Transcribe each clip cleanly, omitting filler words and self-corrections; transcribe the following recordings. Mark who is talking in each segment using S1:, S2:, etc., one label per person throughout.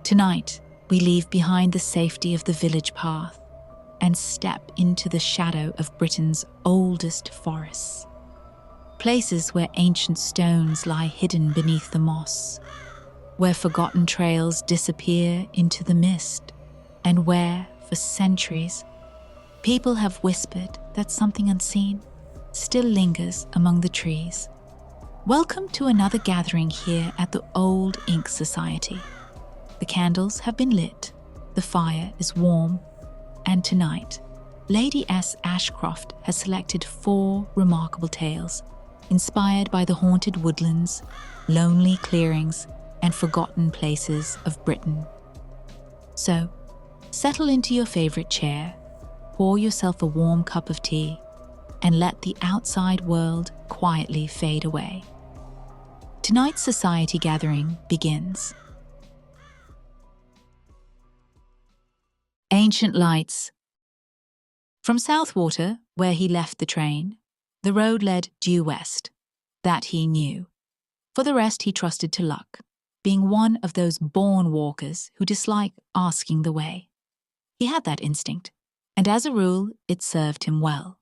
S1: Tonight, we leave behind the safety of the village path and step into the shadow of Britain's oldest forests. Places where ancient stones lie hidden beneath the moss, where forgotten trails disappear into the mist, and where, for centuries, people have whispered that something unseen still lingers among the trees. Welcome to another gathering here at the Old Ink Society. The candles have been lit, the fire is warm, and tonight, Lady S. Ashcroft has selected 4 remarkable tales inspired by the haunted woodlands, lonely clearings, and forgotten places of Britain. So, settle into your favorite chair, pour yourself a warm cup of tea, and let the outside world quietly fade away. Tonight's society gathering begins. Ancient Lights. From Southwater, where he left the train, the road led due west. That he knew. For the rest he trusted to luck, being one of those born walkers who dislike asking the way. He had that instinct, and as a rule, it served him well.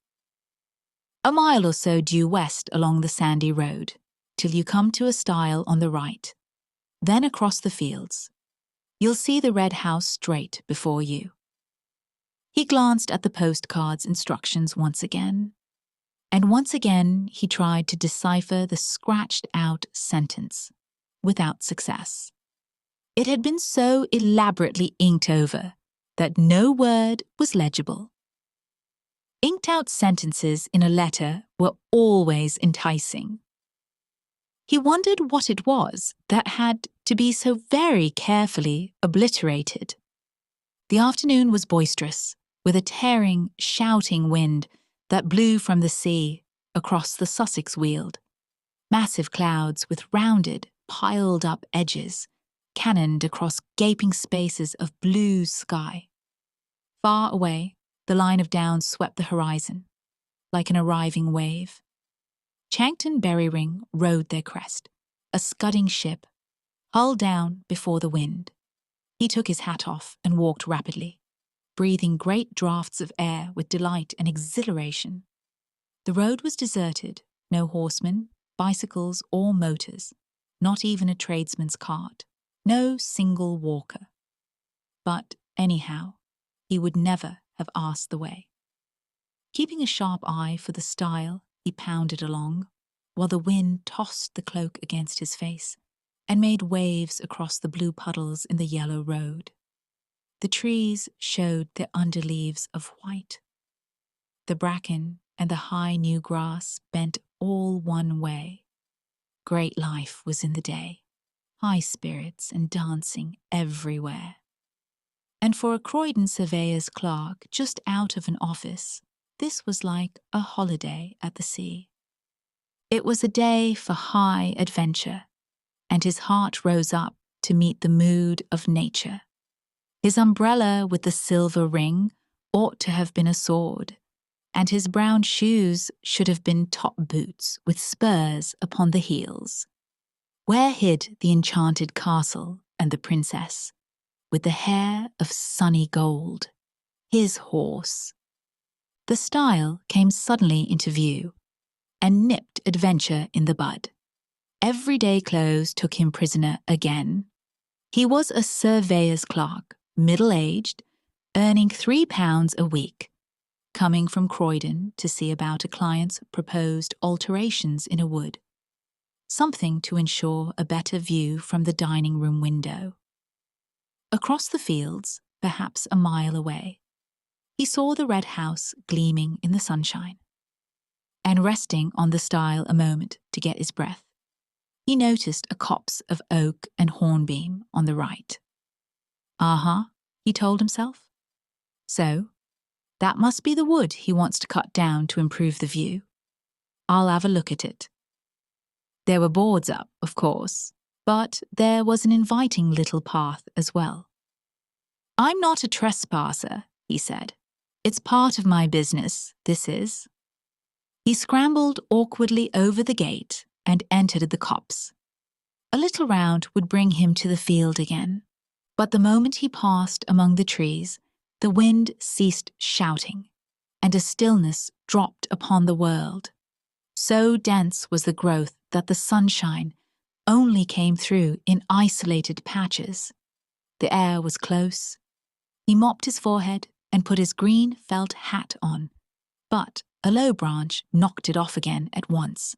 S1: A mile or so due west along the sandy road, till you come to a stile on the right. Then across the fields. You'll see the red house straight before you. He glanced at the postcard's instructions once again, and once again he tried to decipher the scratched-out sentence, without success. It had been so elaborately inked over that no word was legible. Inked-out sentences in a letter were always enticing. He wondered what it was that had to be so very carefully obliterated. The afternoon was boisterous, with a tearing, shouting wind that blew from the sea across the Sussex Weald. Massive clouds with rounded, piled-up edges cannoned across gaping spaces of blue sky. Far away, the line of downs swept the horizon, like an arriving wave. Chankton Berryring rode their crest, a scudding ship, hull down before the wind. He took his hat off and walked rapidly, breathing great draughts of air with delight and exhilaration. The road was deserted, no horsemen, bicycles or motors, not even a tradesman's cart, no single walker. But anyhow, he would never have asked the way. Keeping a sharp eye for the stile, he pounded along, while the wind tossed the cloak against his face and made waves across the blue puddles in the yellow road. The trees showed their underleaves of white. The bracken and the high new grass bent all one way. Great life was in the day, high spirits and dancing everywhere. And for a Croydon surveyor's clerk just out of an office, this was like a holiday at the sea. It was a day for high adventure, and his heart rose up to meet the mood of nature. His umbrella with the silver ring ought to have been a sword, and his brown shoes should have been top boots with spurs upon the heels. Where hid the enchanted castle and the princess, with the hair of sunny gold? His horse. The stile came suddenly into view, and nipped adventure in the bud. Everyday clothes took him prisoner again. He was a surveyor's clerk, middle-aged, earning £3 a week, coming from Croydon to see about a client's proposed alterations in a wood, something to ensure a better view from the dining room window. Across the fields, perhaps a mile away, he saw the red house gleaming in the sunshine. And resting on the stile a moment to get his breath, he noticed a copse of oak and hornbeam on the right. He told himself. So, that must be the wood he wants to cut down to improve the view. I'll have a look at it. There were boards up, of course, but there was an inviting little path as well. I'm not a trespasser, he said. It's part of my business, this is. He scrambled awkwardly over the gate and entered the copse. A little round would bring him to the field again, But the moment he passed among the trees, the wind ceased shouting, and a stillness dropped upon the world. So dense was the growth that the sunshine only came through in isolated patches. The air was close. He mopped his forehead and put his green felt hat on, but a low branch knocked it off again at once,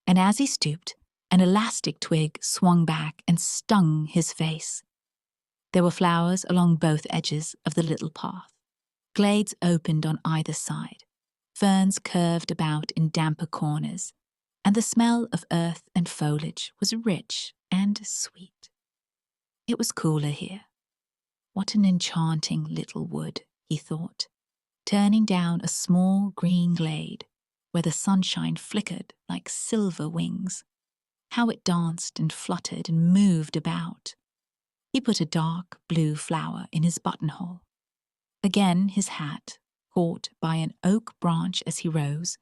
S1: and as he stooped, an elastic twig swung back and stung his face. There were flowers along both edges of the little path. Glades opened on either side. Ferns curved about in damper corners, and the smell of earth and foliage was rich and sweet. It was cooler here. What an enchanting little wood, he thought, turning down a small green glade where the sunshine flickered like silver wings. How it danced and fluttered and moved about. He put a dark blue flower in his buttonhole. Again his hat, caught by an oak branch as he rose,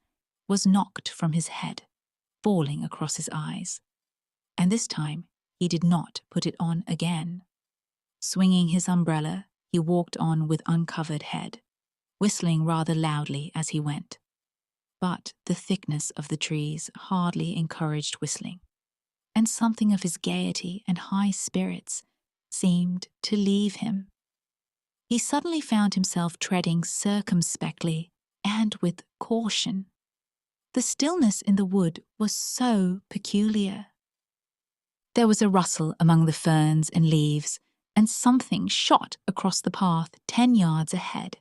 S1: was knocked from his head, falling across his eyes. And this time he did not put it on again. Swinging his umbrella, he walked on with uncovered head, whistling rather loudly as he went. But the thickness of the trees hardly encouraged whistling, and something of his gaiety and high spirits seemed to leave him. He suddenly found himself treading circumspectly and with caution. The stillness in the wood was so peculiar. There was a rustle among the ferns and leaves, and something shot across the path 10 yards ahead,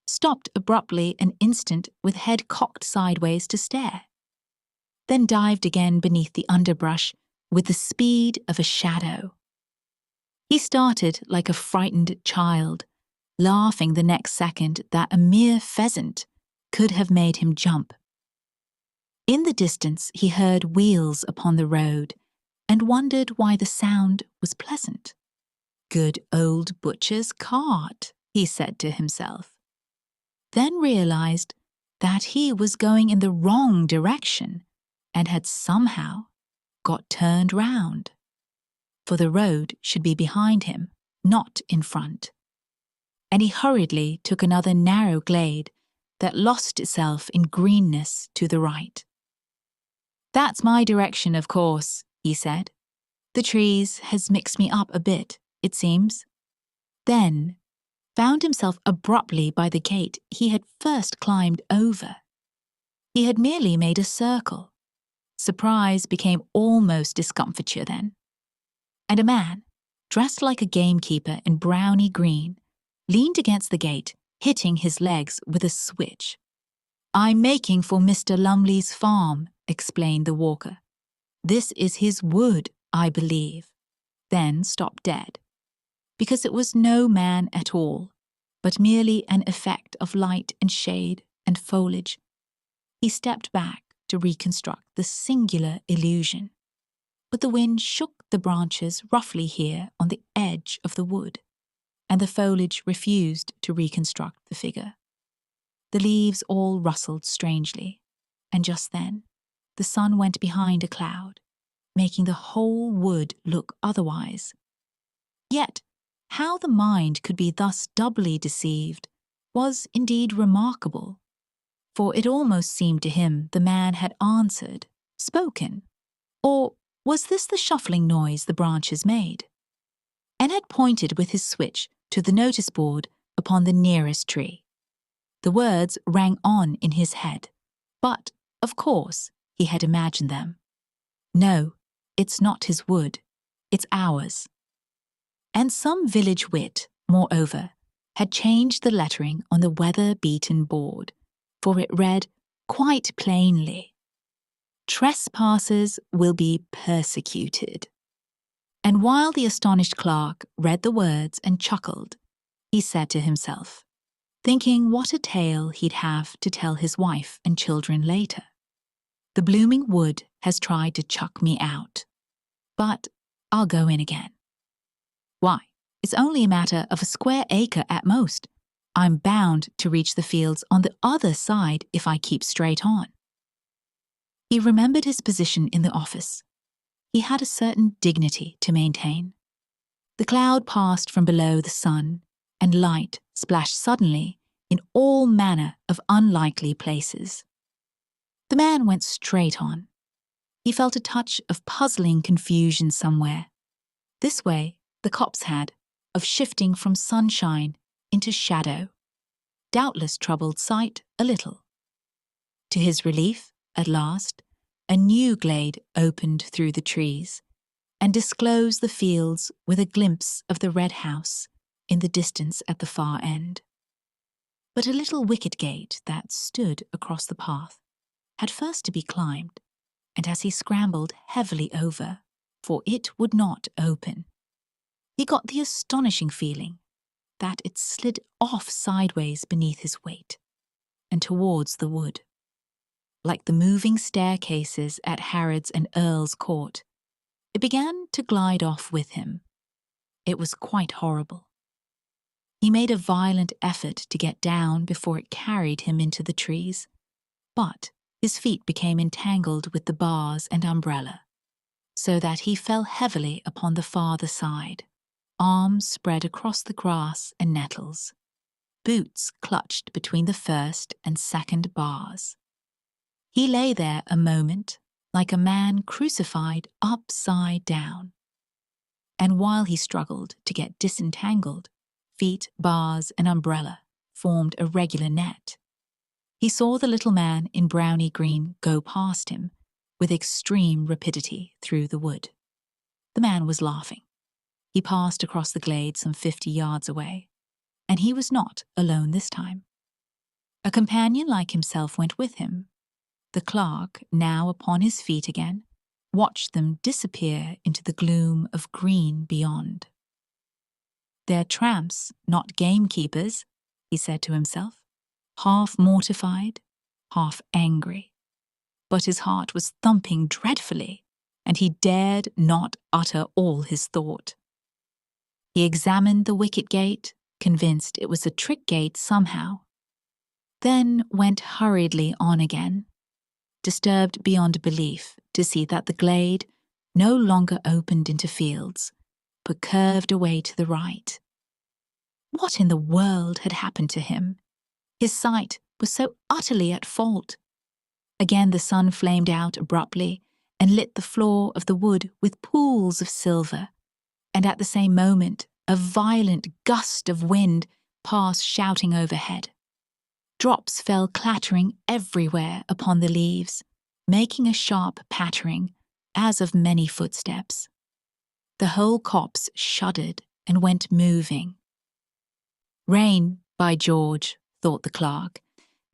S1: stopped abruptly an instant with head cocked sideways to stare, then dived again beneath the underbrush with the speed of a shadow. He started like a frightened child, laughing the next second that a mere pheasant could have made him jump. In the distance he heard wheels upon the road and wondered why the sound was pleasant. Good old butcher's cart, he said to himself. Then realized that he was going in the wrong direction and had somehow got turned round. For the road should be behind him, not in front. And he hurriedly took another narrow glade that lost itself in greenness to the right. "That's my direction, of course," he said. "The trees has mixed me up a bit, it seems." Then found himself abruptly by the gate he had first climbed over. He had merely made a circle. Surprise became almost discomfiture then. And a man, dressed like a gamekeeper in browny green, leaned against the gate, hitting his legs with a switch. "I'm making for Mr. Lumley's farm," explained the walker. "This is his wood, I believe." Then stopped dead, because it was no man at all, but merely an effect of light and shade and foliage. He stepped back to reconstruct the singular illusion, but the wind shook the branches roughly here on the edge of the wood, and the foliage refused to reconstruct the figure. The leaves all rustled strangely, and just then the sun went behind a cloud, making the whole wood look otherwise. Yet how the mind could be thus doubly deceived was indeed remarkable, for it almost seemed to him the man had answered, spoken, or was this the shuffling noise the branches made? And had pointed with his switch to the notice board upon the nearest tree. The words rang on in his head, but, of course, he had imagined them. "No, it's not his wood, it's ours." And some village wit, moreover, had changed the lettering on the weather-beaten board, for it read quite plainly, "Trespassers will be persecuted." And while the astonished clerk read the words and chuckled, he said to himself, thinking what a tale he'd have to tell his wife and children later. "The blooming wood has tried to chuck me out, but I'll go in again. Why, it's only a matter of a square acre at most. I'm bound to reach the fields on the other side if I keep straight on." He remembered his position in the office. He had a certain dignity to maintain. The cloud passed from below the sun, and light splashed suddenly in all manner of unlikely places. The man went straight on. He felt a touch of puzzling confusion somewhere. This way the copse had of shifting from sunshine into shadow, doubtless troubled sight a little. To his relief, at last, a new glade opened through the trees and disclosed the fields with a glimpse of the red house in the distance at the far end. But a little wicket gate that stood across the path had first to be climbed, and as he scrambled heavily over, for it would not open, he got the astonishing feeling that it slid off sideways beneath his weight and towards the wood. Like the moving staircases at Harrod's and Earl's Court, it began to glide off with him. It was quite horrible. He made a violent effort to get down before it carried him into the trees, but his feet became entangled with the bars and umbrella, so that he fell heavily upon the farther side, arms spread across the grass and nettles, boots clutched between the first and second bars. He lay there a moment like a man crucified upside down, and while he struggled to get disentangled, feet, bars, and umbrella formed a regular net. He saw the little man in browny green go past him with extreme rapidity through the wood. The man was laughing. He passed across the glade some 50 yards away, and he was not alone this time. A companion like himself went with him. The clerk, now upon his feet again, watched them disappear into the gloom of green beyond. "They're tramps, not gamekeepers," he said to himself, half mortified, half angry. But his heart was thumping dreadfully, and he dared not utter all his thought. He examined the wicket gate, convinced it was a trick gate somehow, then went hurriedly on again, disturbed beyond belief to see that the glade no longer opened into fields, but curved away to the right. What in the world had happened to him? His sight was so utterly at fault. Again the sun flamed out abruptly and lit the floor of the wood with pools of silver, and at the same moment a violent gust of wind passed shouting overhead. Drops fell clattering everywhere upon the leaves, making a sharp pattering as of many footsteps. The whole copse shuddered and went moving. "Rain, by George," thought the clerk,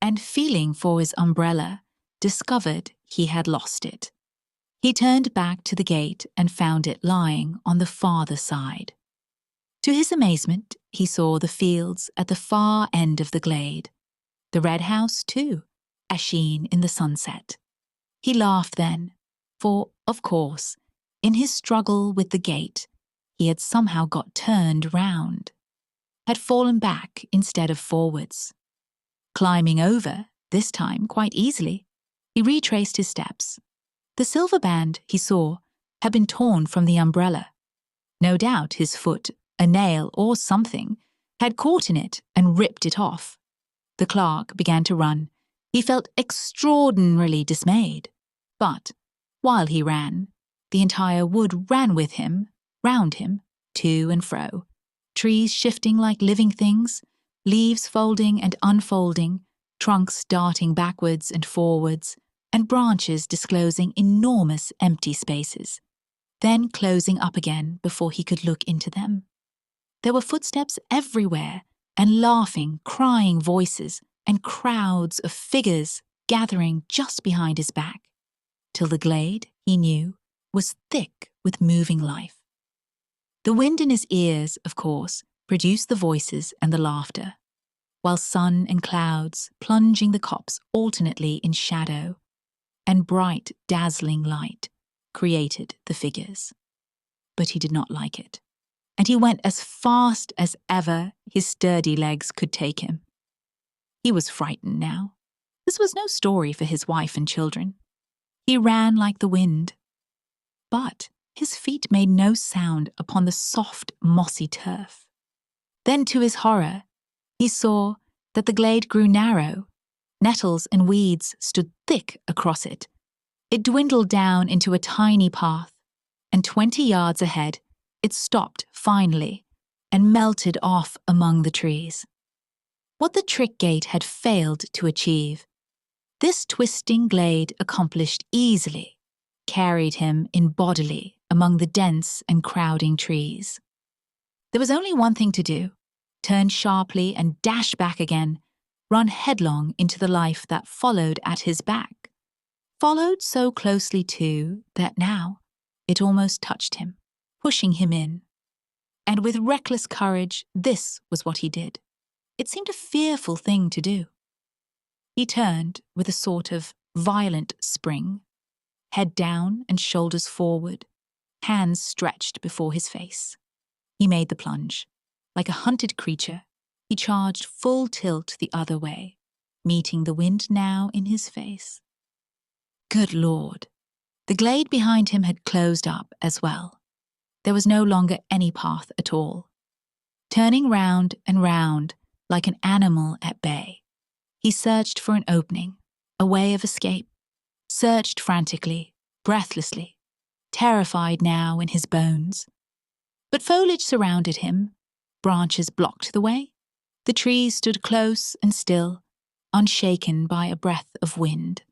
S1: and feeling for his umbrella, discovered he had lost it. He turned back to the gate and found it lying on the farther side. To his amazement, he saw the fields at the far end of the glade, the red house, too, asheen in the sunset. He laughed then, for, of course, in his struggle with the gate, he had somehow got turned round, had fallen back instead of forwards. Climbing over, this time quite easily, he retraced his steps. The silver band, he saw, had been torn from the umbrella. No doubt his foot, a nail or something, had caught in it and ripped it off. The clerk began to run. He felt extraordinarily dismayed. But, while he ran, the entire wood ran with him, round him, to and fro, trees shifting like living things, leaves folding and unfolding, trunks darting backwards and forwards, and branches disclosing enormous empty spaces, then closing up again before he could look into them. There were footsteps everywhere, and laughing, crying voices, and crowds of figures gathering just behind his back, till the glade, he knew, was thick with moving life. The wind in his ears, of course, produced the voices and the laughter, while sun and clouds, plunging the copse alternately in shadow, and bright, dazzling light, created the figures. But he did not like it, and he went as fast as ever his sturdy legs could take him. He was frightened now. This was no story for his wife and children. He ran like the wind. But His feet made no sound upon the soft, mossy turf. Then, to his horror, he saw that the glade grew narrow. Nettles and weeds stood thick across it. It dwindled down into a tiny path, and 20 yards ahead, it stopped finally and melted off among the trees. What the trick gate had failed to achieve, this twisting glade accomplished easily, carried him in bodily among the dense and crowding trees. There was only one thing to do: turn sharply and dash back again, run headlong into the life that followed at his back. Followed so closely, too, that now it almost touched him, pushing him in. And with reckless courage, this was what he did. It seemed a fearful thing to do. He turned with a sort of violent spring, head down and shoulders forward, hands stretched before his face. He made the plunge. Like a hunted creature, he charged full tilt the other way, meeting the wind now in his face. Good Lord! The glade behind him had closed up as well. There was no longer any path at all. Turning round and round like an animal at bay, he searched for an opening, a way of escape, searched frantically, breathlessly, terrified now in his bones. But foliage surrounded him, branches blocked the way, the trees stood close and still, unshaken by a breath of wind,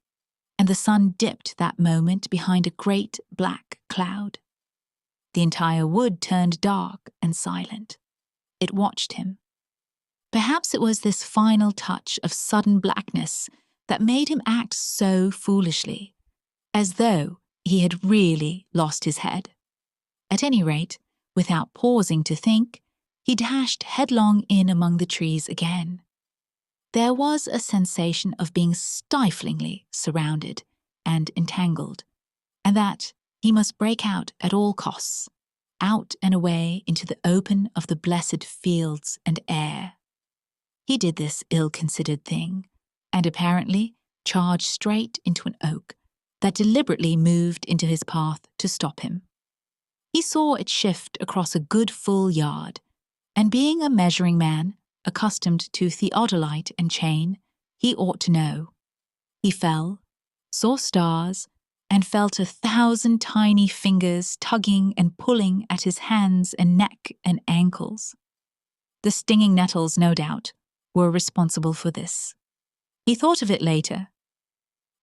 S1: and the sun dipped that moment behind a great black cloud. The entire wood turned dark and silent. It watched him. Perhaps it was this final touch of sudden blackness that made him act so foolishly, as though he had really lost his head. At any rate, without pausing to think, he dashed headlong in among the trees again. There was a sensation of being stiflingly surrounded and entangled, and that he must break out at all costs, out and away into the open of the blessed fields and air. He did this ill-considered thing, and apparently charged straight into an oak that deliberately moved into his path to stop him. He saw it shift across a good full yard, and being a measuring man, accustomed to theodolite and chain, he ought to know. He fell, saw stars, and felt 1,000 tiny fingers tugging and pulling at his hands and neck and ankles. The stinging nettles, no doubt, were responsible for this. He thought of it later.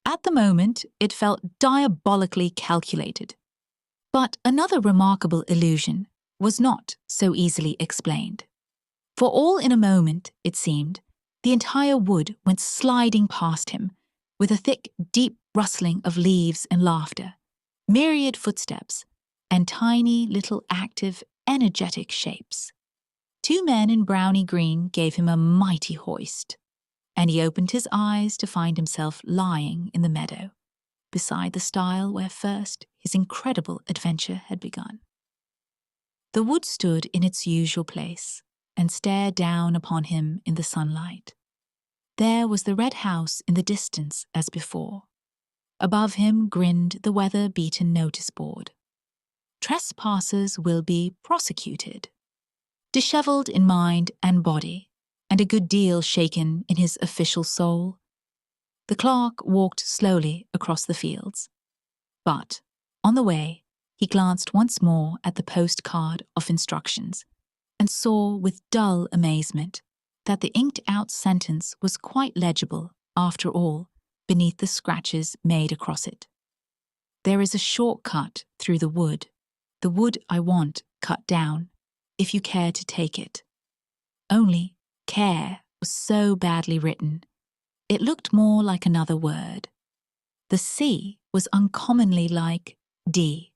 S1: At the moment, it felt diabolically calculated. But another remarkable illusion was not so easily explained. For all in a moment, it seemed, the entire wood went sliding past him, with a thick, deep rustling of leaves and laughter, myriad footsteps, and tiny little active, energetic shapes. 2 men in browny green gave him a mighty hoist, and he opened his eyes to find himself lying in the meadow, beside the stile where first his incredible adventure had begun. The wood stood in its usual place and stared down upon him in the sunlight. There was the red house in the distance as before. Above him grinned the weather-beaten notice board. Trespassers will be prosecuted. Dishevelled in mind and body, and a good deal shaken in his official soul, the clerk walked slowly across the fields. But, on the way, he glanced once more at the postcard of instructions and saw with dull amazement that the inked-out sentence was quite legible, after all, beneath the scratches made across it. There is a short cut through the wood I want cut down, if you care to take it. Only care was so badly written, it looked more like another word. The C was uncommonly like D.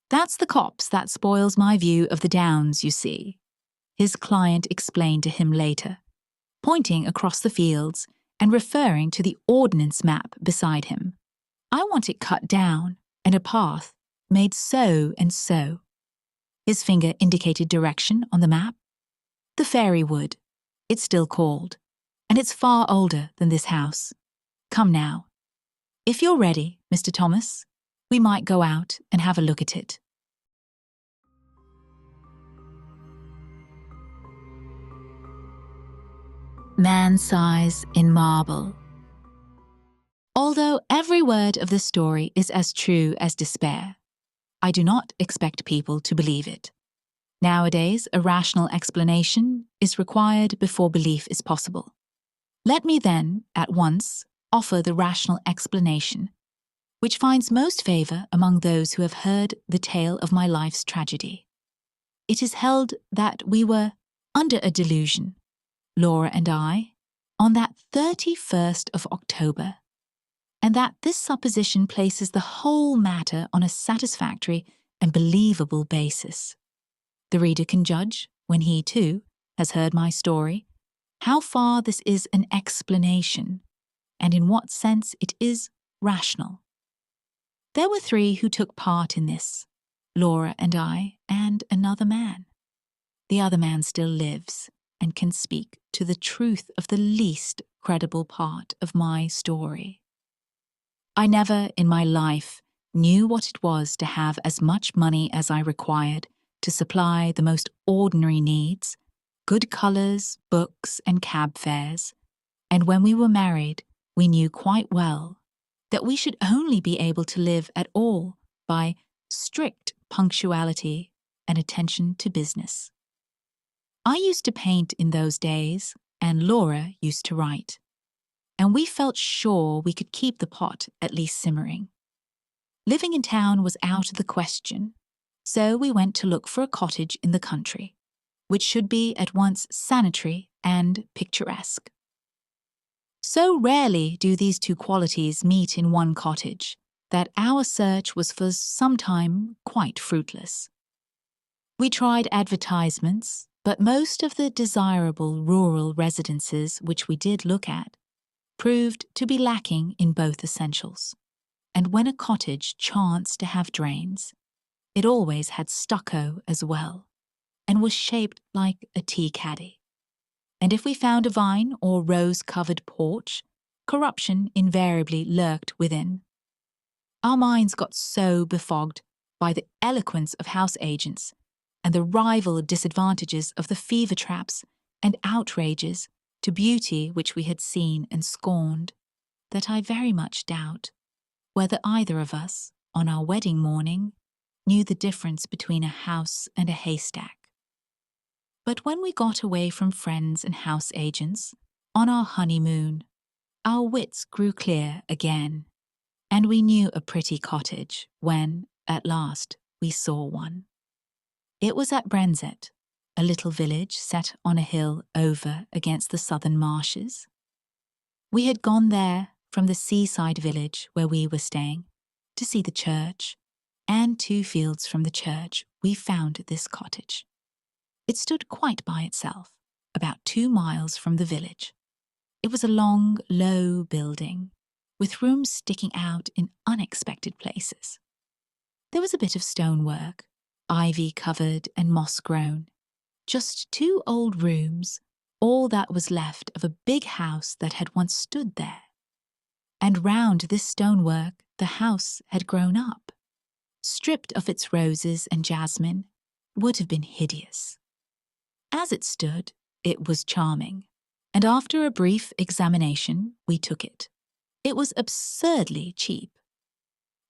S1: That's the copse that spoils my view of the downs, you see, his client explained to him later, pointing across the fields and referring to the ordnance map beside him. I want it cut down and a path made so and so. His finger indicated direction on the map. The fairy wood, it's still called, and it's far older than this house. Come now. If you're ready, Mr. Thomas, We might go out and have a look at it. Man size in marble. Although every word of the story is as true as despair, I do not expect people to believe it. Nowadays, a rational explanation is required before belief is possible. Let me then, at once, offer the rational explanation, which finds most favour among those who have heard the tale of my life's tragedy. It is held that we were under a delusion, Laura and I, on that 31st of October, and that this supposition places the whole matter on a satisfactory and believable basis. The reader can judge, when he, too, has heard my story, how far this is an explanation, and in what sense it is rational. There were 3 who took part in this, Laura and I, and another man. The other man still lives and can speak to the truth of the least credible part of my story. I never in my life knew what it was to have as much money as I required to supply the most ordinary needs, good colours, books, and cab fares, and when we were married, we knew quite well that we should only be able to live at all by strict punctuality and attention to business. I used to paint in those days, and Laura used to write, and we felt sure we could keep the pot at least simmering. Living in town was out of the question, so we went to look for a cottage in the country, which should be at once sanitary and picturesque. So rarely do these 2 qualities meet in one cottage that our search was for some time quite fruitless. We tried advertisements, but most of the desirable rural residences which we did look at proved to be lacking in both essentials. And when a cottage chanced to have drains, it always had stucco as well, and was shaped like a tea caddy. And if we found a vine or rose-covered porch, corruption invariably lurked within. Our minds got so befogged by the eloquence of house agents and the rival disadvantages of the fever traps and outrages to beauty which we had seen and scorned, that I very much doubt whether either of us, on our wedding morning, knew the difference between a house and a haystack. But when we got away from friends and house agents, on our honeymoon, our wits grew clear again, and we knew a pretty cottage when, at last, we saw one. It was at Brenzett, a little village set on a hill over against the southern marshes. We had gone there from the seaside village where we were staying to see the church, and 2 fields from the church we found this cottage. It stood quite by itself, about 2 miles from the village. It was a long, low building, with rooms sticking out in unexpected places. There was a bit of stonework, ivy-covered and moss-grown, just 2 old rooms, all that was left of a big house that had once stood there. And round this stonework the house had grown up. Stripped of its roses and jasmine, would have been hideous. As it stood, it was charming, and after a brief examination, we took it. It was absurdly cheap.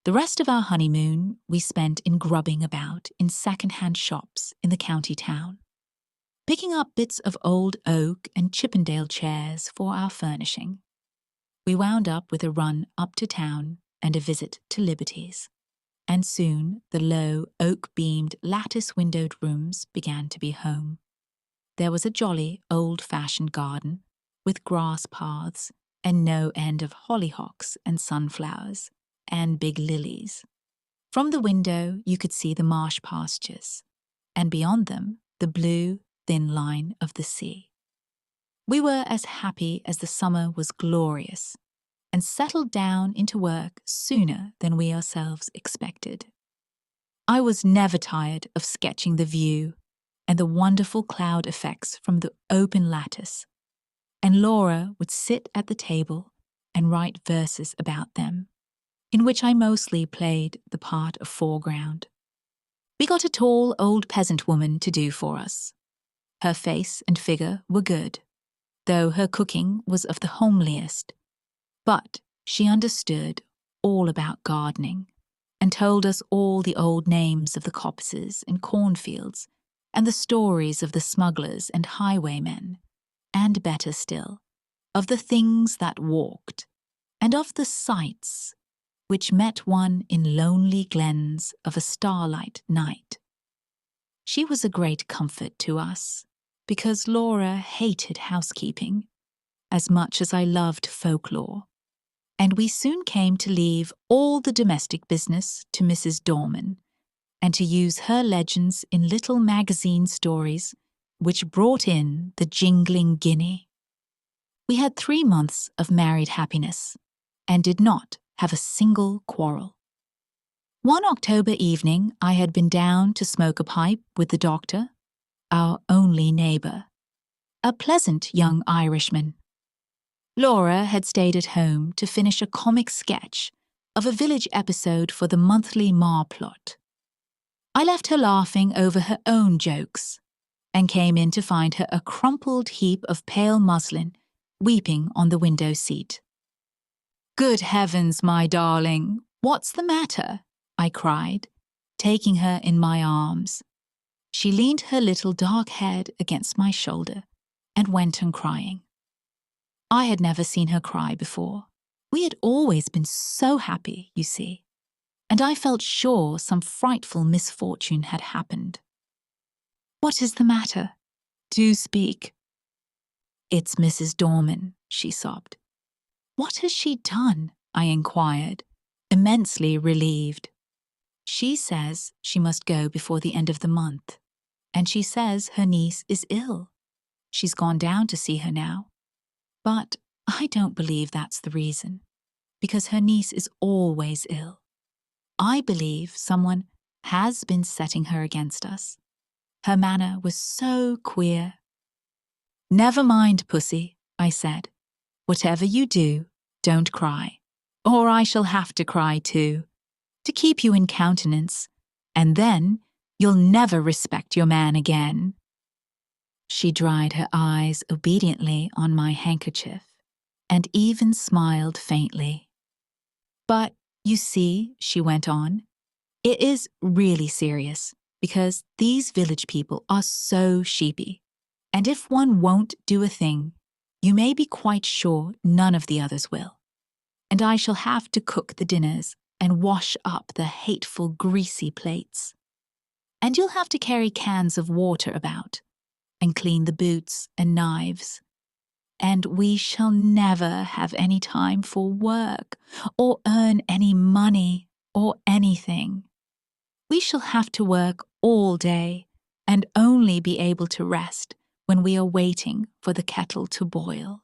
S1: The rest of our honeymoon we spent in grubbing about in second-hand shops in the county town, picking up bits of old oak and Chippendale chairs for our furnishing. We wound up with a run up to town and a visit to Liberty's, and soon the low, oak-beamed, lattice-windowed rooms began to be home. There was a jolly, old-fashioned garden, with grass paths and no end of hollyhocks and sunflowers and big lilies. From the window you could see the marsh pastures, and beyond them the blue, thin line of the sea. We were as happy as the summer was glorious, and settled down into work sooner than we ourselves expected. I was never tired of sketching the view and the wonderful cloud effects from the open lattice, and Laura would sit at the table and write verses about them, in which I mostly played the part of foreground. We got a tall old peasant woman to do for us. Her face and figure were good, though her cooking was of the homeliest, but she understood all about gardening and told us all the old names of the coppices and cornfields and the stories of the smugglers and highwaymen, and better still, of the things that walked, and of the sights which met one in lonely glens of a starlight night. She was a great comfort to us, because Laura hated housekeeping as much as I loved folklore, and we soon came to leave all the domestic business to Mrs. Dorman, and to use her legends in little magazine stories which brought in the jingling guinea. We had 3 months of married happiness, and did not have a single quarrel. One October evening I had been down to smoke a pipe with the doctor, our only neighbour, a pleasant young Irishman. Laura had stayed at home to finish a comic sketch of a village episode for the monthly Marplot. I left her laughing over her own jokes, and came in to find her a crumpled heap of pale muslin weeping on the window seat. "Good heavens, my darling, what's the matter?" I cried, taking her in my arms. She leaned her little dark head against my shoulder and went on crying. I had never seen her cry before. We had always been so happy, you see, and I felt sure some frightful misfortune had happened. "What is the matter? Do speak." "It's Mrs. Dorman," she sobbed. "What has she done?" I inquired, immensely relieved. "She says she must go before the end of the month, and she says her niece is ill. She's gone down to see her now. But I don't believe that's the reason, because her niece is always ill. I believe someone has been setting her against us. Her manner was so queer." "Never mind, Pussy," I said. "Whatever you do, don't cry, or I shall have to cry too, to keep you in countenance, and then you'll never respect your man again." She dried her eyes obediently on my handkerchief, and even smiled faintly. "But, you see," she went on, "it is really serious, because these village people are so sheepy, and if one won't do a thing, you may be quite sure none of the others will. And I shall have to cook the dinners and wash up the hateful greasy plates. And you'll have to carry cans of water about, and clean the boots and knives. And we shall never have any time for work, or earn any money, or anything. We shall have to work all day, and only be able to rest when we are waiting for the kettle to boil."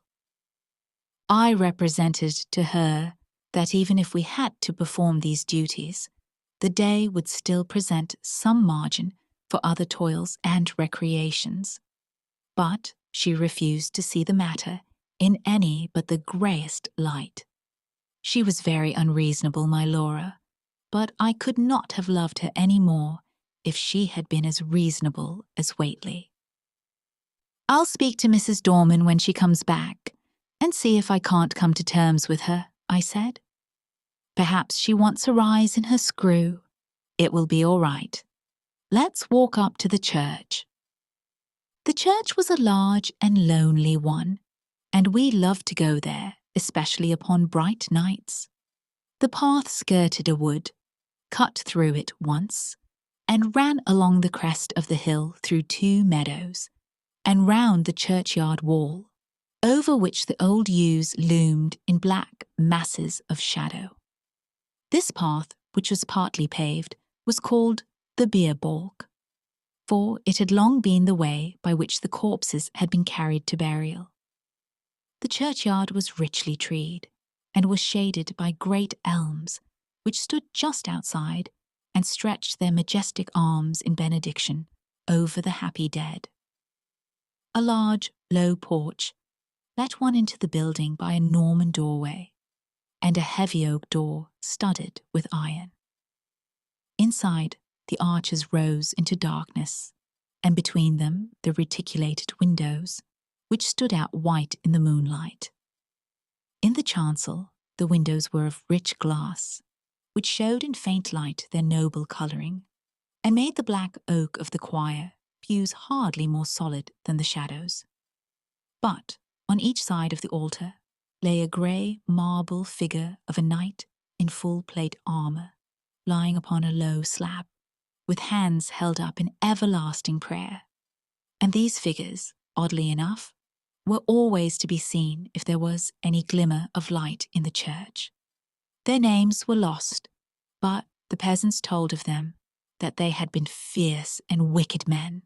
S1: I represented to her that even if we had to perform these duties, the day would still present some margin for other toils and recreations. But she refused to see the matter in any but the greyest light. She was very unreasonable, my Laura, but I could not have loved her any more if she had been as reasonable as Whately. "I'll speak to Mrs. Dorman when she comes back, and see if I can't come to terms with her," I said. "Perhaps she wants a rise in her screw. It will be all right. Let's walk up to the church." The church was a large and lonely one, and we loved to go there, especially upon bright nights. The path skirted a wood, cut through it once, and ran along the crest of the hill through 2 meadows, and round the churchyard wall, over which the old yews loomed in black masses of shadow. This path, which was partly paved, was called the bier balk, for it had long been the way by which the corpses had been carried to burial. The churchyard was richly treed, and was shaded by great elms, which stood just outside and stretched their majestic arms in benediction over the happy dead. A large, low porch let one into the building by a Norman doorway, and a heavy oak door studded with iron. Inside, the arches rose into darkness, and between them the reticulated windows, which stood out white in the moonlight. In the chancel, the windows were of rich glass, which showed in faint light their noble colouring, and made the black oak of the choir pews hardly more solid than the shadows. But on each side of the altar lay a grey marble figure of a knight in full plate armour, lying upon a low slab, with hands held up in everlasting prayer. And these figures, oddly enough, were always to be seen if there was any glimmer of light in the church. Their names were lost, but the peasants told of them that they had been fierce and wicked men,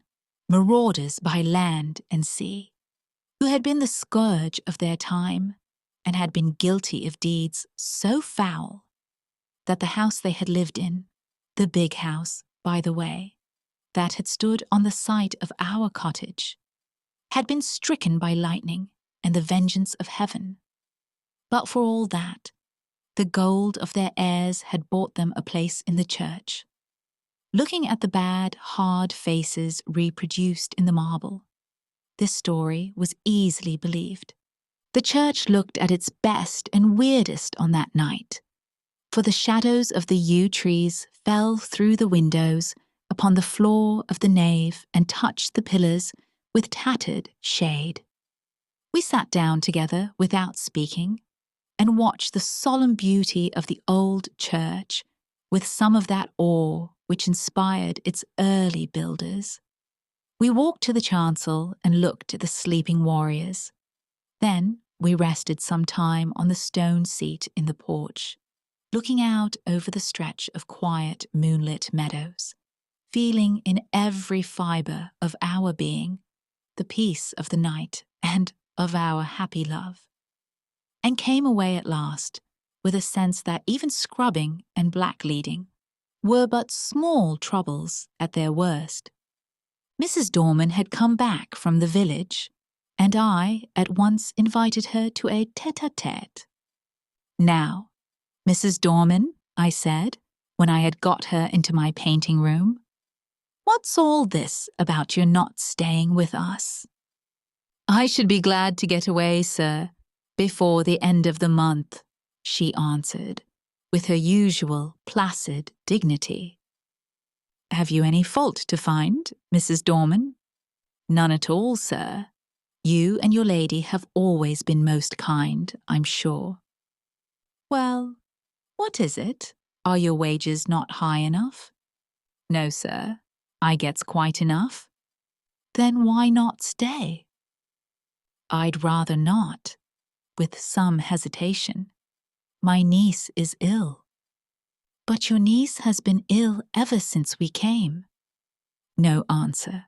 S1: marauders by land and sea, who had been the scourge of their time and had been guilty of deeds so foul that the house they had lived in, the big house, by the way, that had stood on the site of our cottage, had been stricken by lightning and the vengeance of heaven. But for all that, the gold of their heirs had bought them a place in the church. Looking at the bad, hard faces reproduced in the marble, this story was easily believed. The church looked at its best and weirdest on that night, for the shadows of the yew trees fell through the windows upon the floor of the nave and touched the pillars with tattered shade. We sat down together without speaking and watched the solemn beauty of the old church with some of that awe which inspired its early builders. We walked to the chancel and looked at the sleeping warriors. Then we rested some time on the stone seat in the porch, looking out over the stretch of quiet moonlit meadows, feeling in every fibre of our being the peace of the night and of our happy love, and came away at last with a sense that even scrubbing and blackleading were but small troubles at their worst. Mrs. Dorman had come back from the village, and I at once invited her to a tête-à-tête. "Now, Mrs. Dorman," I said, when I had got her into my painting room, "what's all this about your not staying with us?" "I should be glad to get away, sir, before the end of the month," she answered, with her usual placid dignity. "Have you any fault to find, Mrs. Dorman?" "None at all, sir. You and your lady have always been most kind, I'm sure." "Well, what is it? Are your wages not high enough?" "No, sir. I gets quite enough." "Then why not stay?" "I'd rather not," with some hesitation. "My niece is ill." "But your niece has been ill ever since we came." No answer.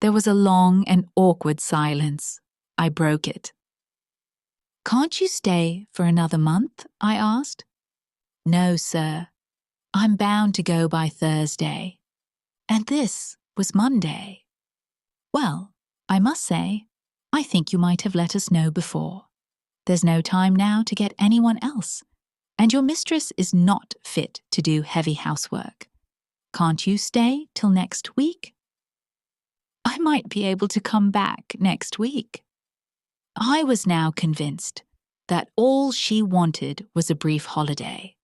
S1: There was a long and awkward silence. I broke it. "Can't you stay for another month?" I asked. "No, sir. I'm bound to go by Thursday." And this was Monday. "Well, I must say, I think you might have let us know before. There's no time now to get anyone else, and your mistress is not fit to do heavy housework. Can't you stay till next week?" I might be able to come back next week. I was now convinced that all she wanted was a brief holiday,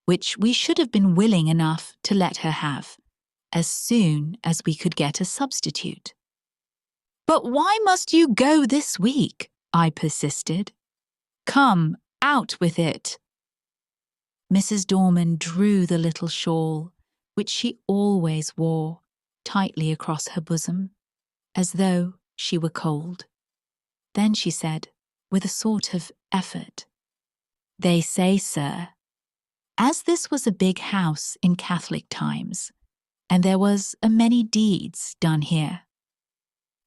S1: which we should have been willing enough to let her have, as soon as we could get a substitute. "But why must you go this week?" I persisted. "Come, out with it." Mrs. Dorman drew the little shawl, which she always wore, tightly across her bosom, as though she were cold. Then she said, with a sort of effort, "They say, sir, as this was a big house in Catholic times, and there was a many deeds done here.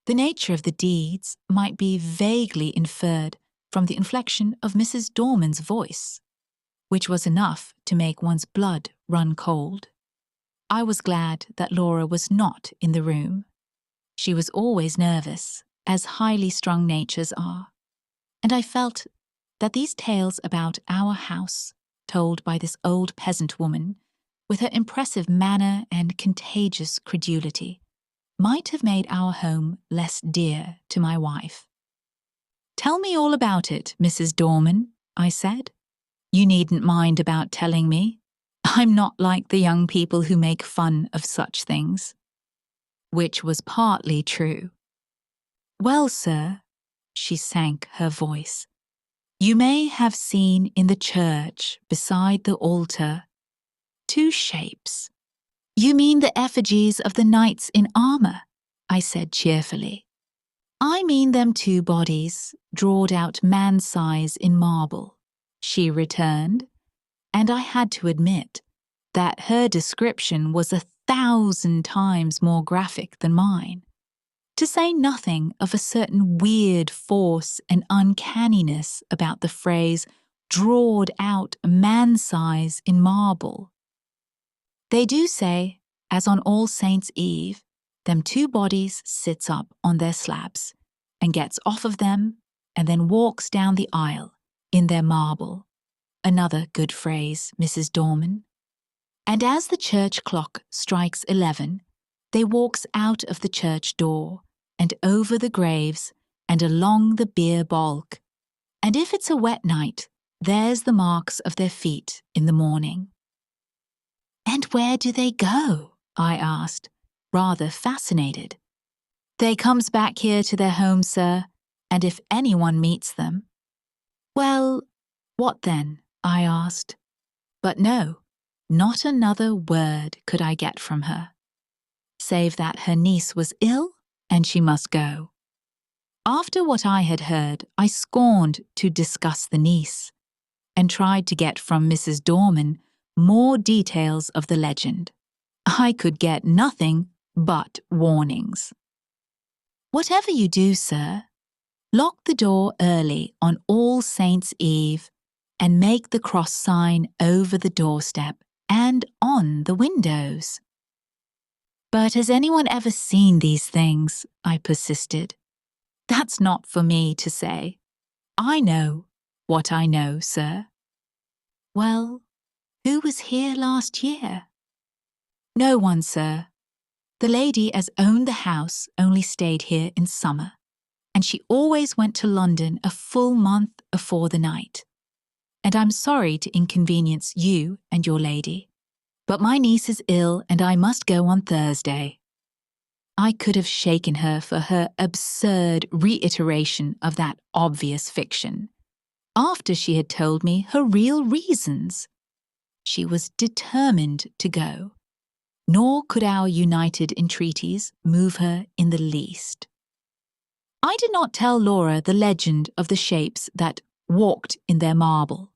S1: The nature of the deeds might be vaguely inferred from the inflection of Mrs. Dorman's voice, which was enough to make one's blood run cold. I was glad that Laura was not in the room. She was always nervous, as highly strung natures are, and I felt that these tales about our house, told by this old peasant woman, with her impressive manner and contagious credulity, might have made our home less dear to my wife. "Tell me all about it, Mrs. Dorman," I said. "You needn't mind about telling me. I'm not like the young people who make fun of such things." Which was partly true. "Well, sir," she sank her voice, "you may have seen in the church beside the altar 2 shapes." "You mean the effigies of the knights in armour," I said cheerfully. "I mean them 2 bodies, drawed out man-size in marble," she returned, and I had to admit that her description was 1,000 times more graphic than mine, to say nothing of a certain weird force and uncanniness about the phrase "drawed out man-size in marble." They do say, as on All Saints' Eve, them 2 bodies sits up on their slabs and gets off of them and then walks down the aisle in their marble. Another good phrase, Mrs. Dorman. And as the church clock strikes 11, they walks out of the church door and over the graves and along the bier balk. And if it's a wet night, there's the marks of their feet in the morning. "And where do they go?" I asked, rather fascinated. "They comes back here to their home, sir, and if anyone meets them—" "Well, what then?" I asked. But no, not another word could I get from her, save that her niece was ill and she must go. After what I had heard, I scorned to discuss the niece, and tried to get from Mrs. Dorman more details of the legend. I could get nothing but warnings. "Whatever you do, sir, lock the door early on All Saints' Eve and make the cross sign over the doorstep and on the windows." "But has anyone ever seen these things?" I persisted. "That's not for me to say. I know what I know, sir." "Well, who was here last year?" "No one, sir. The lady as owned the house only stayed here in summer, and she always went to London a full month afore the night. And I'm sorry to inconvenience you and your lady, but my niece is ill and I must go on Thursday." I could have shaken her for her absurd reiteration of that obvious fiction, after she had told me her real reasons. She was determined to go, nor could our united entreaties move her in the least. I did not tell Laura the legend of the shapes that walked in their marble,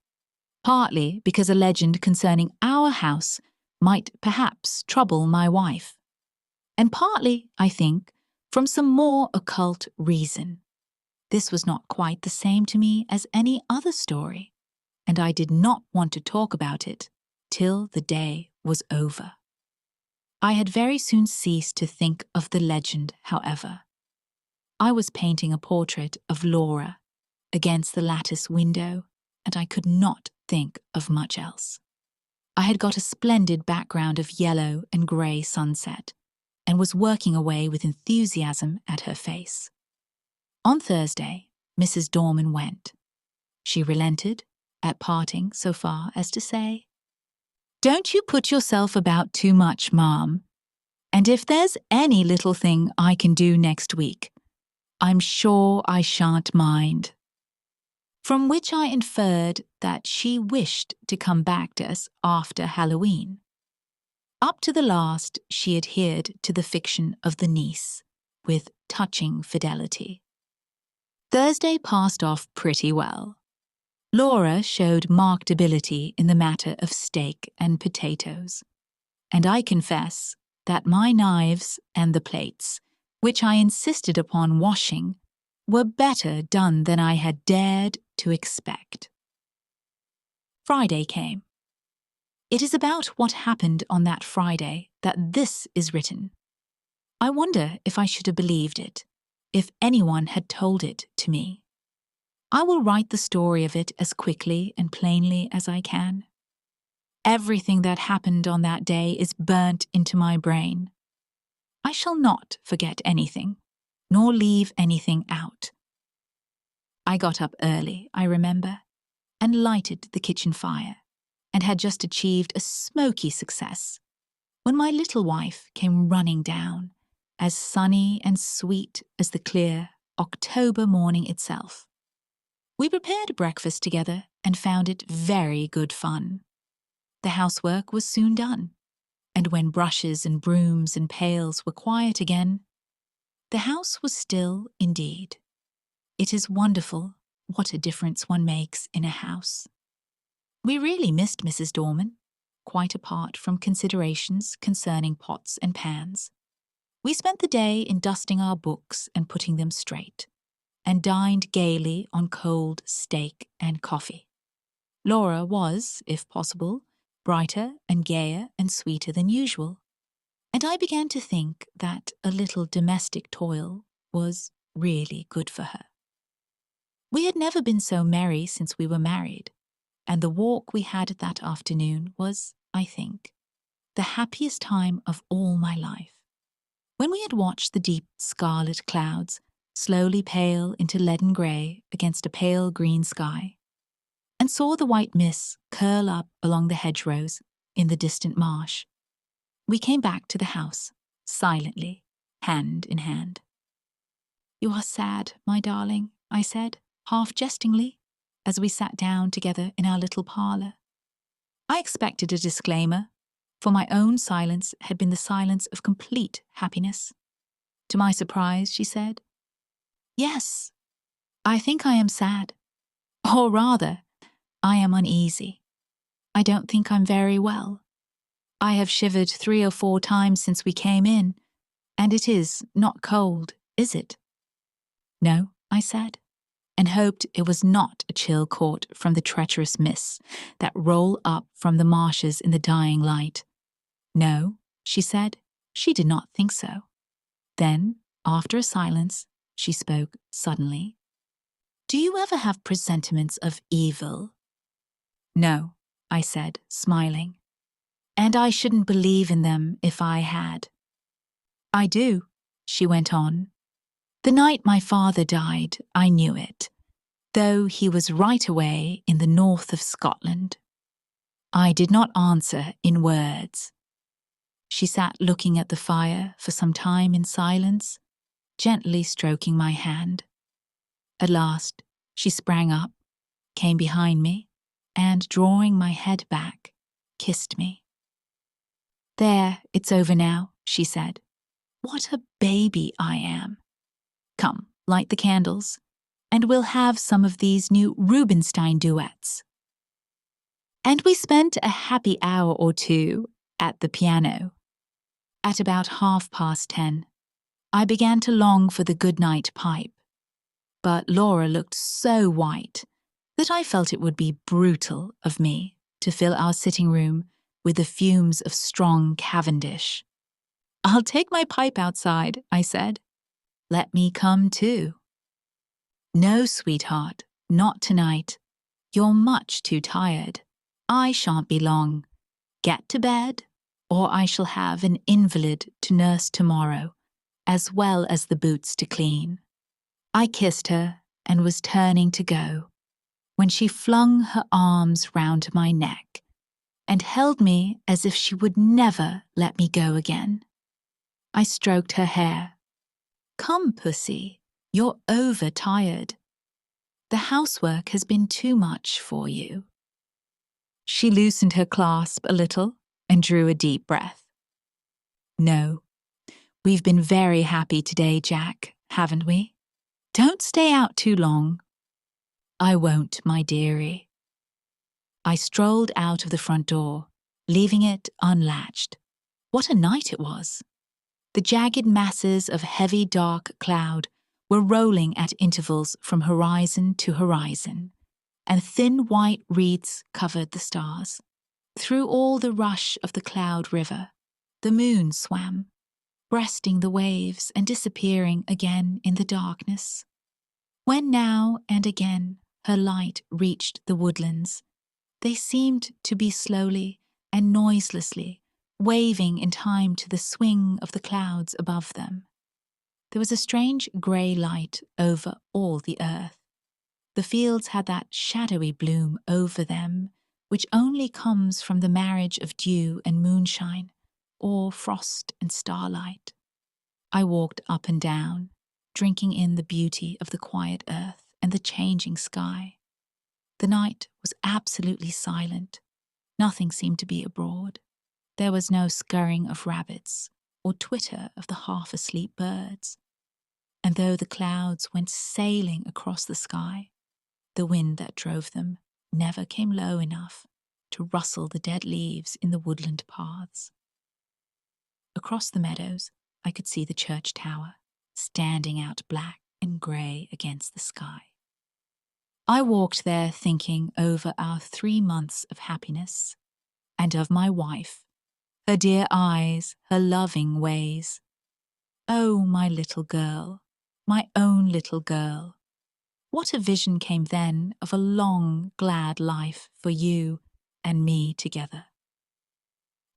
S1: partly because a legend concerning our house might perhaps trouble my wife, and partly, I think, from some more occult reason. This was not quite the same to me as any other story, and I did not want to talk about it till the day was over. I had very soon ceased to think of the legend, however. I was painting a portrait of Laura against the lattice window, and I could not think of much else. I had got a splendid background of yellow and grey sunset, and was working away with enthusiasm at her face. On Thursday, Mrs. Dorman went. She relented, at parting, so far as to say, "Don't you put yourself about too much, ma'am, and if there's any little thing I can do next week, I'm sure I shan't mind." From which I inferred that she wished to come back to us after Halloween. Up to the last, she adhered to the fiction of the niece, with touching fidelity. Thursday passed off pretty well. Laura showed marked ability in the matter of steak and potatoes, and I confess that my knives and the plates, which I insisted upon washing, were better done than I had dared to expect. Friday came. It is about what happened on that Friday that this is written. I wonder if I should have believed it, if anyone had told it to me. I will write the story of it as quickly and plainly as I can. Everything that happened on that day is burnt into my brain. I shall not forget anything, nor leave anything out. I got up early, I remember, and lighted the kitchen fire, and had just achieved a smoky success when my little wife came running down, as sunny and sweet as the clear October morning itself. We prepared breakfast together and found it very good fun. The housework was soon done, and when brushes and brooms and pails were quiet again, the house was still indeed. It is wonderful what a difference one makes in a house. We really missed Mrs. Dorman, quite apart from considerations concerning pots and pans. We spent the day in dusting our books and putting them straight, and dined gaily on cold steak and coffee. Laura was, if possible, brighter and gayer and sweeter than usual, and I began to think that a little domestic toil was really good for her. We had never been so merry since we were married, and the walk we had that afternoon was, I think, the happiest time of all my life. When we had watched the deep scarlet clouds slowly pale into leaden grey against a pale green sky, and saw the white mists curl up along the hedgerows in the distant marsh, we came back to the house, silently, hand in hand. "You are sad, my darling," I said, half jestingly, as we sat down together in our little parlour. I expected a disclaimer, for my own silence had been the silence of complete happiness. To my surprise, she said, "Yes, I think I am sad. Or rather, I am uneasy. I don't think I'm very well. I have shivered 3 or 4 times since we came in, and it is not cold, is it?" "No," I said, and hoped it was not a chill caught from the treacherous mists that roll up from the marshes in the dying light. "No," she said. She did not think so. Then, after a silence, she spoke suddenly. "Do you ever have presentiments of evil?" "No," I said, smiling. "And I shouldn't believe in them if I had." "I do," she went on. "The night my father died, I knew it, though he was right away in the north of Scotland." I did not answer in words. She sat looking at the fire for some time in silence, gently stroking my hand. At last, she sprang up, came behind me, and drawing my head back, kissed me. "There, it's over now," she said. "What a baby I am. Come, light the candles, and we'll have some of these new Rubinstein duets." And we spent a happy hour or 2 at the piano. At about 10:30, I began to long for the good-night pipe, but Laura looked so white that I felt it would be brutal of me to fill our sitting room with the fumes of strong Cavendish. "I'll take my pipe outside," I said. "Let me come too." "No, sweetheart, not tonight. You're much too tired. I shan't be long. Get to bed, or I shall have an invalid to nurse tomorrow, as well as the boots to clean." I kissed her and was turning to go, when she flung her arms round my neck and held me as if she would never let me go again. I stroked her hair. "Come, pussy, you're overtired. The housework has been too much for you." She loosened her clasp a little and drew a deep breath. "No, we've been very happy today, Jack, haven't we? Don't stay out too long." "I won't, my dearie." I strolled out of the front door, leaving it unlatched. What a night it was! The jagged masses of heavy dark cloud were rolling at intervals from horizon to horizon, and thin white wreaths covered the stars. Through all the rush of the cloud river, the moon swam, breasting the waves and disappearing again in the darkness. When now and again her light reached the woodlands, they seemed to be slowly and noiselessly waving in time to the swing of the clouds above them. There was a strange grey light over all the earth. The fields had that shadowy bloom over them which only comes from the marriage of dew and moonshine, or frost and starlight. I walked up and down, drinking in the beauty of the quiet earth and the changing sky. The night was absolutely silent. Nothing seemed to be abroad. There was no scurrying of rabbits or twitter of the half-asleep birds. And though the clouds went sailing across the sky, the wind that drove them never came low enough to rustle the dead leaves in the woodland paths. Across the meadows, I could see the church tower, standing out black and grey against the sky. I walked there thinking over our 3 months of happiness, and of my wife, her dear eyes, her loving ways. Oh, my little girl, my own little girl. What a vision came then of a long, glad life for you and me together.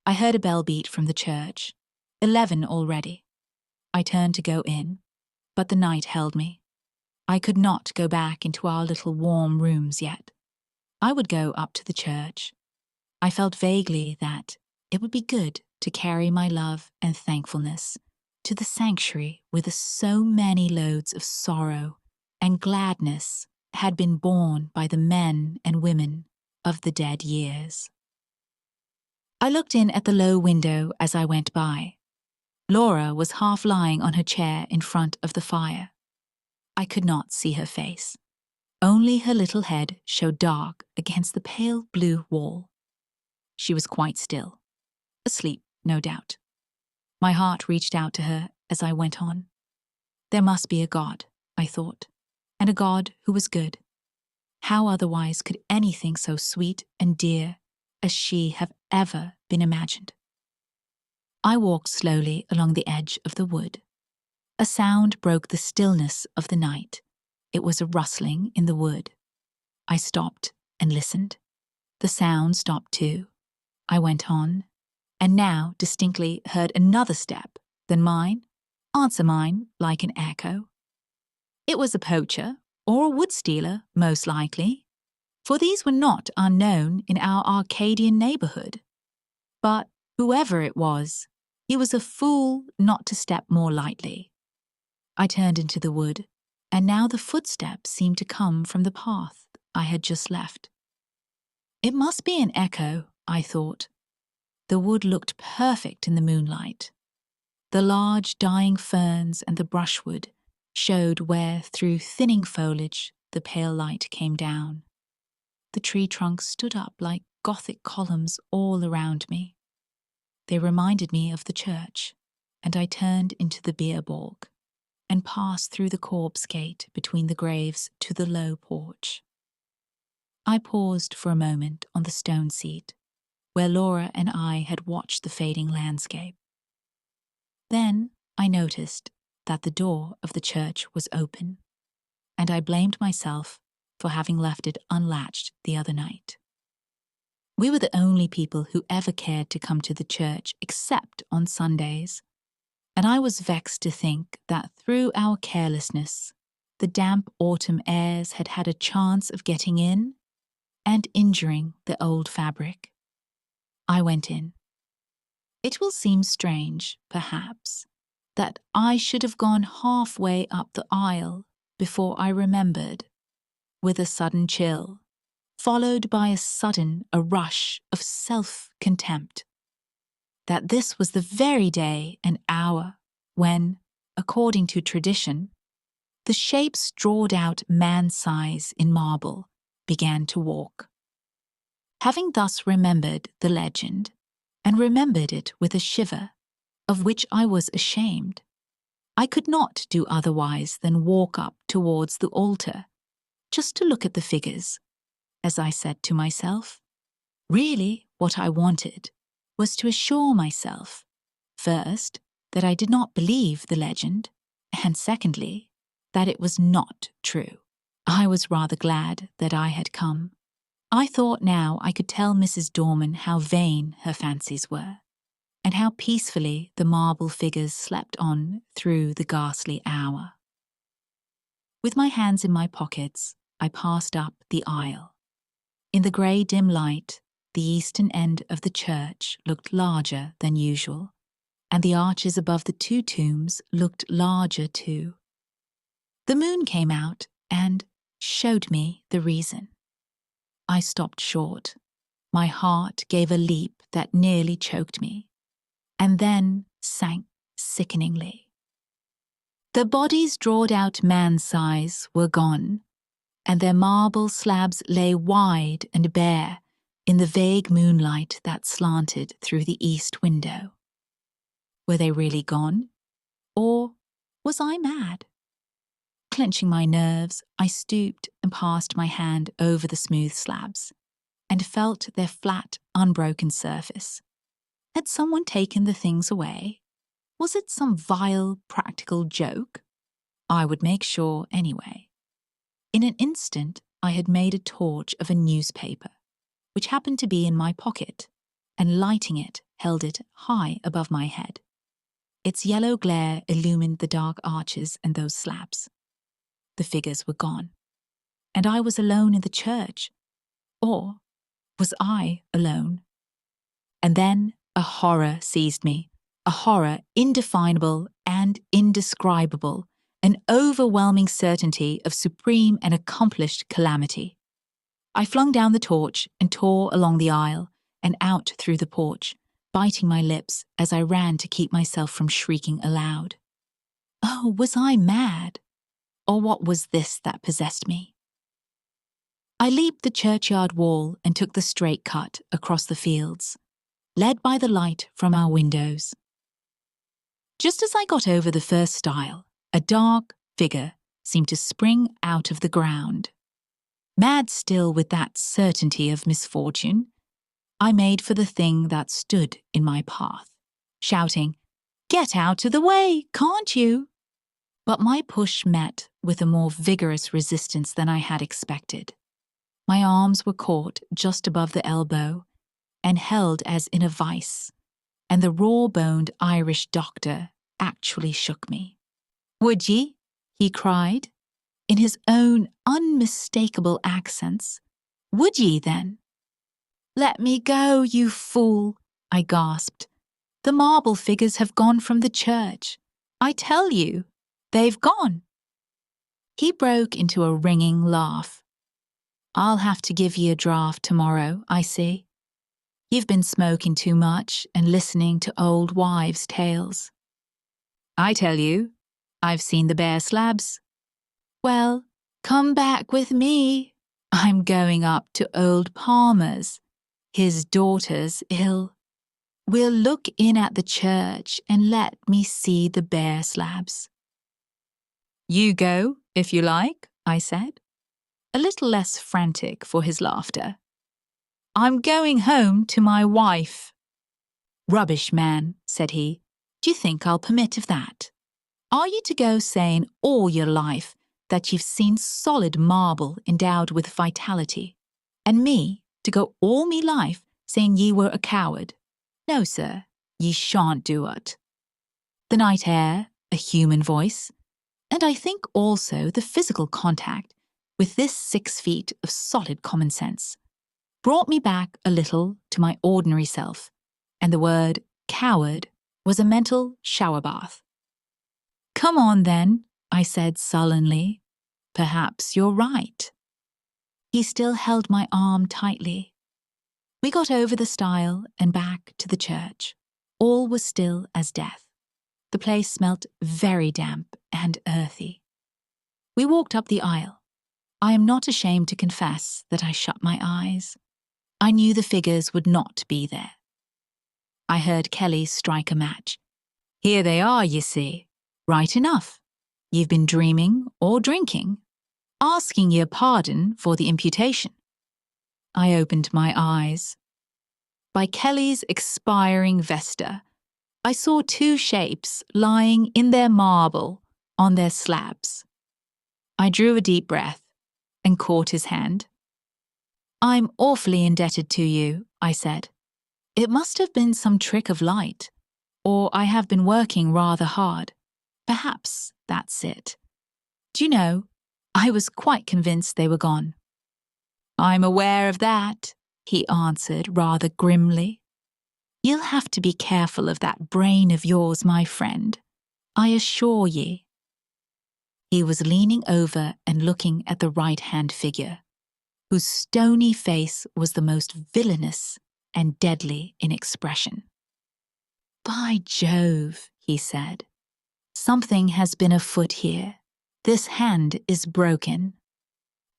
S1: I heard a bell beat from the church. 11 already. I turned to go in, but the night held me. I could not go back into our little warm rooms yet. I would go up to the church. I felt vaguely that it would be good to carry my love and thankfulness to the sanctuary where so many loads of sorrow and gladness had been borne by the men and women of the dead years. I looked in at the low window as I went by. Laura was half lying on her chair in front of the fire. I could not see her face. Only her little head showed dark against the pale blue wall. She was quite still, asleep, no doubt. My heart reached out to her as I went on. There must be a God, I thought, and a God who was good. How otherwise could anything so sweet and dear as she have ever been imagined? I walked slowly along the edge of the wood. A sound broke the stillness of the night. It was a rustling in the wood. I stopped and listened. The sound stopped too. I went on, and now distinctly heard another step, then mine, answer mine like an echo. It was a poacher or a wood stealer, most likely, for these were not unknown in our Arcadian neighbourhood. But whoever it was, he was a fool not to step more lightly. I turned into the wood, and now the footsteps seemed to come from the path I had just left. It must be an echo, I thought. The wood looked perfect in the moonlight. The large dying ferns and the brushwood showed where through thinning foliage the pale light came down. The tree trunks stood up like Gothic columns all around me. They reminded me of the church, and I turned into the beer balk and passed through the corpse gate between the graves to the low porch. I paused for a moment on the stone seat, where Laura and I had watched the fading landscape. Then I noticed that the door of the church was open, and I blamed myself for having left it unlatched the other night. We were the only people who ever cared to come to the church except on Sundays, and I was vexed to think that through our carelessness, the damp autumn airs had had a chance of getting in and injuring the old fabric. I went in. It will seem strange, perhaps, that I should have gone halfway up the aisle before I remembered, with a sudden chill, followed by a rush of self-contempt, that this was the very day and hour when, according to tradition, the shapes drawed out man-size in marble began to walk. Having thus remembered the legend, and remembered it with a shiver, of which I was ashamed, I could not do otherwise than walk up towards the altar, just to look at the figures, as I said to myself. Really, what I wanted was to assure myself, first, that I did not believe the legend, and secondly, that it was not true. I was rather glad that I had come. I thought now I could tell Mrs. Dorman how vain her fancies were, and how peacefully the marble figures slept on through the ghastly hour. With my hands in my pockets, I passed up the aisle. In the grey dim light, the eastern end of the church looked larger than usual, and the arches above the two tombs looked larger too. The moon came out and showed me the reason. I stopped short. My heart gave a leap that nearly choked me, and then sank sickeningly. The bodies drawed out man-size were gone, and their marble slabs lay wide and bare in the vague moonlight that slanted through the east window. Were they really gone? Or was I mad? Clenching my nerves, I stooped and passed my hand over the smooth slabs, and felt their flat, unbroken surface. Had someone taken the things away? Was it some vile, practical joke? I would make sure anyway. In an instant, I had made a torch of a newspaper, which happened to be in my pocket, and lighting it, held it high above my head. Its yellow glare illumined the dark arches and those slabs. The figures were gone, and I was alone in the church. Or was I alone? And then a horror seized me, a horror indefinable and indescribable, an overwhelming certainty of supreme and accomplished calamity. I flung down the torch and tore along the aisle and out through the porch, biting my lips as I ran to keep myself from shrieking aloud. Oh, was I mad? Or what was this that possessed me? I leaped the churchyard wall and took the straight cut across the fields, led by the light from our windows. Just as I got over the first stile, a dark figure seemed to spring out of the ground. Mad still with that certainty of misfortune, I made for the thing that stood in my path, shouting, "Get out of the way, can't you?" But my push met with a more vigorous resistance than I had expected. My arms were caught just above the elbow and held as in a vice, and the raw-boned Irish doctor actually shook me. "Would ye?" he cried, in his own unmistakable accents. "Would ye, then?" "Let me go, you fool," I gasped. "The marble figures have gone from the church. I tell you, they've gone." He broke into a ringing laugh. "I'll have to give ye a draft tomorrow, I see. You've been smoking too much and listening to old wives' tales. I tell you, I've seen the bare slabs. Well, come back with me. I'm going up to old Palmer's. His daughter's ill. We'll look in at the church and let me see the bare slabs." "You go, if you like," I said, a little less frantic for his laughter. "I'm going home to my wife." "Rubbish, man," said he. "Do you think I'll permit of that? Are you to go saying all your life that you've seen solid marble endowed with vitality, and me to go all me life saying ye were a coward? No, sir, ye shan't do it." The night air, a human voice, and I think also the physical contact with this 6 feet of solid common sense, brought me back a little to my ordinary self, and the word coward was a mental shower bath. "Come on then," I said sullenly. "Perhaps you're right." He still held my arm tightly. We got over the stile and back to the church. All was still as death. The place smelt very damp and earthy. We walked up the aisle. I am not ashamed to confess that I shut my eyes. I knew the figures would not be there. I heard Kelly strike a match. "Here they are, you see. Right enough. You've been dreaming or drinking. Asking your pardon for the imputation." I opened my eyes. By Kelly's expiring vesta, I saw 2 shapes lying in their marble on their slabs. I drew a deep breath. and caught his hand. "I'm awfully indebted to you," I said. "It must have been some trick of light, or I have been working rather hard. Perhaps that's it. Do you know, I was quite convinced they were gone." "I'm aware of that," he answered rather grimly. "You'll have to be careful of that brain of yours, my friend, I assure ye." He was leaning over and looking at the right-hand figure, whose stony face was the most villainous and deadly in expression. "By Jove," he said, "something has been afoot here. This hand is broken."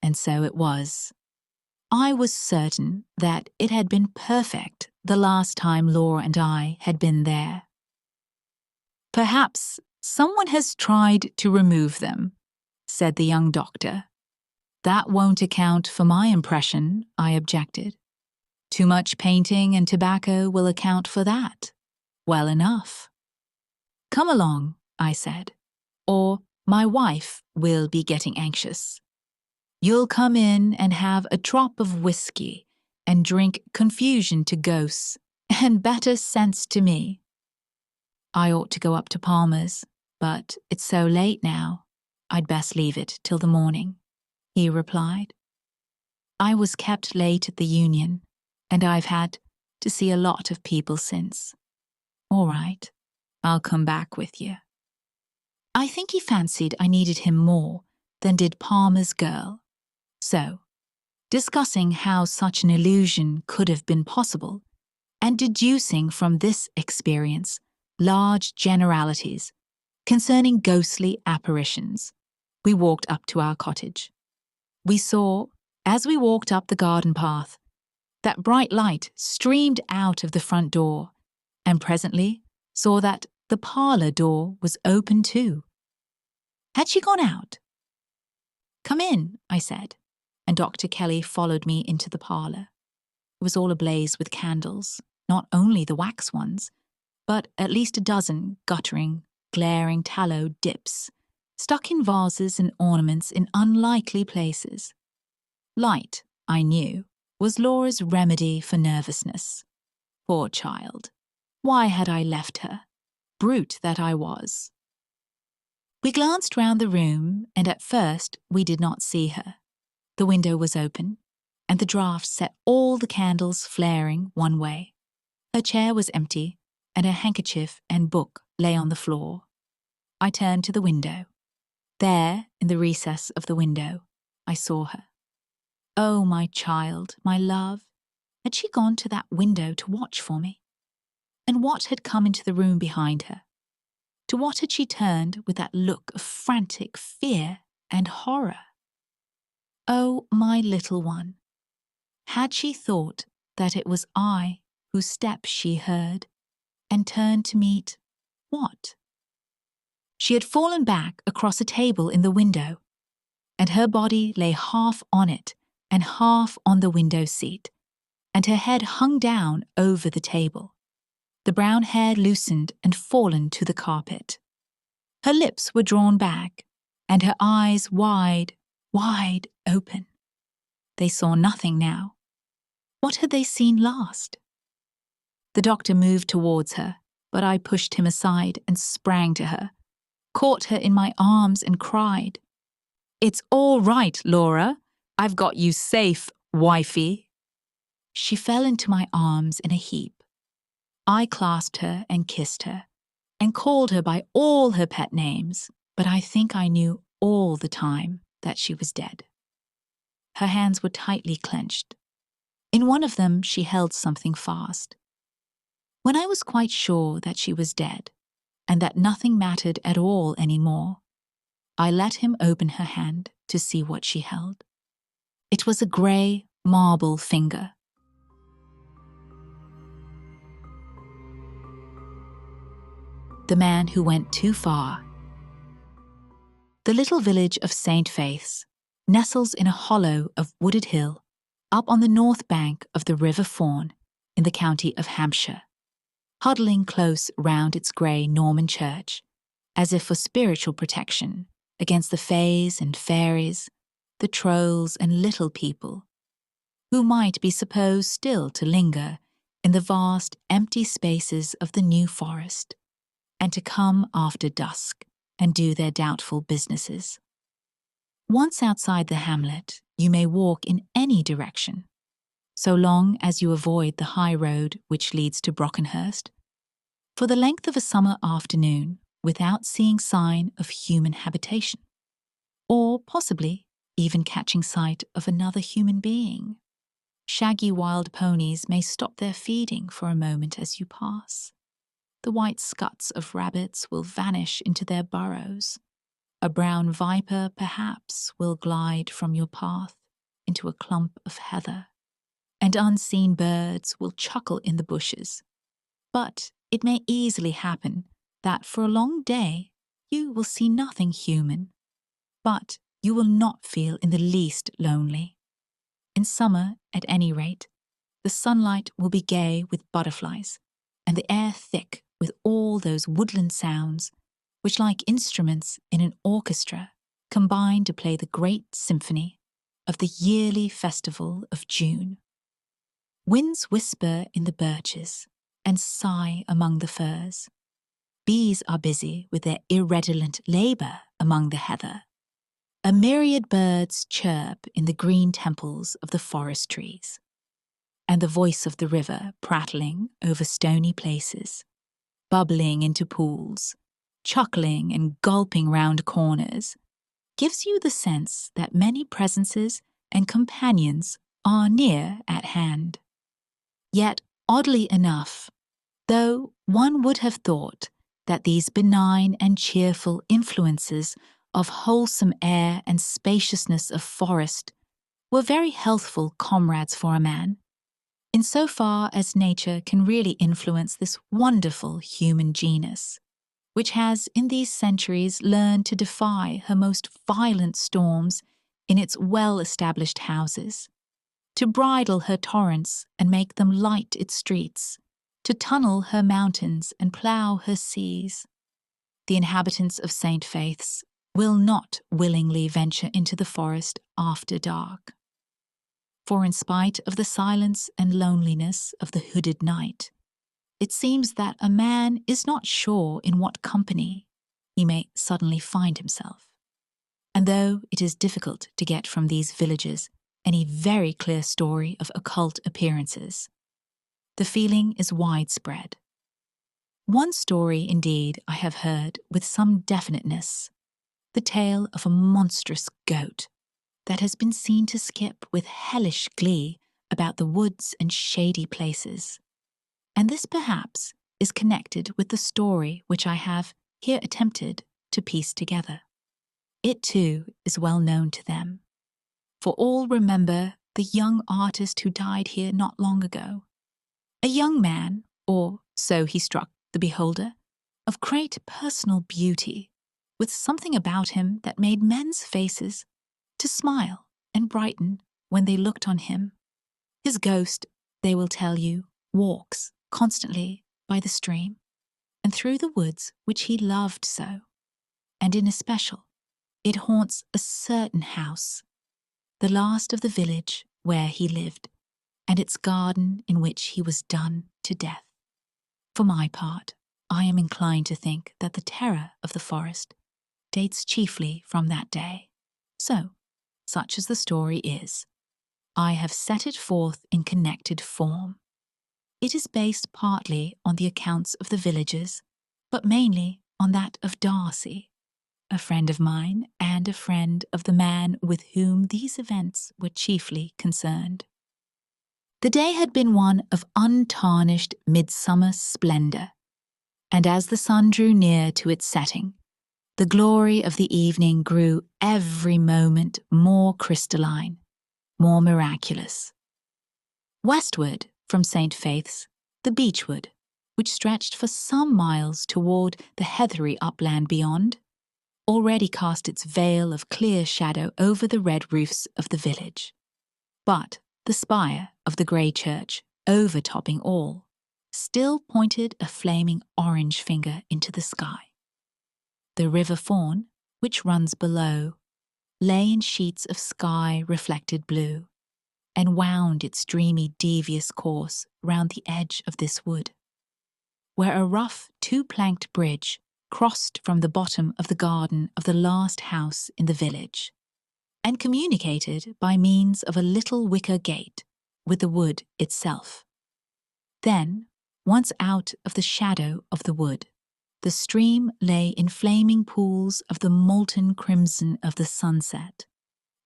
S1: And so it was. I was certain that it had been perfect the last time Laura and I had been there. "Perhaps someone has tried to remove them," said the young doctor. "That won't account for my impression," I objected. "Too much painting and tobacco will account for that. Well enough." "Come along," I said, "or my wife will be getting anxious. You'll come in and have a drop of whiskey and drink confusion to ghosts and better sense to me." "I ought to go up to Palmer's, but it's so late now, I'd best leave it till the morning," he replied. "I was kept late at the Union, and I've had to see a lot of people since. All right, I'll come back with you." I think he fancied I needed him more than did Palmer's girl. So, discussing how such an illusion could have been possible, and deducing from this experience large generalities concerning ghostly apparitions, we walked up to our cottage. We saw, as we walked up the garden path, that bright light streamed out of the front door, and presently saw that the parlour door was open too. Had she gone out? "Come in," I said, and Dr. Kelly followed me into the parlour. It was all ablaze with candles, not only the wax ones, but at least a dozen guttering, glaring tallow dips, stuck in vases and ornaments in unlikely places. Light, I knew, was Laura's remedy for nervousness. Poor child. Why had I left her? Brute that I was. We glanced round the room, and at first we did not see her. The window was open, and the draught set all the candles flaring one way. Her chair was empty, and her handkerchief and book lay on the floor. I turned to the window. There, in the recess of the window, I saw her. Oh, my child, my love, had she gone to that window to watch for me? And what had come into the room behind her? To what had she turned with that look of frantic fear and horror? Oh, my little one, had she thought that it was I whose steps she heard, and turned to meet what? She had fallen back across a table in the window, and her body lay half on it and half on the window seat, and her head hung down over the table, the brown hair loosened and fallen to the carpet. Her lips were drawn back, and her eyes wide, wide open. They saw nothing now. What had they seen last? The doctor moved towards her, but I pushed him aside and sprang to her, caught her in my arms and cried, "It's all right, Laura. I've got you safe, wifey." She fell into my arms in a heap. I clasped her and kissed her, and called her by all her pet names, but I think I knew all the time that she was dead. Her hands were tightly clenched. In one of them she held something fast. When I was quite sure that she was dead, and that nothing mattered at all any more, I let him open her hand to see what she held. It was a grey marble finger. The man who went too far. The little village of St. Faith's nestles in a hollow of wooded hill up on the north bank of the River Fawn in the county of Hampshire, huddling close round its grey Norman church, as if for spiritual protection against the fays and fairies, the trolls and little people, who might be supposed still to linger in the vast empty spaces of the New Forest, and to come after dusk and do their doubtful businesses. Once outside the hamlet, you may walk in any direction, so long as you avoid the high road which leads to Brockenhurst, for the length of a summer afternoon without seeing sign of human habitation, or possibly even catching sight of another human being. Shaggy wild ponies may stop their feeding for a moment as you pass. The white scuts of rabbits will vanish into their burrows. A brown viper, perhaps, will glide from your path into a clump of heather, and unseen birds will chuckle in the bushes. But it may easily happen that for a long day you will see nothing human, but you will not feel in the least lonely. In summer, at any rate, the sunlight will be gay with butterflies, and the air thick with all those woodland sounds which, like instruments in an orchestra, combine to play the great symphony of the yearly festival of June. Winds whisper in the birches and sigh among the firs. Bees are busy with their irredolent labour among the heather. A myriad birds chirp in the green temples of the forest trees, and the voice of the river prattling over stony places, bubbling into pools, chuckling and gulping round corners, gives you the sense that many presences and companions are near at hand. Yet, oddly enough, though one would have thought that these benign and cheerful influences of wholesome air and spaciousness of forest were very healthful comrades for a man, in so far as nature can really influence this wonderful human genus, which has in these centuries learned to defy her most violent storms in its well-established houses, to bridle her torrents and make them light its streets, to tunnel her mountains and plough her seas. The inhabitants of St. Faith's will not willingly venture into the forest after dark. For in spite of the silence and loneliness of the hooded night, it seems that a man is not sure in what company he may suddenly find himself. And though it is difficult to get from these villages any very clear story of occult appearances, the feeling is widespread. One story, indeed, I have heard with some definiteness, the tale of a monstrous goat that has been seen to skip with hellish glee about the woods and shady places. And this perhaps is connected with the story which I have here attempted to piece together. It too is well known to them, for all remember the young artist who died here not long ago. A young man, or so he struck the beholder, of great personal beauty, with something about him that made men's faces to smile and brighten when they looked on him. His ghost, they will tell you, walks constantly by the stream and through the woods which he loved so, and in especial, it haunts a certain house, the last of the village where he lived, and its garden in which he was done to death. For my part, I am inclined to think that the terror of the forest dates chiefly from that day. So, such as the story is, I have set it forth in connected form. It is based partly on the accounts of the villagers, but mainly on that of Darcy, a friend of mine and a friend of the man with whom these events were chiefly concerned. The day had been one of untarnished midsummer splendour, and as the sun drew near to its setting, the glory of the evening grew every moment more crystalline, more miraculous. Westward from St. Faith's, the beechwood, which stretched for some miles toward the heathery upland beyond, already cast its veil of clear shadow over the red roofs of the village. But the spire of the grey church, overtopping all, still pointed a flaming orange finger into the sky. The River Fawn, which runs below, lay in sheets of sky-reflected blue, and wound its dreamy, devious course round the edge of this wood, where a rough two-planked bridge crossed from the bottom of the garden of the last house in the village, and communicated by means of a little wicker gate with the wood itself. Then, once out of the shadow of the wood, the stream lay in flaming pools of the molten crimson of the sunset,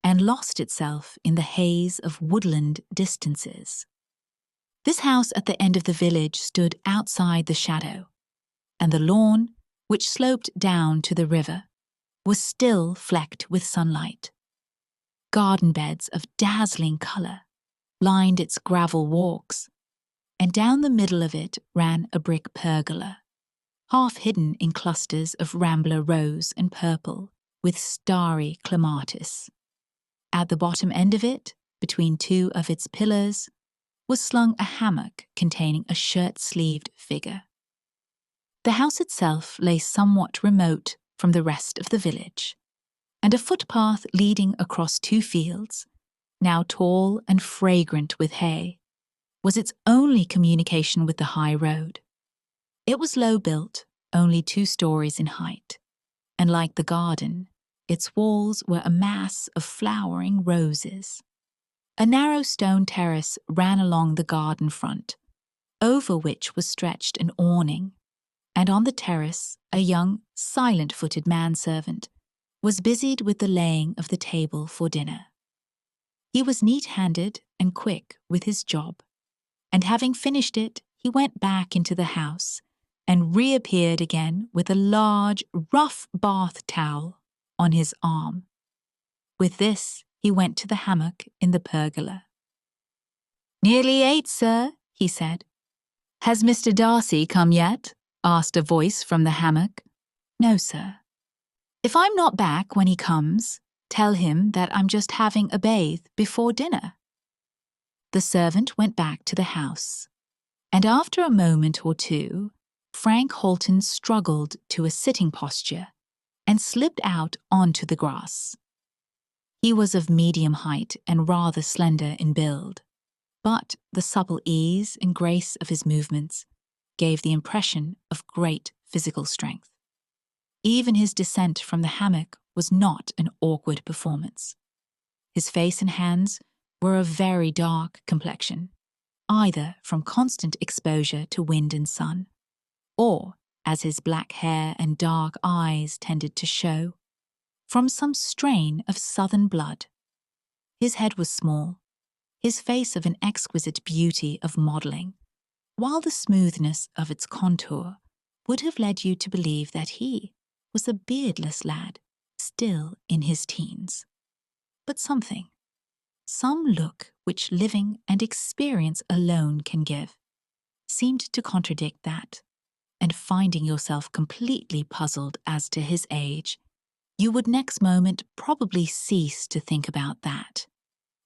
S1: and lost itself in the haze of woodland distances. This house at the end of the village stood outside the shadow, and the lawn, which sloped down to the river, was still flecked with sunlight. Garden beds of dazzling colour lined its gravel walks, and down the middle of it ran a brick pergola, half hidden in clusters of rambler rose and purple with starry clematis. At the bottom end of it, between two of its pillars, was slung a hammock containing a shirt-sleeved figure. The house itself lay somewhat remote from the rest of the village, and a footpath leading across two fields, now tall and fragrant with hay, was its only communication with the high road. It was low-built, only 2 stories in height, and like the garden, its walls were a mass of flowering roses. A narrow stone terrace ran along the garden front, over which was stretched an awning, and on the terrace a young, silent-footed manservant was busied with the laying of the table for dinner. He was neat-handed and quick with his job, and having finished it, he went back into the house and reappeared again with a large, rough bath towel on his arm. With this, he went to the hammock in the pergola. "Nearly 8, sir," he said. "Has Mr. Darcy come yet?" asked a voice from the hammock. "No, sir." "If I'm not back when he comes, tell him that I'm just having a bathe before dinner." The servant went back to the house, and after a moment or two, Frank Holton struggled to a sitting posture and slipped out onto the grass. He was of medium height and rather slender in build, but the supple ease and grace of his movements gave the impression of great physical strength. Even his descent from the hammock was not an awkward performance. His face and hands were of very dark complexion, either from constant exposure to wind and sun, or, as his black hair and dark eyes tended to show, from some strain of southern blood. His head was small, his face of an exquisite beauty of modelling, while the smoothness of its contour would have led you to believe that he was a beardless lad still in his teens. But some look which living and experience alone can give, seemed to contradict that, and finding yourself completely puzzled as to his age, you would next moment probably cease to think about that,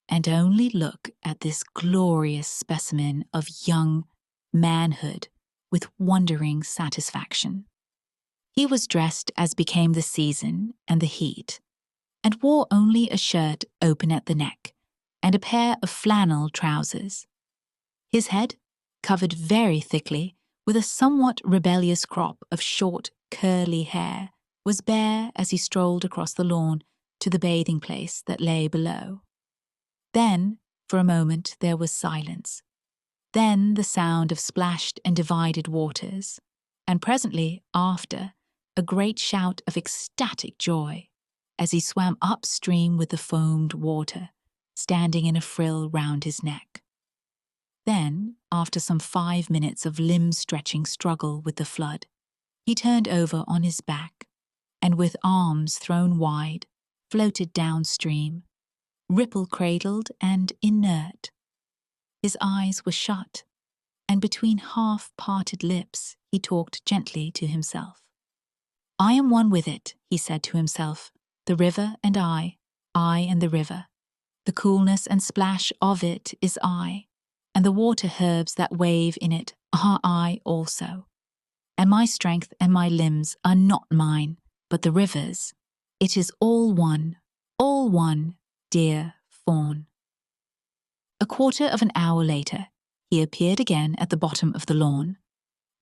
S1: and only look at this glorious specimen of young manhood with wondering satisfaction. He was dressed as became the season and the heat, and wore only a shirt open at the neck and a pair of flannel trousers. His head, covered very thickly with a somewhat rebellious crop of short, curly hair, was bare as he strolled across the lawn to the bathing place that lay below. Then, for a moment, there was silence. Then the sound of splashed and divided waters, and presently after, a great shout of ecstatic joy as he swam upstream with the foamed water, standing in a frill round his neck. Then, after some 5 minutes of limb-stretching struggle with the flood, he turned over on his back, and with arms thrown wide, floated downstream, ripple-cradled and inert. His eyes were shut, and between half-parted lips he talked gently to himself. "I am one with it," he said to himself, "the river and I and the river. The coolness and splash of it is I, and the water herbs that wave in it are I also. And my strength and my limbs are not mine, but the river's. It is all one beautiful one, dear fawn. A quarter of an hour later, he appeared again at the bottom of the lawn,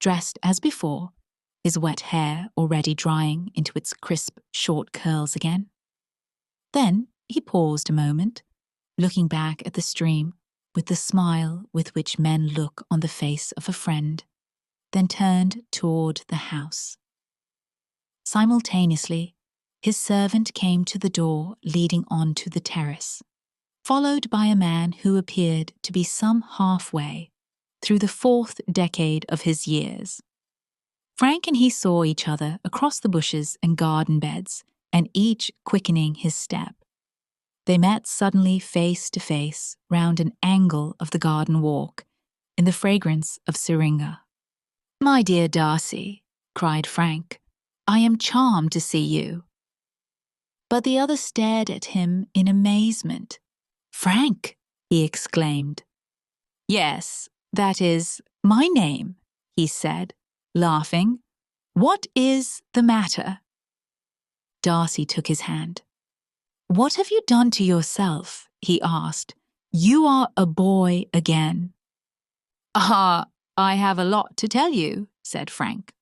S1: dressed as before, his wet hair already drying into its crisp, short curls again. Then he paused a moment, looking back at the stream with the smile with which men look on the face of a friend, then turned toward the house. Simultaneously, his servant came to the door leading onto the terrace, followed by a man who appeared to be some halfway through the 4th decade of his years. Frank and he saw each other across the bushes and garden beds, and each quickening his step. They met suddenly face to face round an angle of the garden walk, in the fragrance of syringa. "My dear Darcy," cried Frank, "I am charmed to see you." But the other stared at him in amazement. "Frank," he exclaimed. "Yes, that is my name," he said, laughing. "What is the matter?" Darcy took his hand. "What have you done to yourself?" he asked. "You are a boy again." "Ah, I have a lot to tell you," said Frank.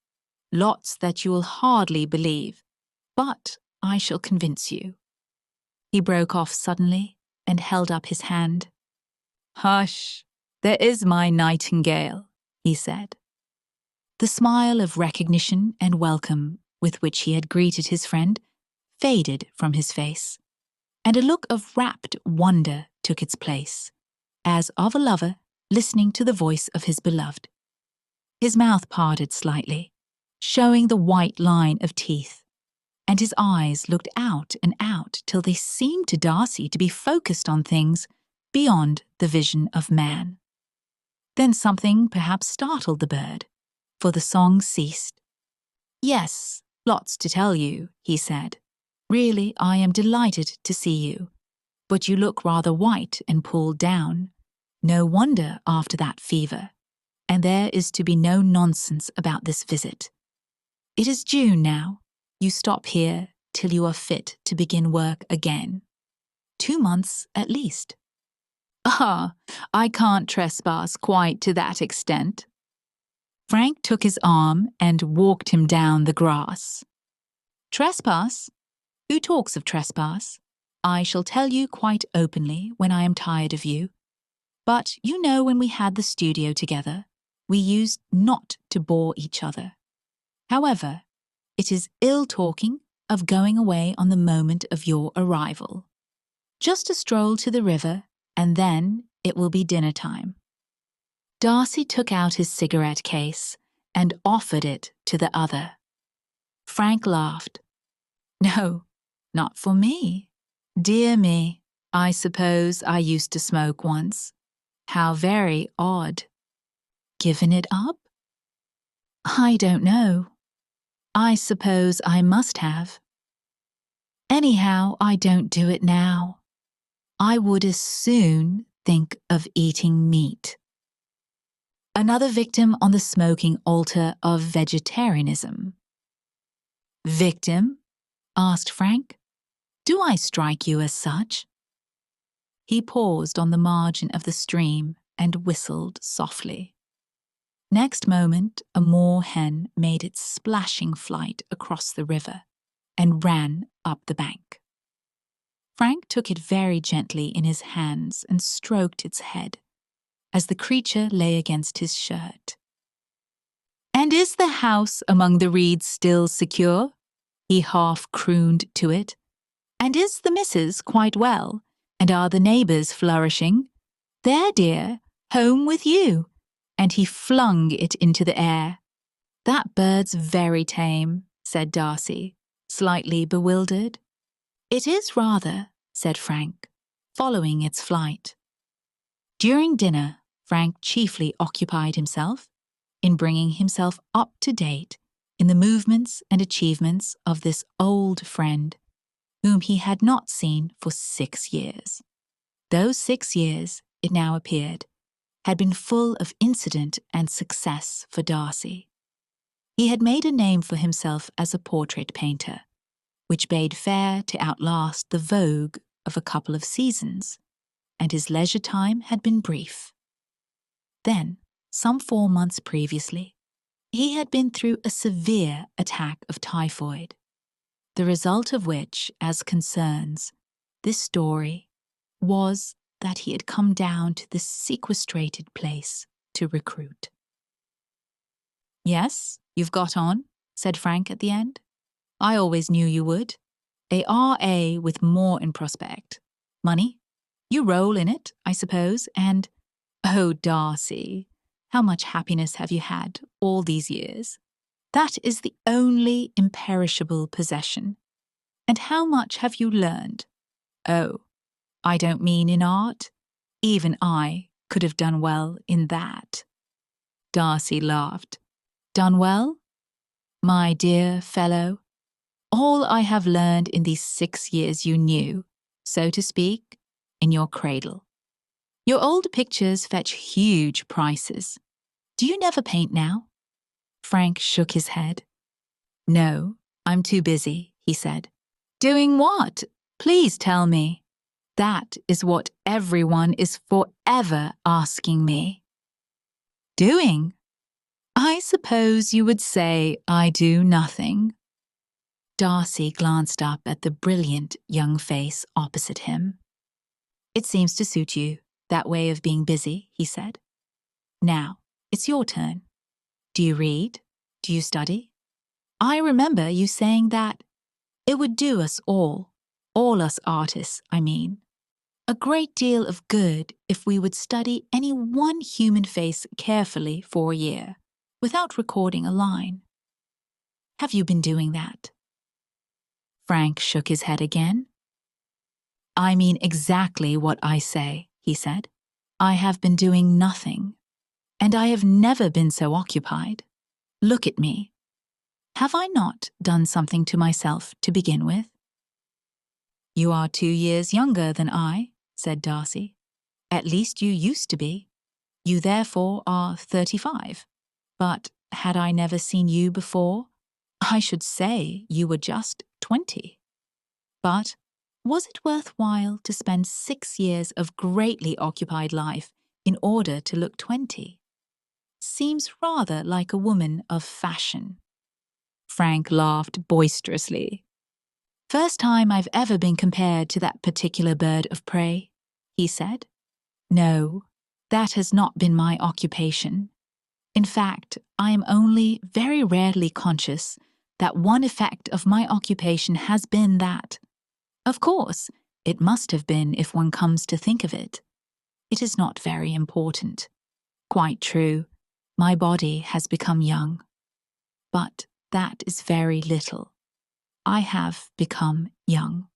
S1: "Lots that you'll hardly believe, but I shall convince you." He broke off suddenly and held up his hand. "Hush, there is my nightingale," he said. The smile of recognition and welcome with which he had greeted his friend faded from his face, and a look of rapt wonder took its place, as of a lover listening to the voice of his beloved. His mouth parted slightly, showing the white line of teeth, and his eyes looked out and out till they seemed to Darcy to be focused on things beyond the vision of man. Then something perhaps startled the bird, for the song ceased. "Yes, lots to tell you," he said. "Really, I am delighted to see you. But you look rather white and pulled down. No wonder after that fever. And there is to be no nonsense about this visit. It is June now. You stop here till you are fit to begin work again. 2 months at least." "Ah, I can't trespass quite to that extent." Frank took his arm and walked him down the grass. "Trespass? Who talks of trespass? I shall tell you quite openly when I am tired of you. But you know when we had the studio together, we used not to bore each other. However, it is ill talking of going away on the moment of your arrival. Just a stroll to the river, and then it will be dinner time." Darcy took out his cigarette case and offered it to the other. Frank laughed. "No, not for me. Dear me, I suppose I used to smoke once. How very odd. Given it up? I don't know. I suppose I must have. Anyhow, I don't do it now. I would as soon think of eating meat." Another victim on the smoking altar of vegetarianism. "Victim?" asked Frank. "Do I strike you as such?" He paused on the margin of the stream and whistled softly. Next moment, a moor-hen made its splashing flight across the river and ran up the bank. Frank took it very gently in his hands and stroked its head, as the creature lay against his shirt. "And is the house among the reeds still secure?" he half crooned to it. "And is the missus quite well? And are the neighbours flourishing? There, dear, home with you." And he flung it into the air. "That bird's very tame," said Darcy, slightly bewildered. "It is rather," said Frank, following its flight. During dinner, Frank chiefly occupied himself in bringing himself up to date in the movements and achievements of this old friend, whom he had not seen for 6 years. Those 6 years, it now appeared, had been full of incident and success for Darcy. He had made a name for himself as a portrait painter, which bade fair to outlast the vogue of a couple of seasons, and his leisure time had been brief. Then, some 4 months previously, he had been through a severe attack of typhoid, the result of which, as concerns this story, was that he had come down to this sequestrated place to recruit. "Yes, you've got on," said Frank at the end. "I always knew you would. A RA with more in prospect. Money? You roll in it, I suppose, and, oh, Darcy, how much happiness have you had all these years? That is the only imperishable possession. And how much have you learned? Oh, I don't mean in art. Even I could have done well in that." Darcy laughed. "Done well? My dear fellow, all I have learned in these 6 years you knew, so to speak, in your cradle. Your old pictures fetch huge prices. Do you never paint now?" Frank shook his head. "No, I'm too busy," he said. "Doing what? Please tell me." "That is what everyone is forever asking me." "Doing? I suppose you would say I do nothing." Darcy glanced up at the brilliant young face opposite him. "It seems to suit you, that way of being busy," he said. "Now, it's your turn. Do you read? Do you study? I remember you saying that it would do us all us artists, I mean, a great deal of good if we would study any one human face carefully for a year, without recording a line. Have you been doing that?" Frank shook his head again. "I mean exactly what I say," he said. "I have been doing nothing, and I have never been so occupied. Look at me. Have I not done something to myself to begin with?" "You are 2 years younger than I," said Darcy. "At least you used to be. You therefore are 35. But had I never seen you before, I should say you were just 20. But was it worthwhile to spend 6 years of greatly occupied life in order to look 20? Seems rather like a woman of fashion." Frank laughed boisterously. "First time I've ever been compared to that particular bird of prey," he said. "No, that has not been my occupation. In fact, I am only very rarely conscious that one effect of my occupation has been that. Of course, it must have been if one comes to think of it. It is not very important. Quite true, my body has become young. But that is very little. I have become young."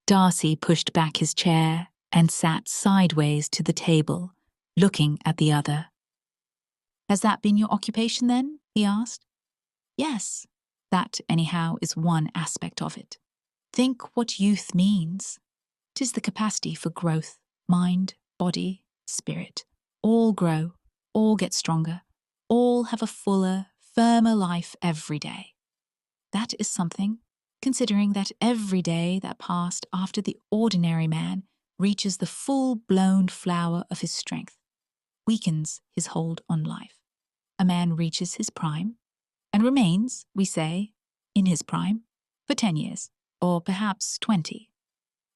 S1: Darcy pushed back his chair and sat sideways to the table, looking at the other. "Has that been your occupation then?" he asked. "Yes, that anyhow is one aspect of it. Think what youth means. 'Tis the capacity for growth, mind, body, spirit. All grow, all get stronger, all have a fuller, firmer life every day. That is something, considering that every day that passed after the ordinary man reaches the full-blown flower of his strength, weakens his hold on life. A man reaches his prime, and remains, we say, in his prime, for 10 years, or perhaps 20.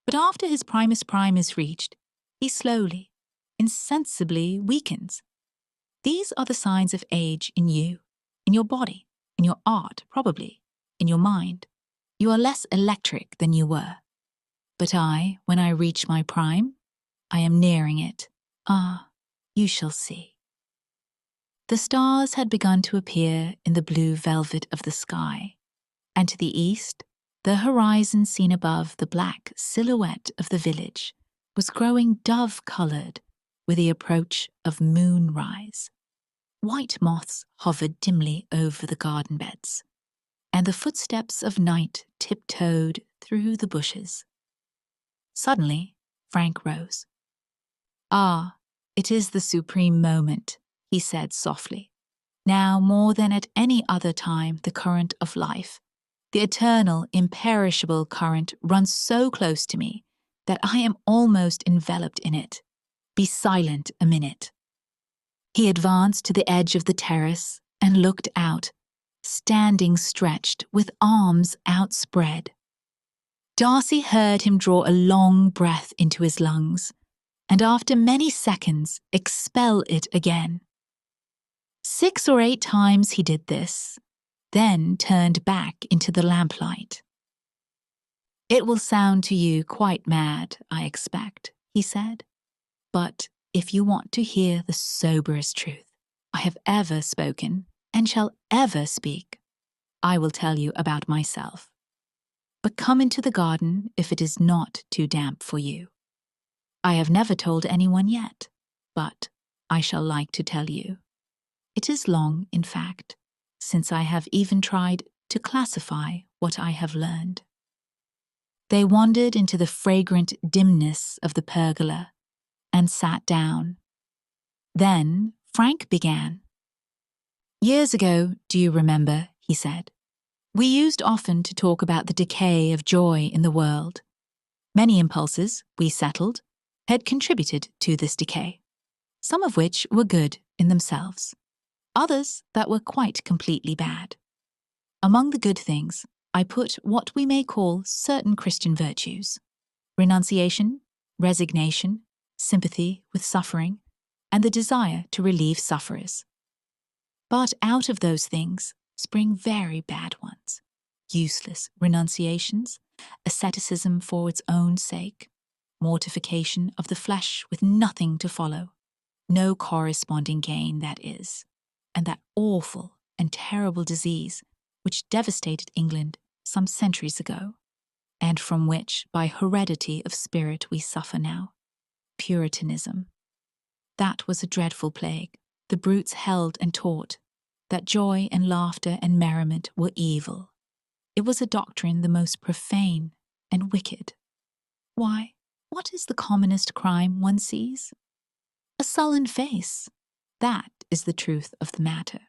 S1: But after his primus prime is reached, he slowly, insensibly weakens. These are the signs of age in you, in your body, in your art, probably, in your mind. You are less electric than you were. But I, when I reach my prime, I am nearing it. Ah, you shall see." The stars had begun to appear in the blue velvet of the sky, and to the east, the horizon seen above the black silhouette of the village was growing dove-coloured with the approach of moonrise. White moths hovered dimly over the garden beds, and the footsteps of night tiptoed through the bushes. Suddenly, Frank rose. "Ah, it is the supreme moment," he said softly. "Now more than at any other time the current of life, the eternal, imperishable current runs so close to me that I am almost enveloped in it. Be silent a minute." He advanced to the edge of the terrace and looked out, standing stretched with arms outspread. Darcy heard him draw a long breath into his lungs, and after many seconds expel it again. 6 or 8 times he did this, then turned back into the lamplight. "It will sound to you quite mad, I expect," he said, "but if you want to hear the soberest truth I have ever spoken and shall ever speak, I will tell you about myself. But come into the garden if it is not too damp for you. I have never told anyone yet, but I shall like to tell you. It is long, in fact, since I have even tried to classify what I have learned." They wandered into the fragrant dimness of the pergola and sat down. Then Frank began. "Years ago, do you remember," he said, "we used often to talk about the decay of joy in the world. Many impulses, we settled, had contributed to this decay, some of which were good in themselves, others that were quite completely bad. Among the good things, I put what we may call certain Christian virtues: renunciation, resignation, sympathy with suffering, and the desire to relieve sufferers. But out of those things spring very bad ones: useless renunciations, asceticism for its own sake, mortification of the flesh with nothing to follow, no corresponding gain, that is, and that awful and terrible disease which devastated England some centuries ago, and from which by heredity of spirit we suffer now: Puritanism. That was a dreadful plague. The brutes held and taught that joy and laughter and merriment were evil. It was a doctrine the most profane and wicked. Why, what is the commonest crime one sees? A sullen face. That is the truth of the matter.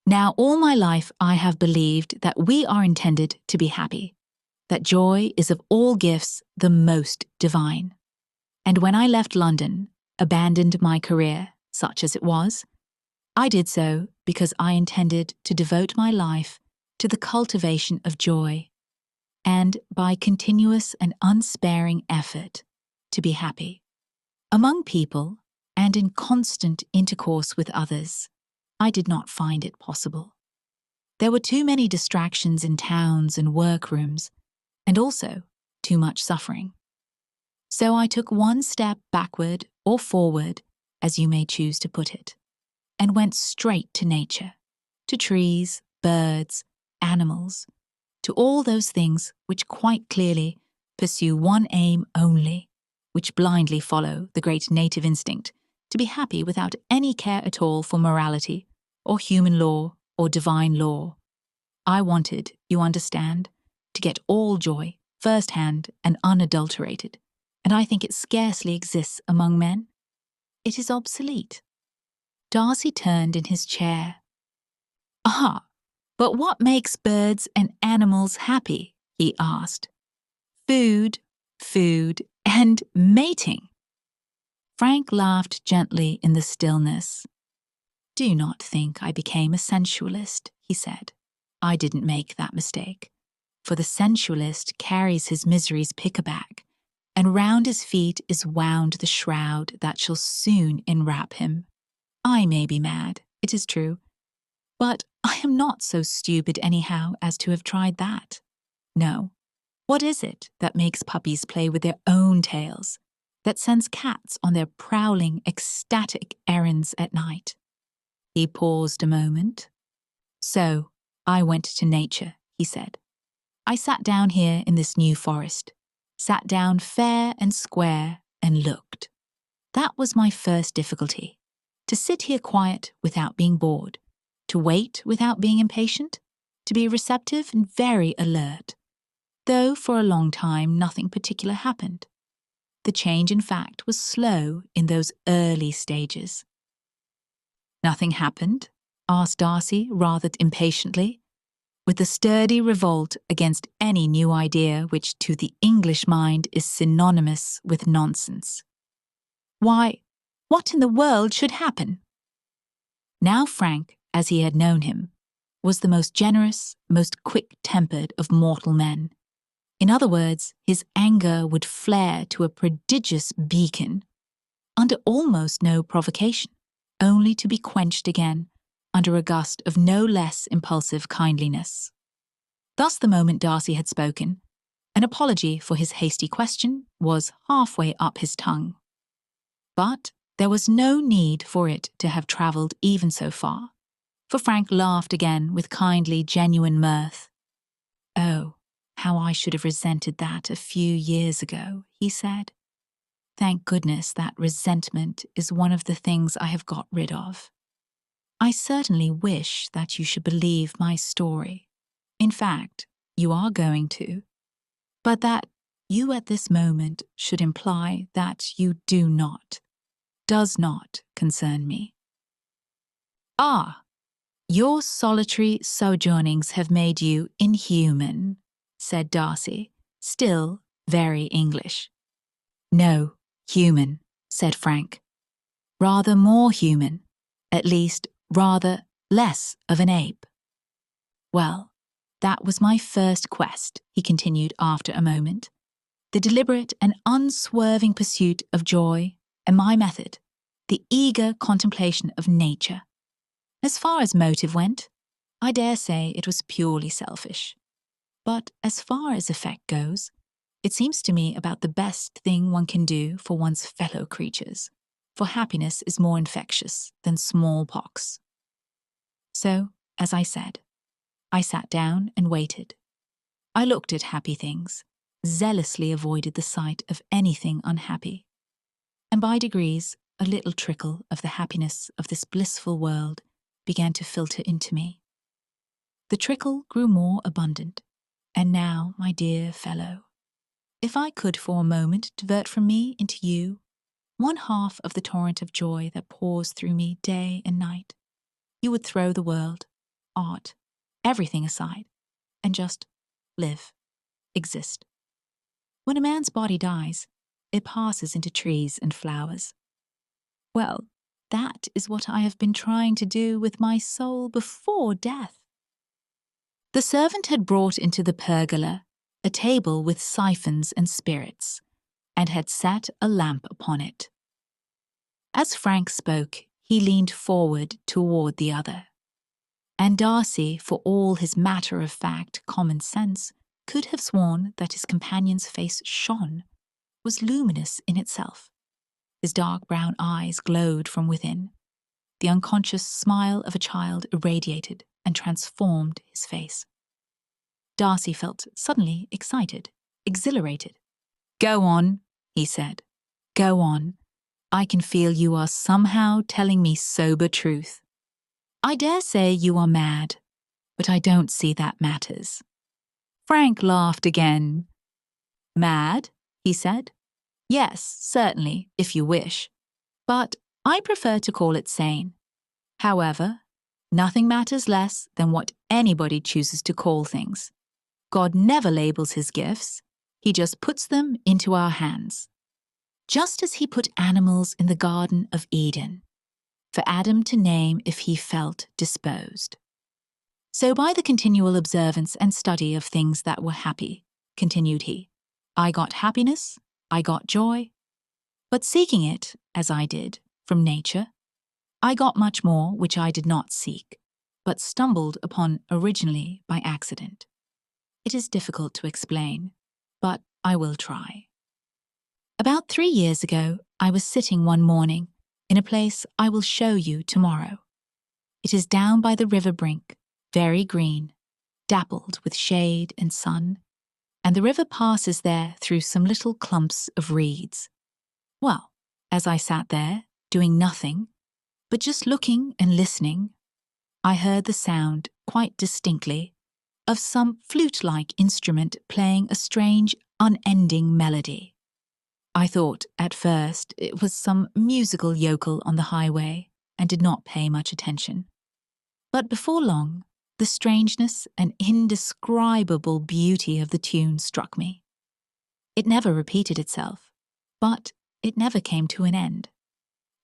S1: Now, all my life I have believed that we are intended to be happy, that joy is of all gifts the most divine. And when I left London, abandoned my career, such as it was, I did so because I intended to devote my life to the cultivation of joy, and by continuous and unsparing effort to be happy. Among people, and in constant intercourse with others, I did not find it possible. There were too many distractions in towns and workrooms, and also too much suffering. So I took one step backward or forward, as you may choose to put it, and went straight to nature, to trees, birds, animals, to all those things which quite clearly pursue one aim only, which blindly follow the great native instinct to be happy without any care at all for morality, or human law, or divine law. I wanted, you understand, to get all joy, first-hand and unadulterated, and I think it scarcely exists among men. It is obsolete." Darcy turned in his chair. "Ah, but what makes birds and animals happy?" he asked. "Food, food, and mating." Frank laughed gently in the stillness. "Do not think I became a sensualist," he said. "I didn't make that mistake, for the sensualist carries his miseries pick-a-back, and round his feet is wound the shroud that shall soon enwrap him. I may be mad, it is true, but I am not so stupid anyhow as to have tried that. No. What is it that makes puppies play with their own tails, that sends cats on their prowling, ecstatic errands at night?" He paused a moment. "So, I went to nature," he said. "I sat down here in this new forest, sat down fair and square and looked. That was my first difficulty, to sit here quiet without being bored, to wait without being impatient, to be receptive and very alert, though for a long time nothing particular happened. The change, in fact, was slow in those early stages." "Nothing happened?" asked Darcy rather impatiently. with a sturdy revolt against any new idea which to the English mind is synonymous with nonsense. Why, what in the world should happen? Now Frank, as he had known him, was the most generous, most quick-tempered of mortal men. In other words, his anger would flare to a prodigious beacon, under almost no provocation, only to be quenched again under a gust of no less impulsive kindliness. Thus the moment Darcy had spoken, an apology for his hasty question was halfway up his tongue. But there was no need for it to have travelled even so far, for Frank laughed again with kindly, genuine mirth. "Oh, how I should have resented that a few years ago," he said. "Thank goodness that resentment is one of the things I have got rid of. I certainly wish that you should believe my story. In fact, you are going to. But that you at this moment should imply that you do not, does not concern me." "Ah, your solitary sojournings have made you inhuman," said Darcy, still very English. "No, human," said Frank. "Rather more human, at least rather less of an ape." "Well, that was my first quest," he continued after a moment. "The deliberate and unswerving pursuit of joy, and my method, the eager contemplation of nature. As far as motive went, I dare say it was purely selfish. But as far as effect goes, it seems to me about the best thing one can do for one's fellow creatures, for happiness is more infectious than smallpox." So, as I said, I sat down and waited. I looked at happy things, zealously avoided the sight of anything unhappy. And by degrees, a little trickle of the happiness of this blissful world began to filter into me. The trickle grew more abundant, and now, my dear fellow, if I could for a moment divert from me into you one half of the torrent of joy that pours through me day and night, you would throw the world, art, everything aside, and just live, exist. When a man's body dies, it passes into trees and flowers. Well, that is what I have been trying to do with my soul before death." The servant had brought into the pergola a table with siphons and spirits, and had set a lamp upon it. As Frank spoke, he leaned forward toward the other, and Darcy, for all his matter-of-fact common sense, could have sworn that his companion's face shone, was luminous in itself. His dark brown eyes glowed from within. The unconscious smile of a child irradiated and transformed his face. Darcy felt suddenly excited, exhilarated. "Go on," he said. "Go on. I can feel you are somehow telling me sober truth. I dare say you are mad, but I don't see that matters." Frank laughed again. "Mad?" he said. "Yes, certainly, if you wish. But I prefer to call it sane. However, nothing matters less than what anybody chooses to call things. God never labels his gifts. He just puts them into our hands. Just as he put animals in the Garden of Eden, for Adam to name if he felt disposed. So by the continual observance and study of things that were happy, continued he, I got happiness, I got joy, but seeking it, as I did, from nature, I got much more which I did not seek, but stumbled upon originally by accident. It is difficult to explain, but I will try. About 3 years ago, I was sitting one morning in a place I will show you tomorrow. It is down by the river brink, very green, dappled with shade and sun, and the river passes there through some little clumps of reeds. Well, as I sat there, doing nothing, but just looking and listening, I heard the sound, quite distinctly, of some flute-like instrument playing a strange, unending melody. I thought, at first, it was some musical yokel on the highway, and did not pay much attention. But before long, the The strangeness and indescribable beauty of the tune struck me. It never repeated itself, but it never came to an end.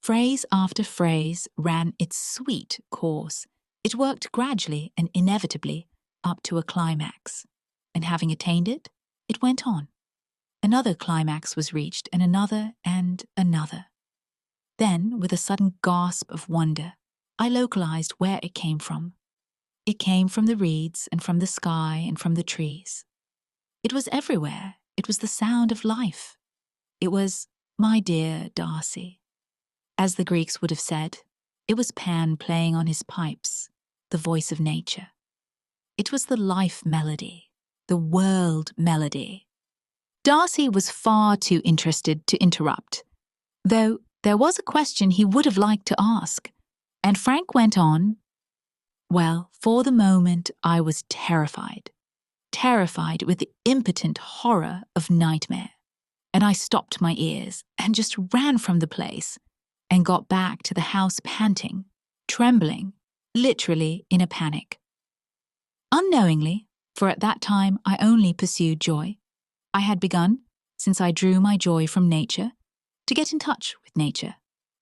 S1: Phrase after phrase ran its sweet course. It worked gradually and inevitably up to a climax, and having attained it, it went on. Another climax was reached, and another and another. Then, with a sudden gasp of wonder, I localized where it came from. It came from the reeds and from the sky and from the trees. It was everywhere. It was the sound of life. It was, my dear Darcy. As the Greeks would have said, it was Pan playing on his pipes, the voice of nature. It was the life melody, the world melody. Darcy was far too interested to interrupt, though there was a question he would have liked to ask, and Frank went on. Well, for the moment I was terrified with the impotent horror of nightmare, and I stopped my ears and just ran from the place and got back to the house panting, trembling, literally in a panic. Unknowingly, for at that time I only pursued joy, I had begun, since I drew my joy from nature, to get in touch with nature.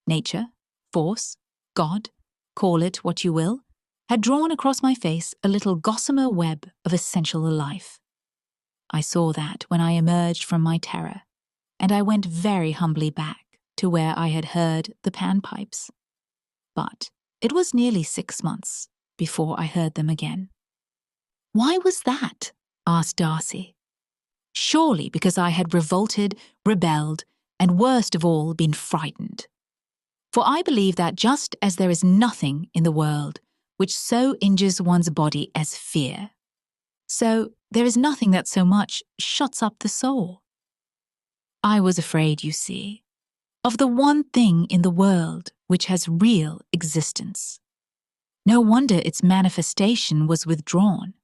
S1: Nature, force, God, call it what you will, had drawn across my face a little gossamer web of essential life. I saw that when I emerged from my terror, and I went very humbly back to where I had heard the panpipes. But it was nearly 6 months before I heard them again. Why was that? Asked Darcy. Surely because I had revolted, rebelled, and worst of all, been frightened. For I believe that just as there is nothing in the world which so injures one's body as fear, so there is nothing that so much shuts up the soul. I was afraid, you see, of the one thing in the world which has real existence. No wonder its manifestation was withdrawn.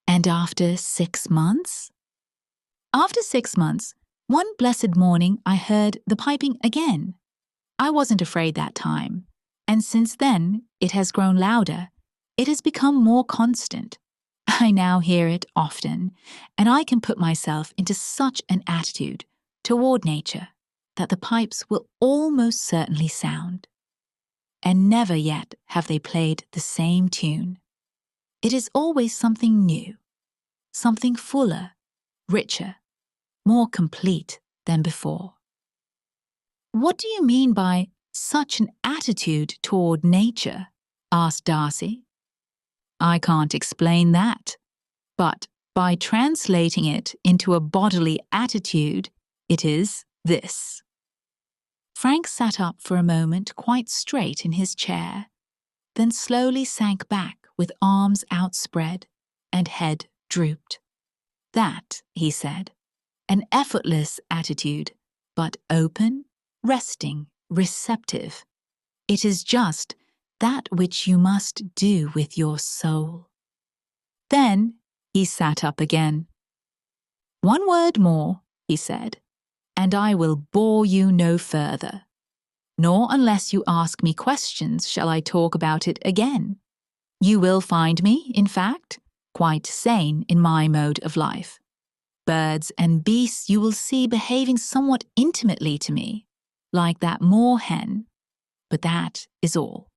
S1: And after 6 months? After 6 months, one blessed morning I heard the piping again. I wasn't afraid that time, and since then it has grown louder. It has become more constant. I now hear it often, and I can put myself into such an attitude toward nature that the pipes will almost certainly sound. And never yet have they played the same tune. It is always something new, something fuller, richer, more complete than before. What do you mean by such an attitude toward nature? Asked Darcy. I can't explain that, but by translating it into a bodily attitude, it is this. Frank sat up for a moment quite straight in his chair, then slowly sank back with arms outspread and head drooped. That, he said, an effortless attitude, but open, resting, receptive. It is just that which you must do with your soul. Then he sat up again. One word more, he said, and I will bore you no further. Nor unless you ask me questions shall I talk about it again. You will find me, in fact, quite sane in my mode of life. Birds and beasts you will see behaving somewhat intimately to me, like that moor hen, but that is all.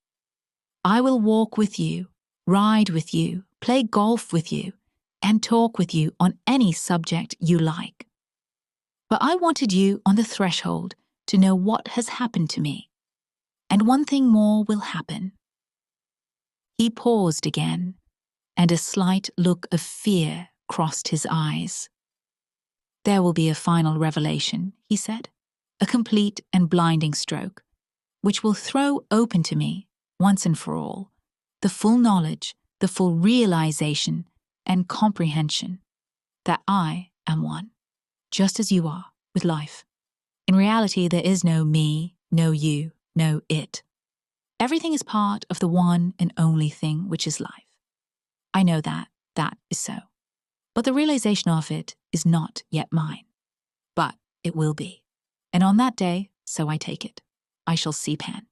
S1: I will walk with you, ride with you, play golf with you, and talk with you on any subject you like. But I wanted you on the threshold to know what has happened to me, and one thing more will happen. He paused again, and a slight look of fear crossed his eyes. There will be a final revelation, he said, a complete and blinding stroke, which will throw open to me, once and for all, the full knowledge, the full realization and comprehension that I am one, just as you are, with life. In reality, there is no me, no you, no it. Everything is part of the one and only thing which is life. I know that is so. But the realization of it is not yet mine. But it will be. And on that day, so I take it, I shall see Pan.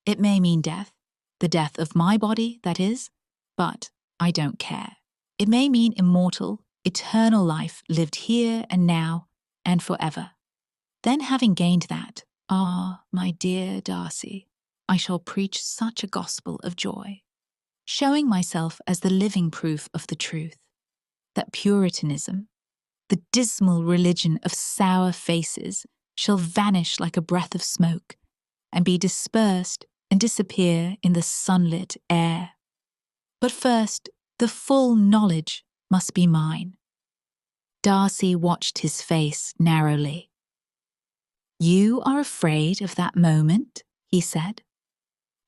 S1: It may mean death, the death of my body, that is, But I don't care. It may mean immortal, eternal life lived here and now and forever. Then having gained that, my dear Darcy, I shall preach such a gospel of joy, showing myself as the living proof of the truth, that Puritanism, the dismal religion of sour faces, shall vanish like a breath of smoke and be dispersed and disappear in the sunlit air. But first, the full knowledge must be mine. Darcy watched his face narrowly. You are afraid of that moment, he said.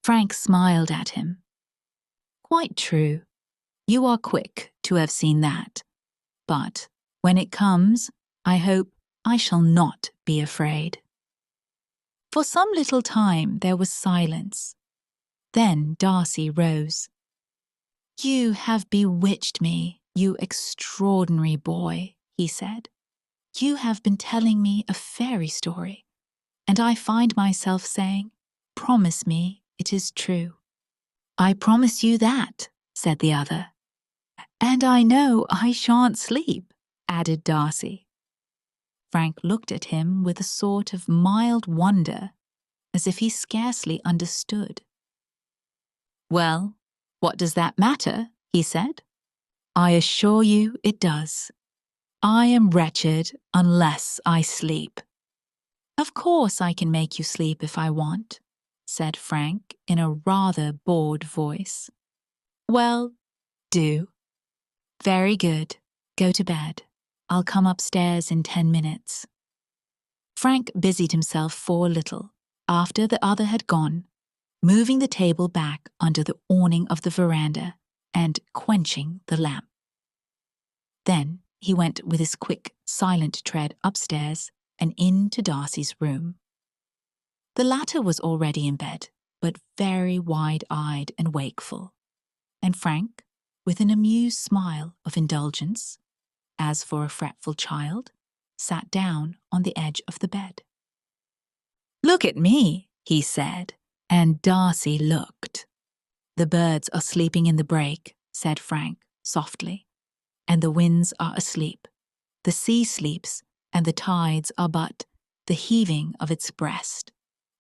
S1: Frank smiled at him. Quite true. You are quick to have seen that. But when it comes, I hope I shall not be afraid. For some little time there was silence. Then Darcy rose. You have bewitched me, you extraordinary boy, he said. You have been telling me a fairy story, and I find myself saying, promise me it is true. I promise you that, said the other. And I know I shan't sleep, added Darcy. Frank looked at him with a sort of mild wonder, as if he scarcely understood. Well, what does that matter? He said. I assure you it does. I am wretched unless I sleep. Of course I can make you sleep if I want, said Frank in a rather bored voice. Well, do. Very good. Go to bed. I'll come upstairs in 10 minutes. Frank busied himself for a little after the other had gone, moving the table back under the awning of the veranda and quenching the lamp. Then he went with his quick, silent tread upstairs and into Darcy's room. The latter was already in bed, but very wide-eyed and wakeful, and Frank, with an amused smile of indulgence, as for a fretful child, sat down on the edge of the bed. Look at me, he said, and Darcy looked. The birds are sleeping in the brake, said Frank softly, and the winds are asleep. The sea sleeps, and the tides are but the heaving of its breast.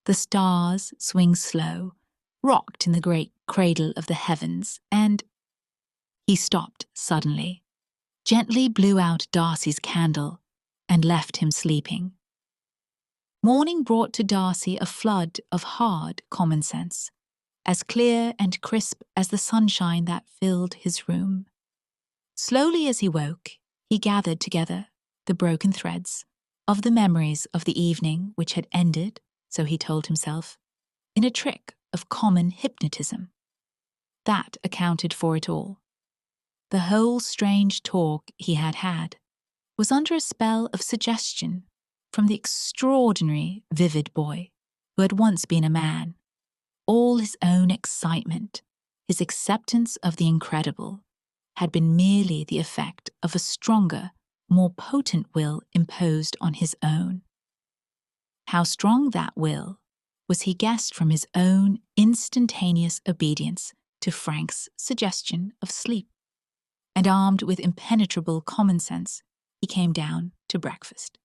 S1: The stars swing slow, rocked in the great cradle of the heavens, and— He stopped suddenly, gently blew out Darcy's candle, and left him sleeping. Morning brought to Darcy a flood of hard common sense, as clear and crisp as the sunshine that filled his room. Slowly as he woke, he gathered together the broken threads of the memories of the evening which had ended, so he told himself, in a trick of common hypnotism. That accounted for it all. The whole strange talk he had had was under a spell of suggestion from the extraordinary, vivid boy who had once been a man. All his own excitement, his acceptance of the incredible, had been merely the effect of a stronger, more potent will imposed on his own. How strong that will was he guessed from his own instantaneous obedience to Frank's suggestion of sleep. And armed with impenetrable common sense, he came down to breakfast.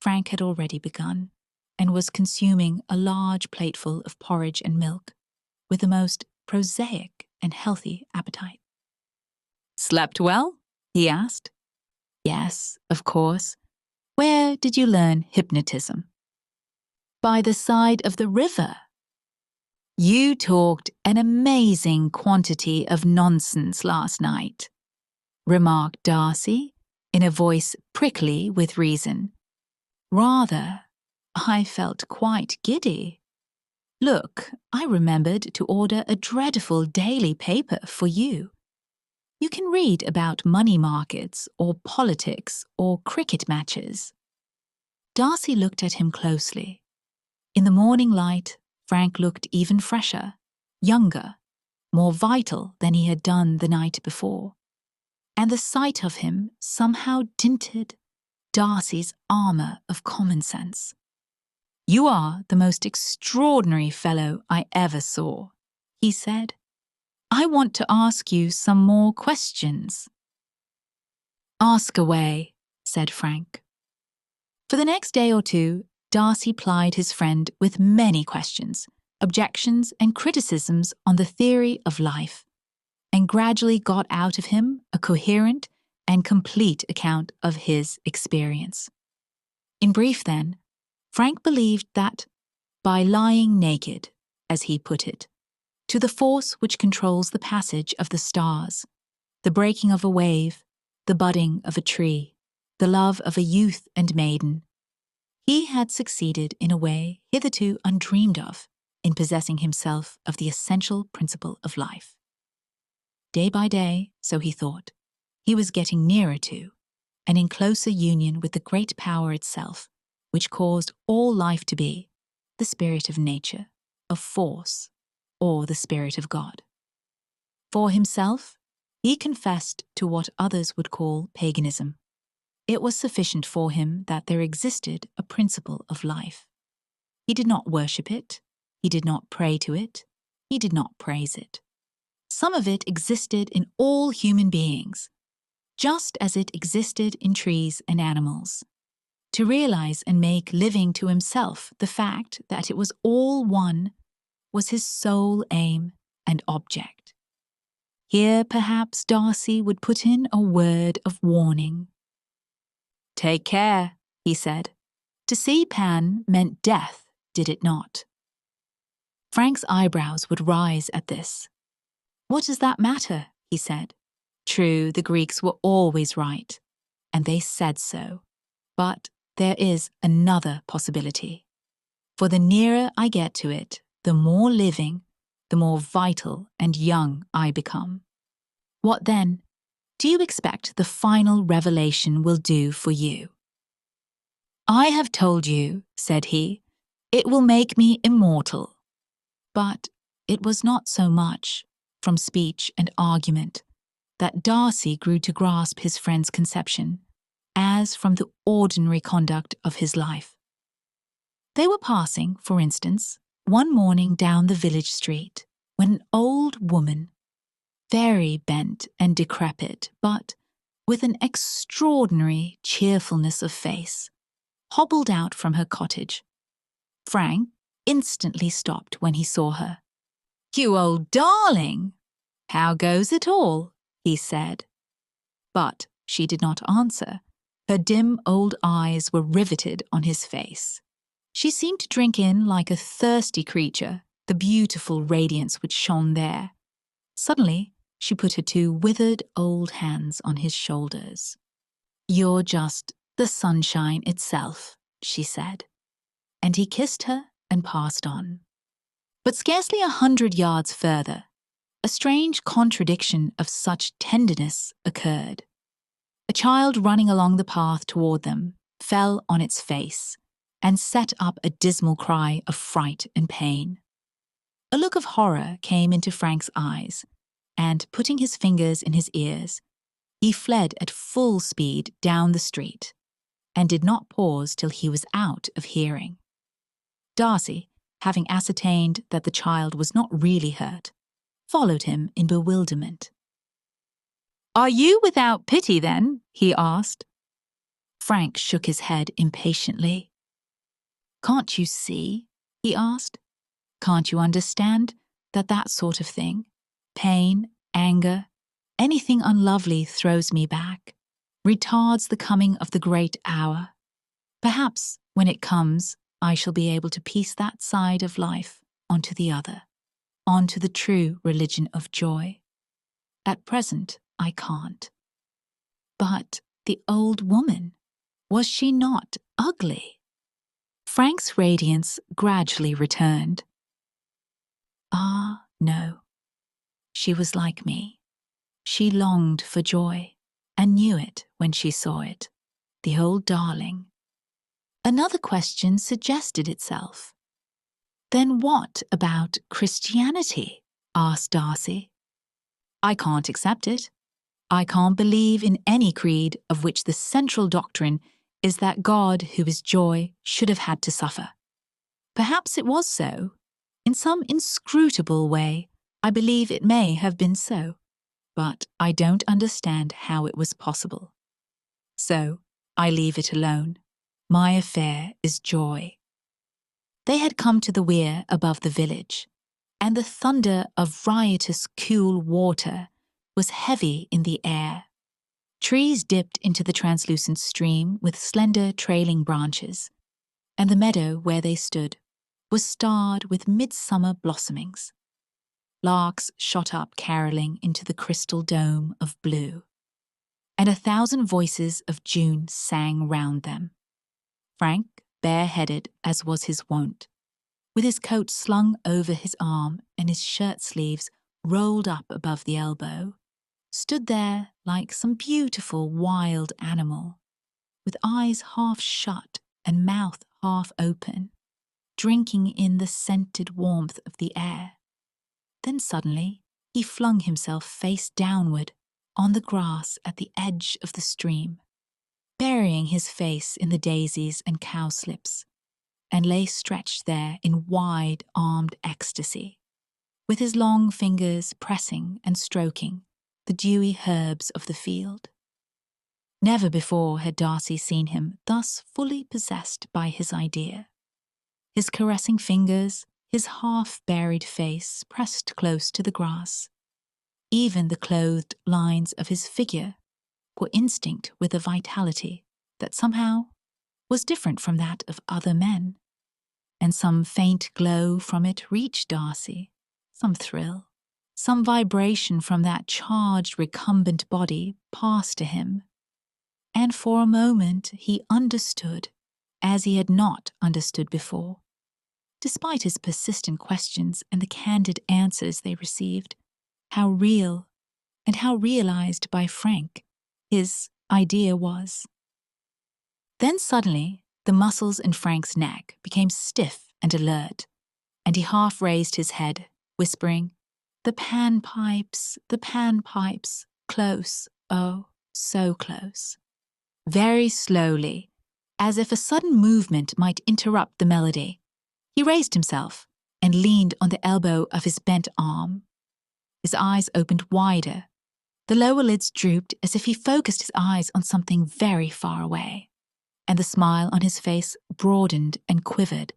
S1: Frank had already begun, and was consuming a large plateful of porridge and milk with the most prosaic and healthy appetite. Slept well? He asked. Yes, of course. Where did you learn hypnotism? By the side of the river. You talked an amazing quantity of nonsense last night, remarked Darcy, in a voice prickly with reason. Rather, I felt quite giddy. Look, I remembered to order a dreadful daily paper for you. You can read about money markets or politics or cricket matches. Darcy looked at him closely. In the morning light, Frank looked even fresher, younger, more vital than he had done the night before. And the sight of him somehow dinted Darcy's armour of common sense. You are the most extraordinary fellow I ever saw, he said. I want to ask you some more questions." "Ask away," said Frank. For the next day or two, Darcy plied his friend with many questions, objections, and criticisms on the theory of life, and gradually got out of him a coherent and complete account of his experience. In brief, then, Frank believed that, by lying naked, as he put it, to the force which controls the passage of the stars, the breaking of a wave, the budding of a tree, the love of a youth and maiden, he had succeeded in a way hitherto undreamed of in possessing himself of the essential principle of life. Day by day, so he thought, he was getting nearer to, and in closer union with the great power itself, which caused all life to be, the spirit of nature, of force, or the spirit of God. For himself, he confessed to what others would call paganism. It was sufficient for him that there existed a principle of life. He did not worship it, he did not pray to it, he did not praise it. Some of it existed in all human beings, just as it existed in trees and animals. To realize and make living to himself the fact that it was all one was his sole aim and object. Here, perhaps, Darcy would put in a word of warning. "Take care," he said. "To see Pan meant death, did it not?" Frank's eyebrows would rise at this. "What does that matter?" he said. "True, the Greeks were always right, and they said so. But there is another possibility. For the nearer I get to it, the more living, the more vital and young I become. What then do you expect the final revelation will do for you?" "I have told you," said he, "it will make me immortal." But it was not so much from speech and argument that Darcy grew to grasp his friend's conception as from the ordinary conduct of his life. They were passing, for instance, one morning down the village street, when an old woman, very bent and decrepit, but with an extraordinary cheerfulness of face, hobbled out from her cottage. Frank instantly stopped when he saw her. "You old darling! How goes it all?" he said. But she did not answer. Her dim old eyes were riveted on his face. She seemed to drink in like a thirsty creature the beautiful radiance which shone there. Suddenly, she put her two withered old hands on his shoulders. "You're just the sunshine itself," she said. And he kissed her and passed on. But scarcely 100 yards further, a strange contradiction of such tenderness occurred. A child running along the path toward them fell on its face and set up a dismal cry of fright and pain. A look of horror came into Frank's eyes, and putting his fingers in his ears, he fled at full speed down the street, and did not pause till he was out of hearing. Darcy, having ascertained that the child was not really hurt, followed him in bewilderment. "Are you without pity, then?" he asked. Frank shook his head impatiently. "Can't you see?" he asked. "Can't you understand that that sort of thing, pain, anger, anything unlovely throws me back, retards the coming of the great hour? Perhaps, when it comes, I shall be able to piece that side of life onto the other, onto the true religion of joy. At present, I can't." But the old woman, was she not ugly? Frank's radiance gradually returned. Ah, no. She was like me. She longed for joy, and knew it when she saw it, the old darling. Another question suggested itself. "Then what about Christianity?" asked Darcy. "I can't accept it. I can't believe in any creed of which the central doctrine is that God, who is joy, should have had to suffer. Perhaps it was so, in some inscrutable way, I believe it may have been so, but I don't understand how it was possible. So I leave it alone. My affair is joy." They had come to the weir above the village, and the thunder of riotous cool water was heavy in the air. Trees dipped into the translucent stream with slender trailing branches, and the meadow where they stood was starred with midsummer blossomings. Larks shot up caroling into the crystal dome of blue, and 1,000 voices of June sang round them. Frank, bareheaded as was his wont, with his coat slung over his arm and his shirt sleeves rolled up above the elbow, stood there like some beautiful wild animal, with eyes half shut and mouth half open, drinking in the scented warmth of the air. Then suddenly he flung himself face downward on the grass at the edge of the stream, burying his face in the daisies and cowslips, and lay stretched there in wide-armed ecstasy, with his long fingers pressing and stroking the dewy herbs of the field. Never before had Darcy seen him thus fully possessed by his idea. His caressing fingers, his half-buried face pressed close to the grass. Even the clothed lines of his figure were instinct with a vitality that somehow was different from that of other men, and some faint glow from it reached Darcy, some thrill, some vibration from that charged, recumbent body passed to him, and for a moment he understood as he had not understood before. Despite his persistent questions and the candid answers they received, how real and how realized by Frank his idea was. Then suddenly the muscles in Frank's neck became stiff and alert, and he half raised his head, whispering, the panpipes, close, oh, so close." Very slowly, as if a sudden movement might interrupt the melody, he raised himself and leaned on the elbow of his bent arm. His eyes opened wider. The lower lids drooped as if he focused his eyes on something very far away, and the smile on his face broadened and quivered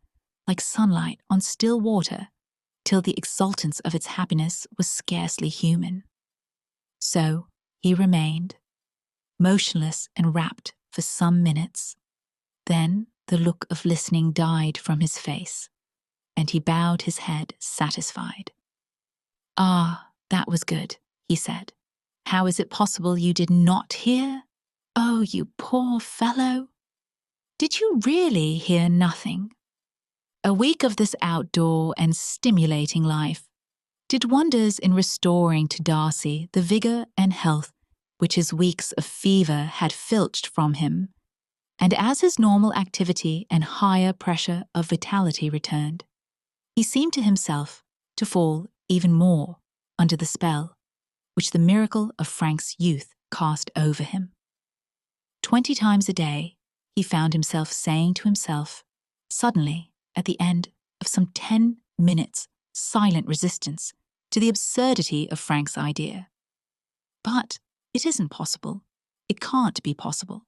S1: like sunlight on still water, till the exultance of its happiness was scarcely human. So he remained, motionless and rapt for some minutes. Then the look of listening died from his face, and he bowed his head satisfied. "Ah, that was good," he said. "How is it possible you did not hear? Oh, you poor fellow! Did you really hear nothing?" A week of this outdoor and stimulating life did wonders in restoring to Darcy the vigour and health which his weeks of fever had filched from him, and as his normal activity and higher pressure of vitality returned, he seemed to himself to fall even more under the spell which the miracle of Frank's youth cast over him. 20 times a day he found himself saying to himself, suddenly, at the end of some 10 minutes' silent resistance to the absurdity of Frank's idea, "But it isn't possible. It can't be possible."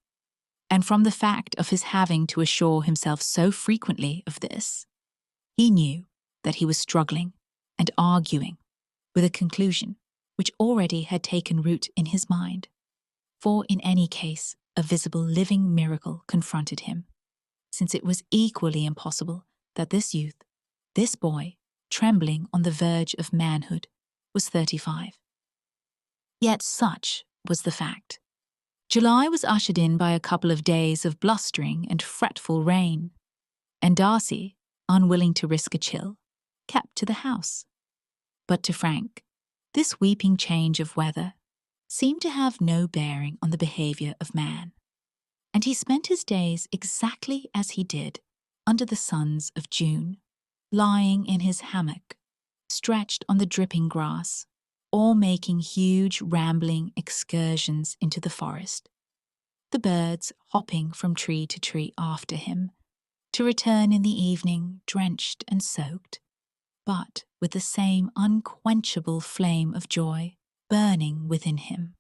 S1: And from the fact of his having to assure himself so frequently of this, he knew that he was struggling and arguing with a conclusion which already had taken root in his mind, for in any case a visible living miracle confronted him, since it was equally impossible that this youth, this boy, trembling on the verge of manhood, was 35. Yet such was the fact. July was ushered in by a couple of days of blustering and fretful rain, and Darcy, unwilling to risk a chill, kept to the house. But to Frank, this weeping change of weather seemed to have no bearing on the behaviour of man, and he spent his days exactly as he did under the suns of June, lying in his hammock, stretched on the dripping grass, or making huge rambling excursions into the forest, the birds hopping from tree to tree after him, to return in the evening drenched and soaked, but with the same unquenchable flame of joy burning within him.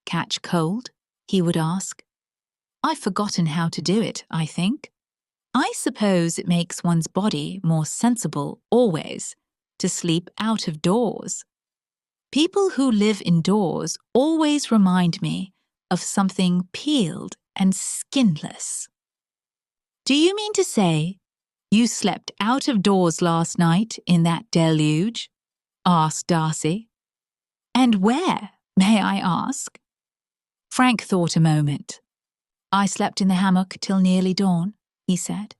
S1: "Catch cold?" he would ask. "I've forgotten how to do it, I think. I suppose it makes one's body more sensible always to sleep out of doors. People who live indoors always remind me of something peeled and skinless." "Do you mean to say you slept out of doors last night in that deluge?" asked Darcy. "And where, may I ask?" Frank thought a moment. "I slept in the hammock till nearly dawn," he said,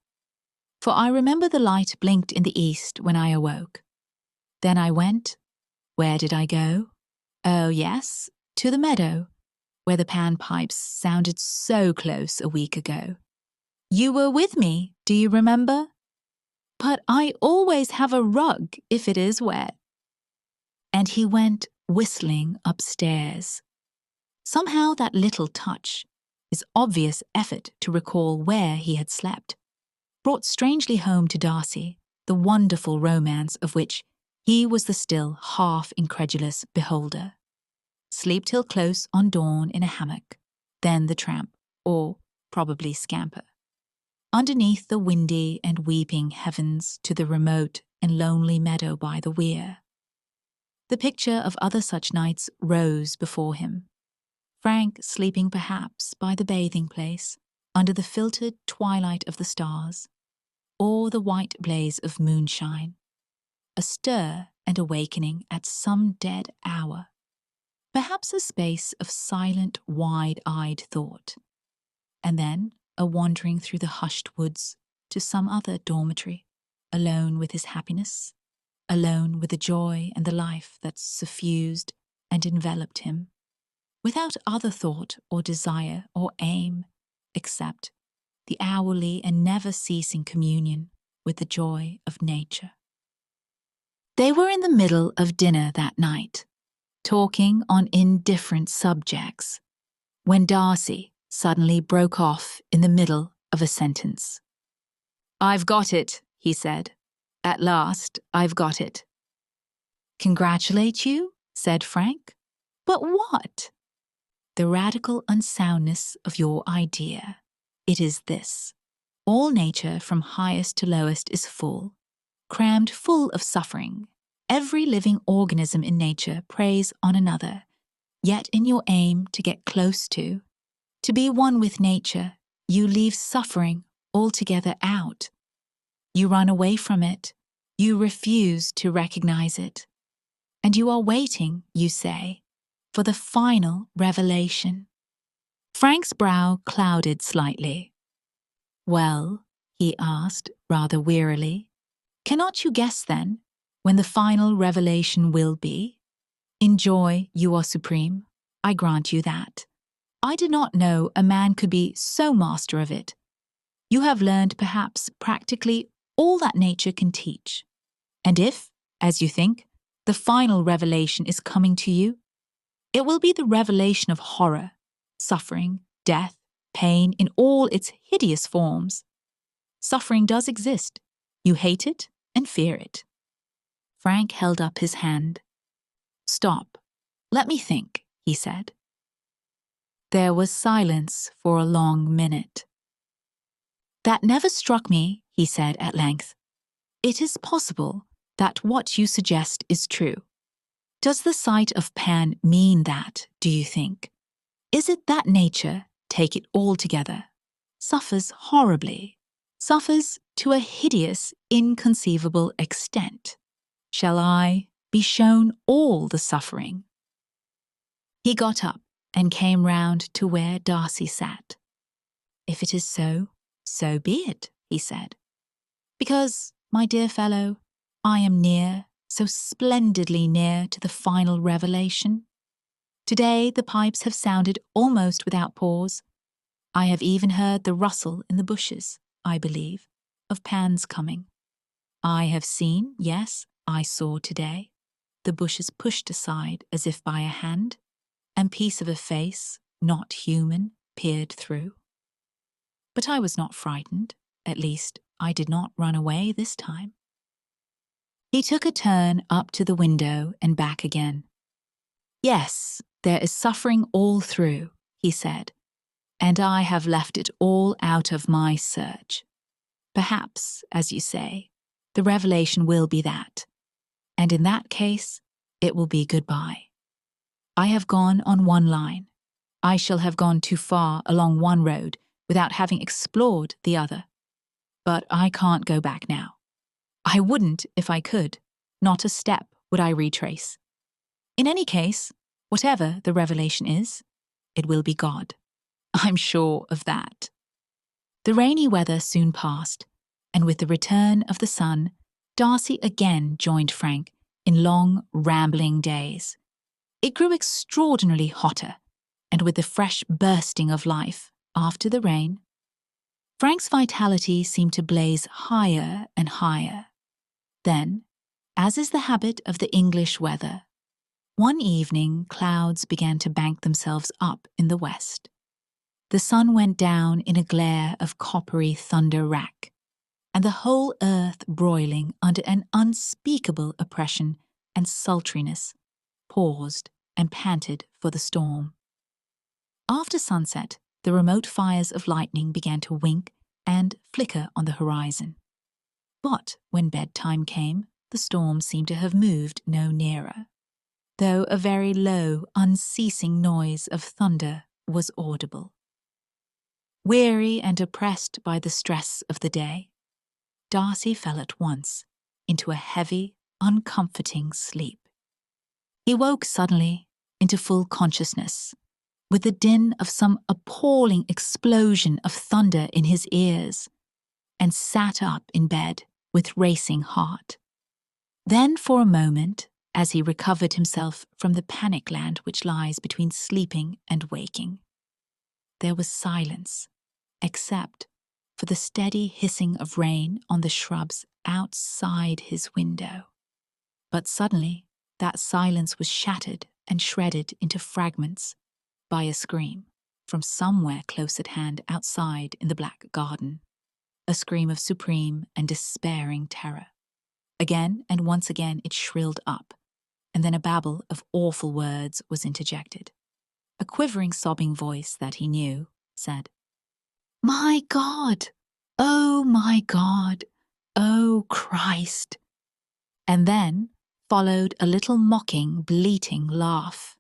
S1: "for I remember the light blinked in the east when I awoke. Then I went. Where did I go? Oh, yes, to the meadow, where the panpipes sounded so close a week ago. You were with me, do you remember? But I always have a rug if it is wet." And he went whistling upstairs. Somehow that little touch, his obvious effort to recall where he had slept, brought strangely home to Darcy the wonderful romance of which he was the still half-incredulous beholder. Sleep till close on dawn in a hammock, then the tramp, or probably scamper, underneath the windy and weeping heavens to the remote and lonely meadow by the weir. The picture of other such nights rose before him. Frank sleeping perhaps by the bathing place, under the filtered twilight of the stars, or the white blaze of moonshine, a stir and awakening at some dead hour, perhaps a space of silent, wide-eyed thought, and then a wandering through the hushed woods to some other dormitory, alone with his happiness, alone with the joy and the life that suffused and enveloped him, without other thought or desire or aim, except the hourly and never-ceasing communion with the joy of nature. They were in the middle of dinner that night, talking on indifferent subjects, when Darcy suddenly broke off in the middle of a sentence. "I've got it," he said. "At last, I've got it." "Congratulate you?" said Frank. "But what?" "The radical unsoundness of your idea. It is this. All nature from highest to lowest is full, crammed full of suffering. Every living organism in nature preys on another, yet in your aim to get close to be one with nature, you leave suffering altogether out. You run away from it, you refuse to recognize it, and you are waiting, you say, for the final revelation." Frank's brow clouded slightly. "Well," he asked rather wearily, "cannot you guess then when the final revelation will be? In joy you are supreme, I grant you that. I did not know a man could be so master of it. You have learned perhaps practically all that nature can teach. And if, as you think, the final revelation is coming to you, it will be the revelation of horror, suffering, death, pain in all its hideous forms. Suffering does exist. You hate it and fear it." Frank held up his hand. "Stop. Let me think," he said. There was silence for a long minute. "That never struck me," he said at length. "It is possible that what you suggest is true. Does the sight of Pan mean that, do you think? Is it that nature, take it all together, suffers horribly, suffers to a hideous, inconceivable extent? Shall I be shown all the suffering?" He got up and came round to where Darcy sat. "If it is so, so be it," he said. "Because, my dear fellow, I am near, so splendidly near to the final revelation. Today the pipes have sounded almost without pause. I have even heard the rustle in the bushes, I believe, of Pan's coming. I have seen, yes, I saw today, the bushes pushed aside as if by a hand, and piece of a face, not human, peered through. But I was not frightened, at least I did not run away this time." He took a turn up to the window and back again. "Yes, there is suffering all through," he said, "and I have left it all out of my search. Perhaps, as you say, the revelation will be that, and in that case, it will be goodbye. I have gone on one line. I shall have gone too far along one road without having explored the other. But I can't go back now. I wouldn't if I could. Not a step would I retrace. In any case, whatever the revelation is, it will be God. I'm sure of that." The rainy weather soon passed, and with the return of the sun, Darcy again joined Frank in long, rambling days. It grew extraordinarily hotter, and with the fresh bursting of life after the rain, Frank's vitality seemed to blaze higher and higher. Then, as is the habit of the English weather, one evening clouds began to bank themselves up in the west. The sun went down in a glare of coppery thunder wrack, and the whole earth broiling under an unspeakable oppression and sultriness, paused and panted for the storm. After sunset, the remote fires of lightning began to wink and flicker on the horizon. But when bedtime came, the storm seemed to have moved no nearer, though a very low, unceasing noise of thunder was audible. Weary and oppressed by the stress of the day, Darcy fell at once into a heavy, uncomforting sleep. He woke suddenly into full consciousness, with the din of some appalling explosion of thunder in his ears, and sat up in bed with racing heart. Then for a moment, as he recovered himself from the panic land which lies between sleeping and waking, there was silence, except for the steady hissing of rain on the shrubs outside his window. But suddenly, that silence was shattered and shredded into fragments by a scream from somewhere close at hand outside in the black garden, a scream of supreme and despairing terror. Again and once again it shrilled up, and then a babble of awful words was interjected. A quivering, sobbing voice that he knew said, "My God! Oh, my God! Oh, Christ!" And then followed a little mocking, bleating laugh.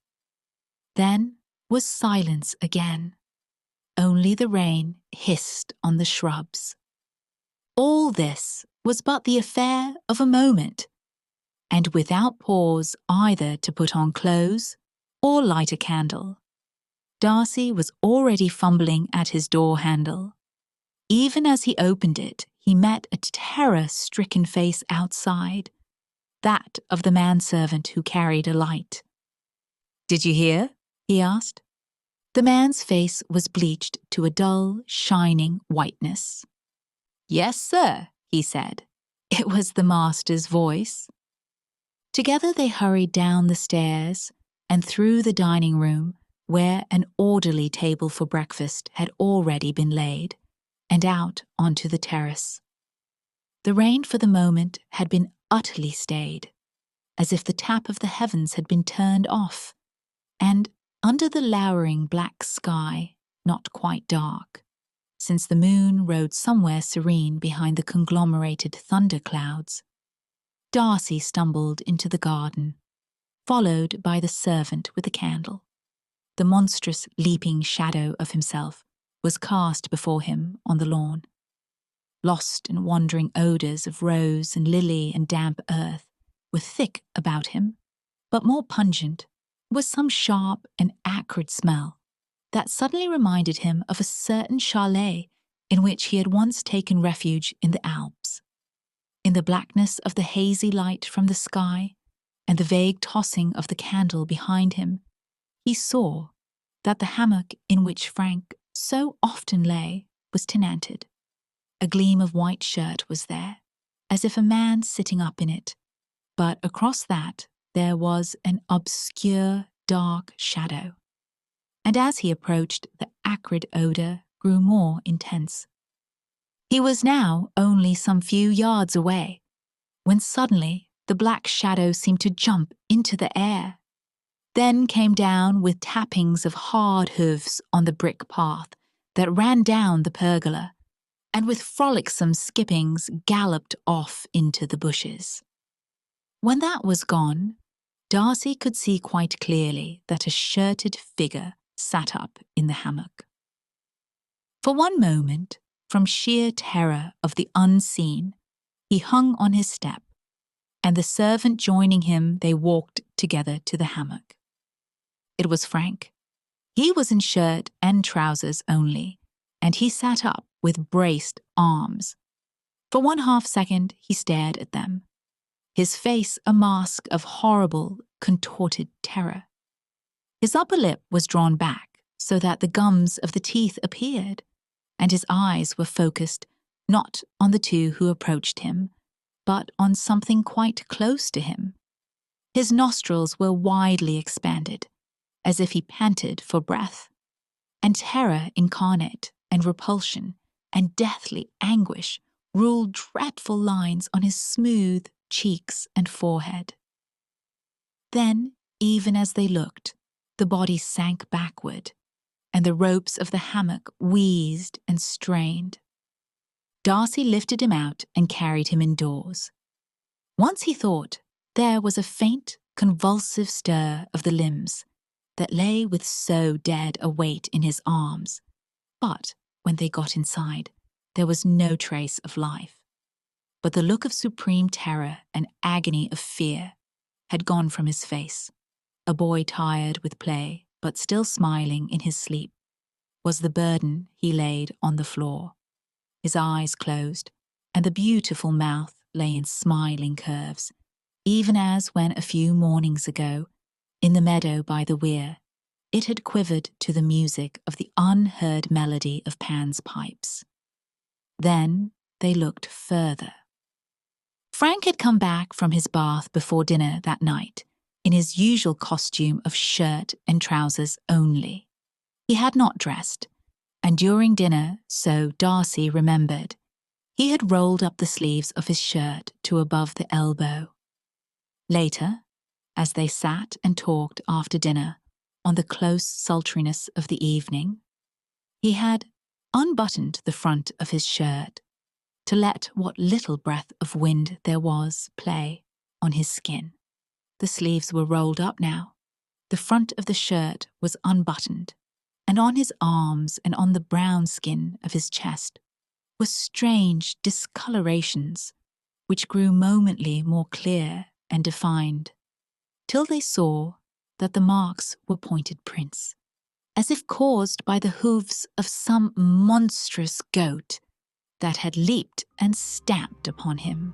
S1: Then was silence again. Only the rain hissed on the shrubs. All this was but the affair of a moment, and without pause either to put on clothes or light a candle, Darcy was already fumbling at his door handle. Even as he opened it, he met a terror-stricken face outside, that of the manservant who carried a light. "Did you hear?" he asked. The man's face was bleached to a dull, shining whiteness. "Yes, sir," he said. It was the master's voice. Together they hurried down the stairs and through the dining room, where an orderly table for breakfast had already been laid, and out onto the terrace. The rain for the moment had been utterly stayed, as if the tap of the heavens had been turned off, and under the lowering black sky, not quite dark, since the moon rode somewhere serene behind the conglomerated thunder clouds, Darcy stumbled into the garden, followed by the servant with the candle. The monstrous leaping shadow of himself was cast before him on the lawn. Lost in wandering odours of rose and lily and damp earth were thick about him, but more pungent was some sharp and acrid smell that suddenly reminded him of a certain chalet in which he had once taken refuge in the Alps. In the blackness of the hazy light from the sky and the vague tossing of the candle behind him, he saw that the hammock in which Frank so often lay was tenanted. A gleam of white shirt was there, as if a man sitting up in it, but across that there was an obscure, dark shadow. And as he approached, the acrid odour grew more intense. He was now only some few yards away, when suddenly The black shadow seemed to jump into the air, then came down with tappings of hard hooves on the brick path that ran down the pergola, and with frolicsome skippings galloped off into the bushes. When that was gone, Darcy could see quite clearly that a shirted figure sat up in the hammock. For one moment, from sheer terror of the unseen, he hung on his step, and the servant joining him, they walked together to the hammock. It was Frank. He was in shirt and trousers only, and he sat up with braced arms. For 1/2 second, he stared at them, his face a mask of horrible, contorted terror. His upper lip was drawn back so that the gums of the teeth appeared, and his eyes were focused not on the two who approached him, but on something quite close to him. His nostrils were widely expanded, as if he panted for breath, and terror incarnate and repulsion and deathly anguish ruled dreadful lines on his smooth cheeks and forehead. Then, even as they looked, the body sank backward, and the ropes of the hammock wheezed and strained. Darcy lifted him out and carried him indoors. Once he thought there was a faint, convulsive stir of the limbs that lay with so dead a weight in his arms, but when they got inside, there was no trace of life. But the look of supreme terror and agony of fear had gone from his face. A boy tired with play, but still smiling in his sleep, was the burden he laid on the floor. His eyes closed, and the beautiful mouth lay in smiling curves, even as when a few mornings ago, in the meadow by the weir, it had quivered to the music of the unheard melody of Pan's pipes. Then they looked further. Frank had come back from his bath before dinner that night, in his usual costume of shirt and trousers only. He had not dressed, and during dinner, so Darcy remembered, he had rolled up the sleeves of his shirt to above the elbow. Later, as they sat and talked after dinner on the close sultriness of the evening, he had unbuttoned the front of his shirt to let what little breath of wind there was play on his skin. The sleeves were rolled up now, the front of the shirt was unbuttoned, and on his arms and on the brown skin of his chest were strange discolorations which grew momently more clear and defined, till they saw that the marks were pointed prints, as if caused by the hooves of some monstrous goat that had leaped and stamped upon him.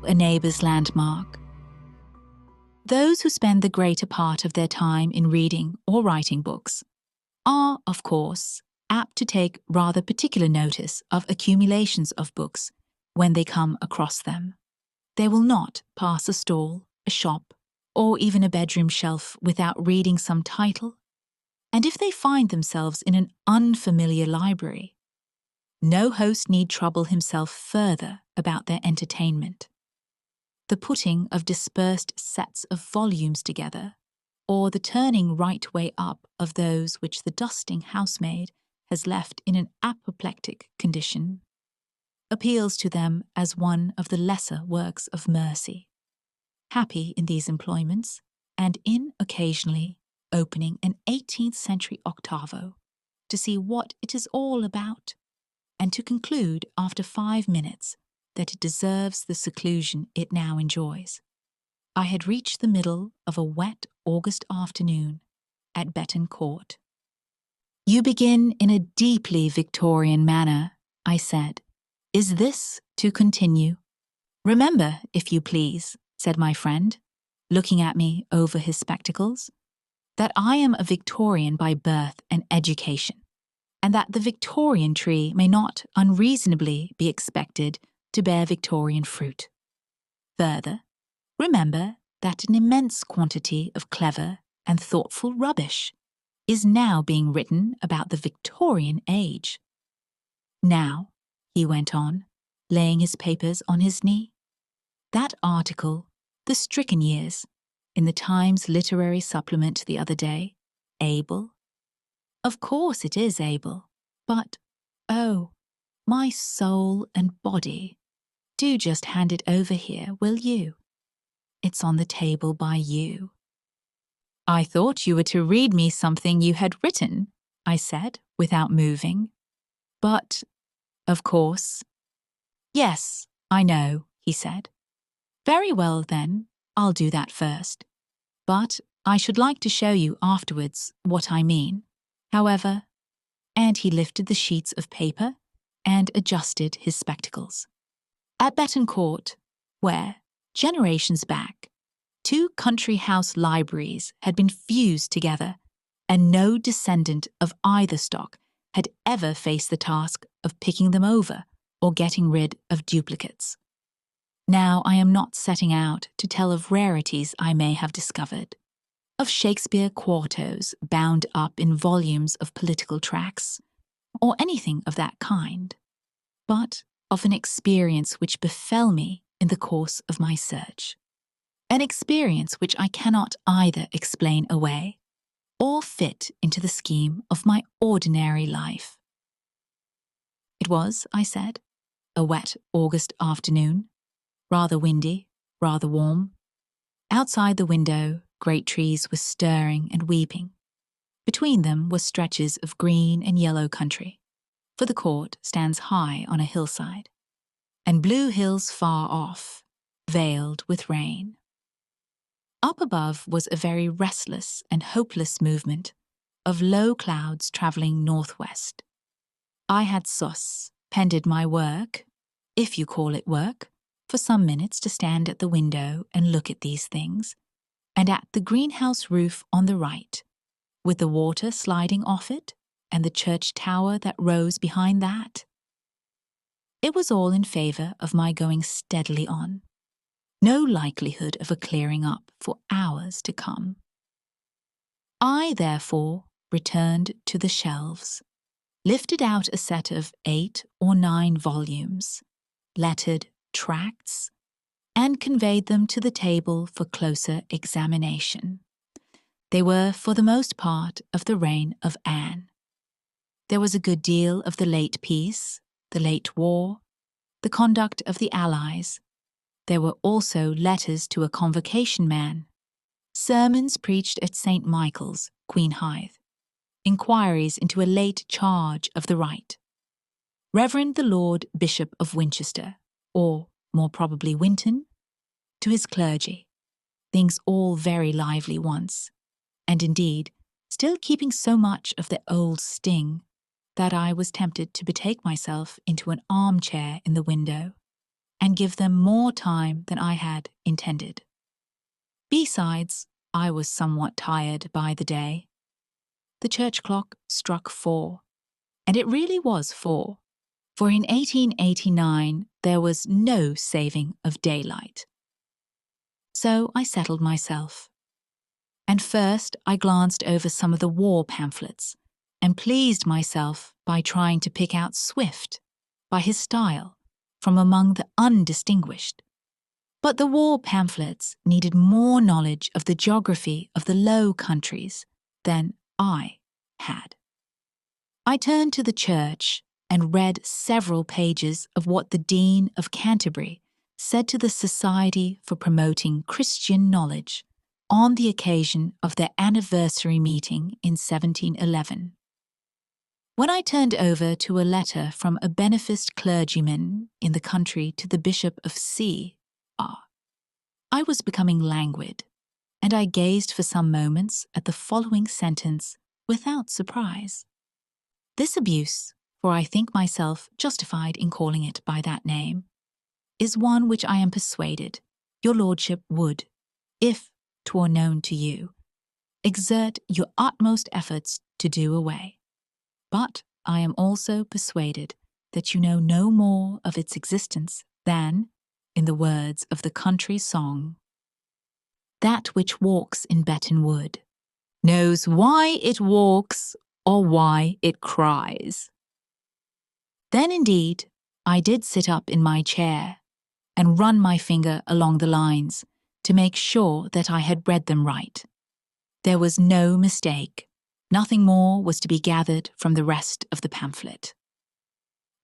S1: A neighbour's landmark. Those who spend the greater part of their time in reading or writing books are, of course, apt to take rather particular notice of accumulations of books when they come across them. They will not pass a stall, a shop, or even a bedroom shelf without reading some title, and if they find themselves in an unfamiliar library, no host need trouble himself further about their entertainment. The putting of dispersed sets of volumes together, or the turning right way up of those which the dusting housemaid has left in an apoplectic condition, appeals to them as one of the lesser works of mercy. Happy in these employments, and in occasionally opening an 18th century octavo to see what it is all about, and to conclude after 5 minutes that it deserves the seclusion it now enjoys. I had reached the middle of a wet August afternoon at Betton Court. "You begin in a deeply Victorian manner," I said. "Is this to continue?" "Remember, if you please," said my friend, looking at me over his spectacles, "that I am a Victorian by birth and education, and that the Victorian tree may not unreasonably be expected to bear Victorian fruit. Further, remember that an immense quantity of clever and thoughtful rubbish is now being written about the Victorian age. Now," he went on, laying his papers on his knee. That article, The Stricken Years, in the Times Literary Supplement the other day, Abel? Of course it is Abel, but, oh, my soul and body, do just hand it over here, will you? It's on the table by you. I thought you were to read me something you had written, I said, without moving. But, of course. Yes, I know, he said. Very well, then, I'll do that first. But I should like to show you afterwards what I mean. However, and he lifted the sheets of paper and adjusted his spectacles. At Betancourt, where, generations back, 2 country house libraries had been fused together, and no descendant of either stock had ever faced the task of picking them over or getting rid of duplicates. Now I am not setting out to tell of rarities I may have discovered, of Shakespeare quartos bound up in volumes of political tracts, or anything of that kind, but of an experience which befell me in the course of my search. An experience which I cannot either explain away or fit into the scheme of my ordinary life. It was, I said, a wet August afternoon, rather windy, rather warm. Outside the window, great trees were stirring and weeping. Between them were stretches of green and yellow country, for the court stands high on a hillside, and blue hills far off, veiled with rain. Up above was a very restless and hopeless movement of low clouds travelling northwest. I had suspended my work, if you call it work, for some minutes to stand at the window and look at these things, and at the greenhouse roof on the right, with the water sliding off it, and the church tower that rose behind that. It was all in favour of my going steadily on. No likelihood of a clearing up for hours to come. I, therefore, returned to the shelves, lifted out a set of 8 or 9 volumes, lettered tracts, and conveyed them to the table for closer examination. They were, for the most part, of the reign of Anne. There was a good deal of the late peace, the late war, the conduct of the Allies. There were also letters to a convocation man, sermons preached at St. Michael's, Queen Hythe, inquiries into a late charge of the right, Reverend the Lord Bishop of Winchester, or more probably Winton, to his clergy, things all very lively once, and indeed still keeping so much of the old sting that I was tempted to betake myself into an armchair in the window and give them more time than I had intended. Besides, I was somewhat tired by the day. The church clock struck 4, and it really was 4, for in 1889 there was no saving of daylight. So I settled myself, and first I glanced over some of the war pamphlets and pleased myself by trying to pick out Swift, by his style, from among the undistinguished. But the war pamphlets needed more knowledge of the geography of the Low Countries than I had. I turned to the church and read several pages of what the Dean of Canterbury said to the Society for Promoting Christian Knowledge on the occasion of their anniversary meeting in 1711. When I turned over to a letter from a beneficed clergyman in the country to the Bishop of C. R., I was becoming languid, and I gazed for some moments at the following sentence without surprise. This abuse, for I think myself justified in calling it by that name, is one which I am persuaded your lordship would, if 'twere known to you, exert your utmost efforts to do away. But I am also persuaded that you know no more of its existence than, in the words of the country song, that which walks in Betton Wood knows why it walks or why it cries. Then indeed I did sit up in my chair and run my finger along the lines to make sure that I had read them right. There was no mistake. Nothing more was to be gathered from the rest of the pamphlet.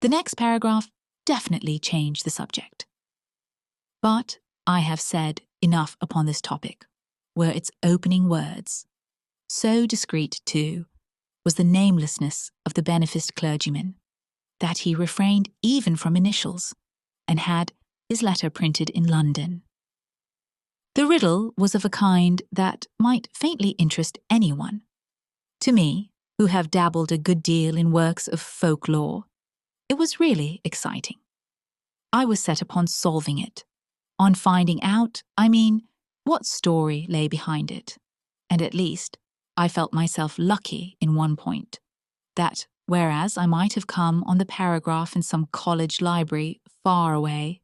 S1: The next paragraph definitely changed the subject. But I have said enough upon this topic, were its opening words. So discreet, too, was the namelessness of the beneficed clergyman, that he refrained even from initials, and had his letter printed in London. The riddle was of a kind that might faintly interest anyone. To me, who have dabbled a good deal in works of folklore, it was really exciting. I was set upon solving it, on finding out, what story lay behind it. And at least, I felt myself lucky in one point, that whereas I might have come on the paragraph in some college library far away,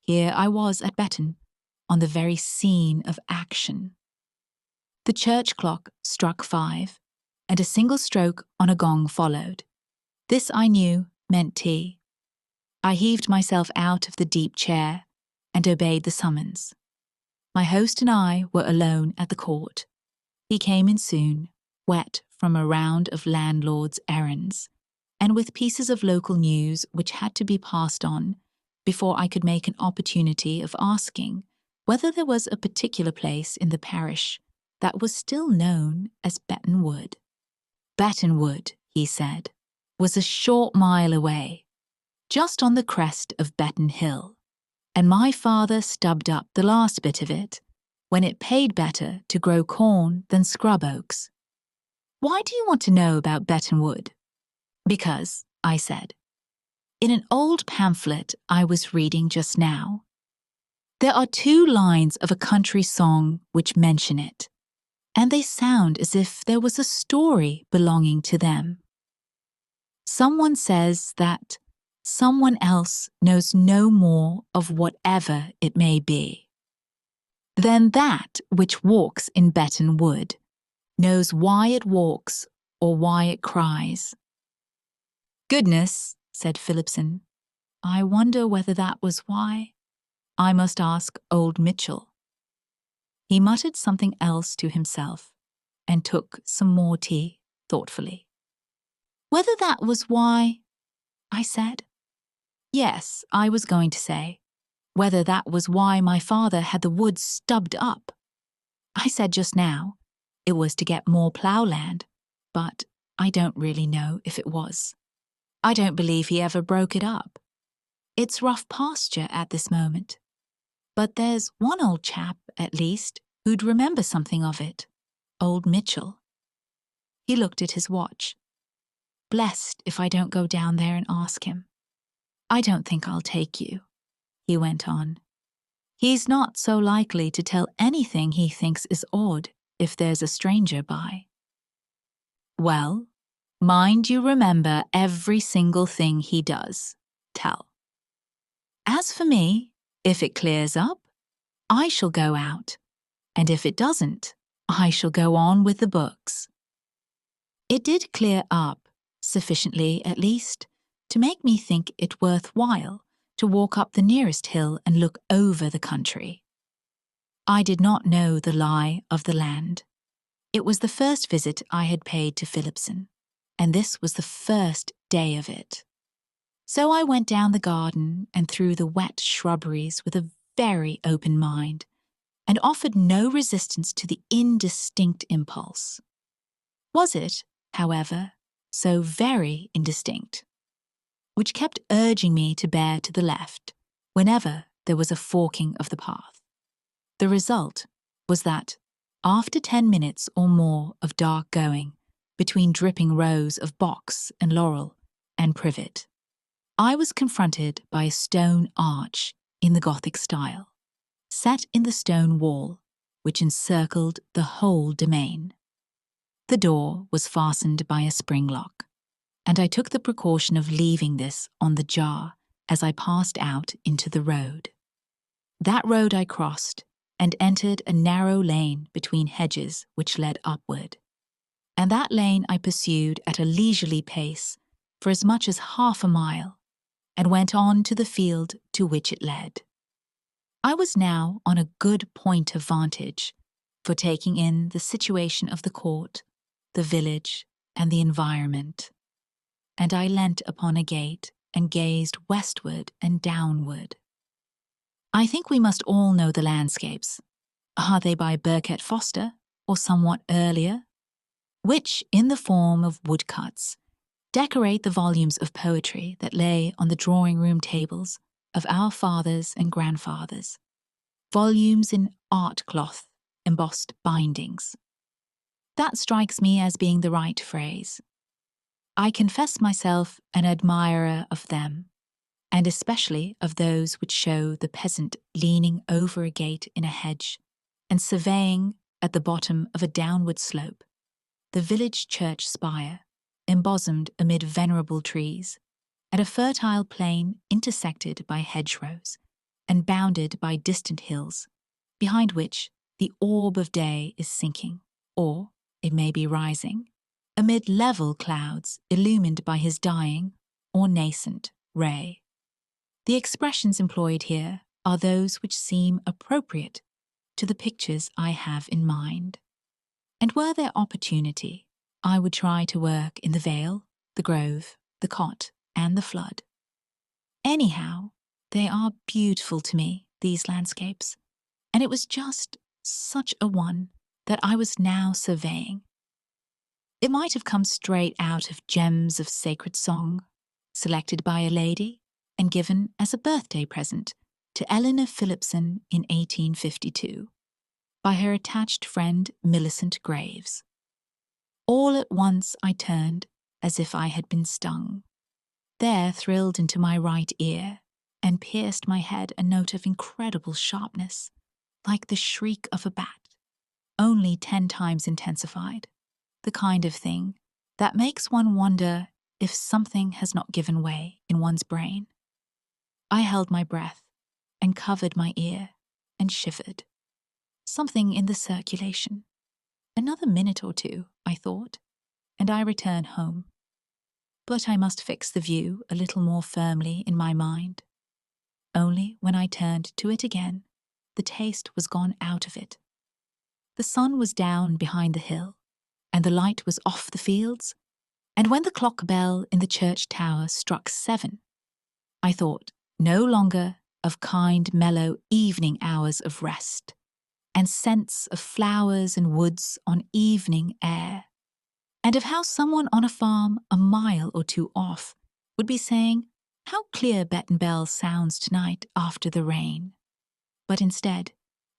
S1: here I was at Betton, on the very scene of action. The church clock struck 5, and a single stroke on a gong followed. This, I knew, meant tea. I heaved myself out of the deep chair and obeyed the summons. My host and I were alone at the court. He came in soon, wet from a round of landlord's errands, and with pieces of local news which had to be passed on before I could make an opportunity of asking whether there was a particular place in the parish that was still known as Betton Wood. Betton Wood, he said, was a short mile away, just on the crest of Betton Hill, and my father stubbed up the last bit of it when it paid better to grow corn than scrub oaks. Why do you want to know about Betton Wood? Because, I said, in an old pamphlet I was reading just now, there are 2 lines of a country song which mention it, and they sound as if there was a story belonging to them. Someone says that someone else knows no more of whatever it may be than that which walks in Betton Wood knows why it walks or why it cries. Goodness, said Phillipson, I wonder whether that was why. I must ask old Mitchell. He muttered something else to himself and took some more tea thoughtfully. Whether that was why, I said. Yes, I was going to say, whether that was why my father had the woods stubbed up. I said just now, it was to get more ploughland, but I don't really know if it was. I don't believe he ever broke it up. It's rough pasture at this moment. But there's one old chap, at least, who'd remember something of it. Old Mitchell. He looked at his watch. Blessed if I don't go down there and ask him. I don't think I'll take you, he went on. He's not so likely to tell anything he thinks is odd if there's a stranger by. Well, mind you remember every single thing he does tell. As for me, if it clears up, I shall go out, and if it doesn't, I shall go on with the books. It did clear up, sufficiently at least, to make me think it worthwhile to walk up the nearest hill and look over the country. I did not know the lie of the land. It was the first visit I had paid to Phillipson, and this was the first day of it. So I went down the garden and through the wet shrubberies with a very open mind, and offered no resistance to the indistinct impulse. Was it, however, so very indistinct, which kept urging me to bear to the left whenever there was a forking of the path. The result was that, after 10 minutes or more of dark going between dripping rows of box and laurel and privet, I was confronted by a stone arch in the Gothic style, set in the stone wall which encircled the whole domain. The door was fastened by a spring lock, and I took the precaution of leaving this on the jar as I passed out into the road. That road I crossed and entered a narrow lane between hedges which led upward, and that lane I pursued at a leisurely pace for as much as half a mile, and went on to the field to which it led. I was now on a good point of vantage for taking in the situation of the court, the village, and the environment, and I leant upon a gate and gazed westward and downward. I think we must all know the landscapes. Are they by Burkett Foster, or somewhat earlier? Which, in the form of woodcuts, decorate the volumes of poetry that lay on the drawing-room tables of our fathers and grandfathers, volumes in art cloth, embossed bindings. That strikes me as being the right phrase. I confess myself an admirer of them, and especially of those which show the peasant leaning over a gate in a hedge and surveying, at the bottom of a downward slope, the village church spire, embosomed amid venerable trees, and a fertile plain intersected by hedgerows and bounded by distant hills, behind which the orb of day is sinking, or, it may be rising, amid level clouds illumined by his dying or nascent ray. The expressions employed here are those which seem appropriate to the pictures I have in mind. And were there opportunity, I would try to work in the vale, the grove, the cot, and the flood. Anyhow, they are beautiful to me, these landscapes, and it was just such a one that I was now surveying. It might have come straight out of Gems of Sacred Song, selected by a lady and given as a birthday present to Eleanor Philipson in 1852, by her attached friend Millicent Graves. All at once I turned as if I had been stung. There thrilled into my right ear and pierced my head a note of incredible sharpness, like the shriek of a bat, only 10 times intensified, the kind of thing that makes one wonder if something has not given way in one's brain. I held my breath and covered my ear and shivered. Something in the circulation. Another minute or two, I thought, and I return home. But I must fix the view a little more firmly in my mind. Only when I turned to it again, the taste was gone out of it. The sun was down behind the hill, and the light was off the fields, and when the clock bell in the church tower struck 7, I thought no longer of kind, mellow evening hours of rest, and scents of flowers and woods on evening air, and of how someone on a farm a mile or 2 off would be saying, "How clear Betton Bell sounds tonight after the rain." But instead,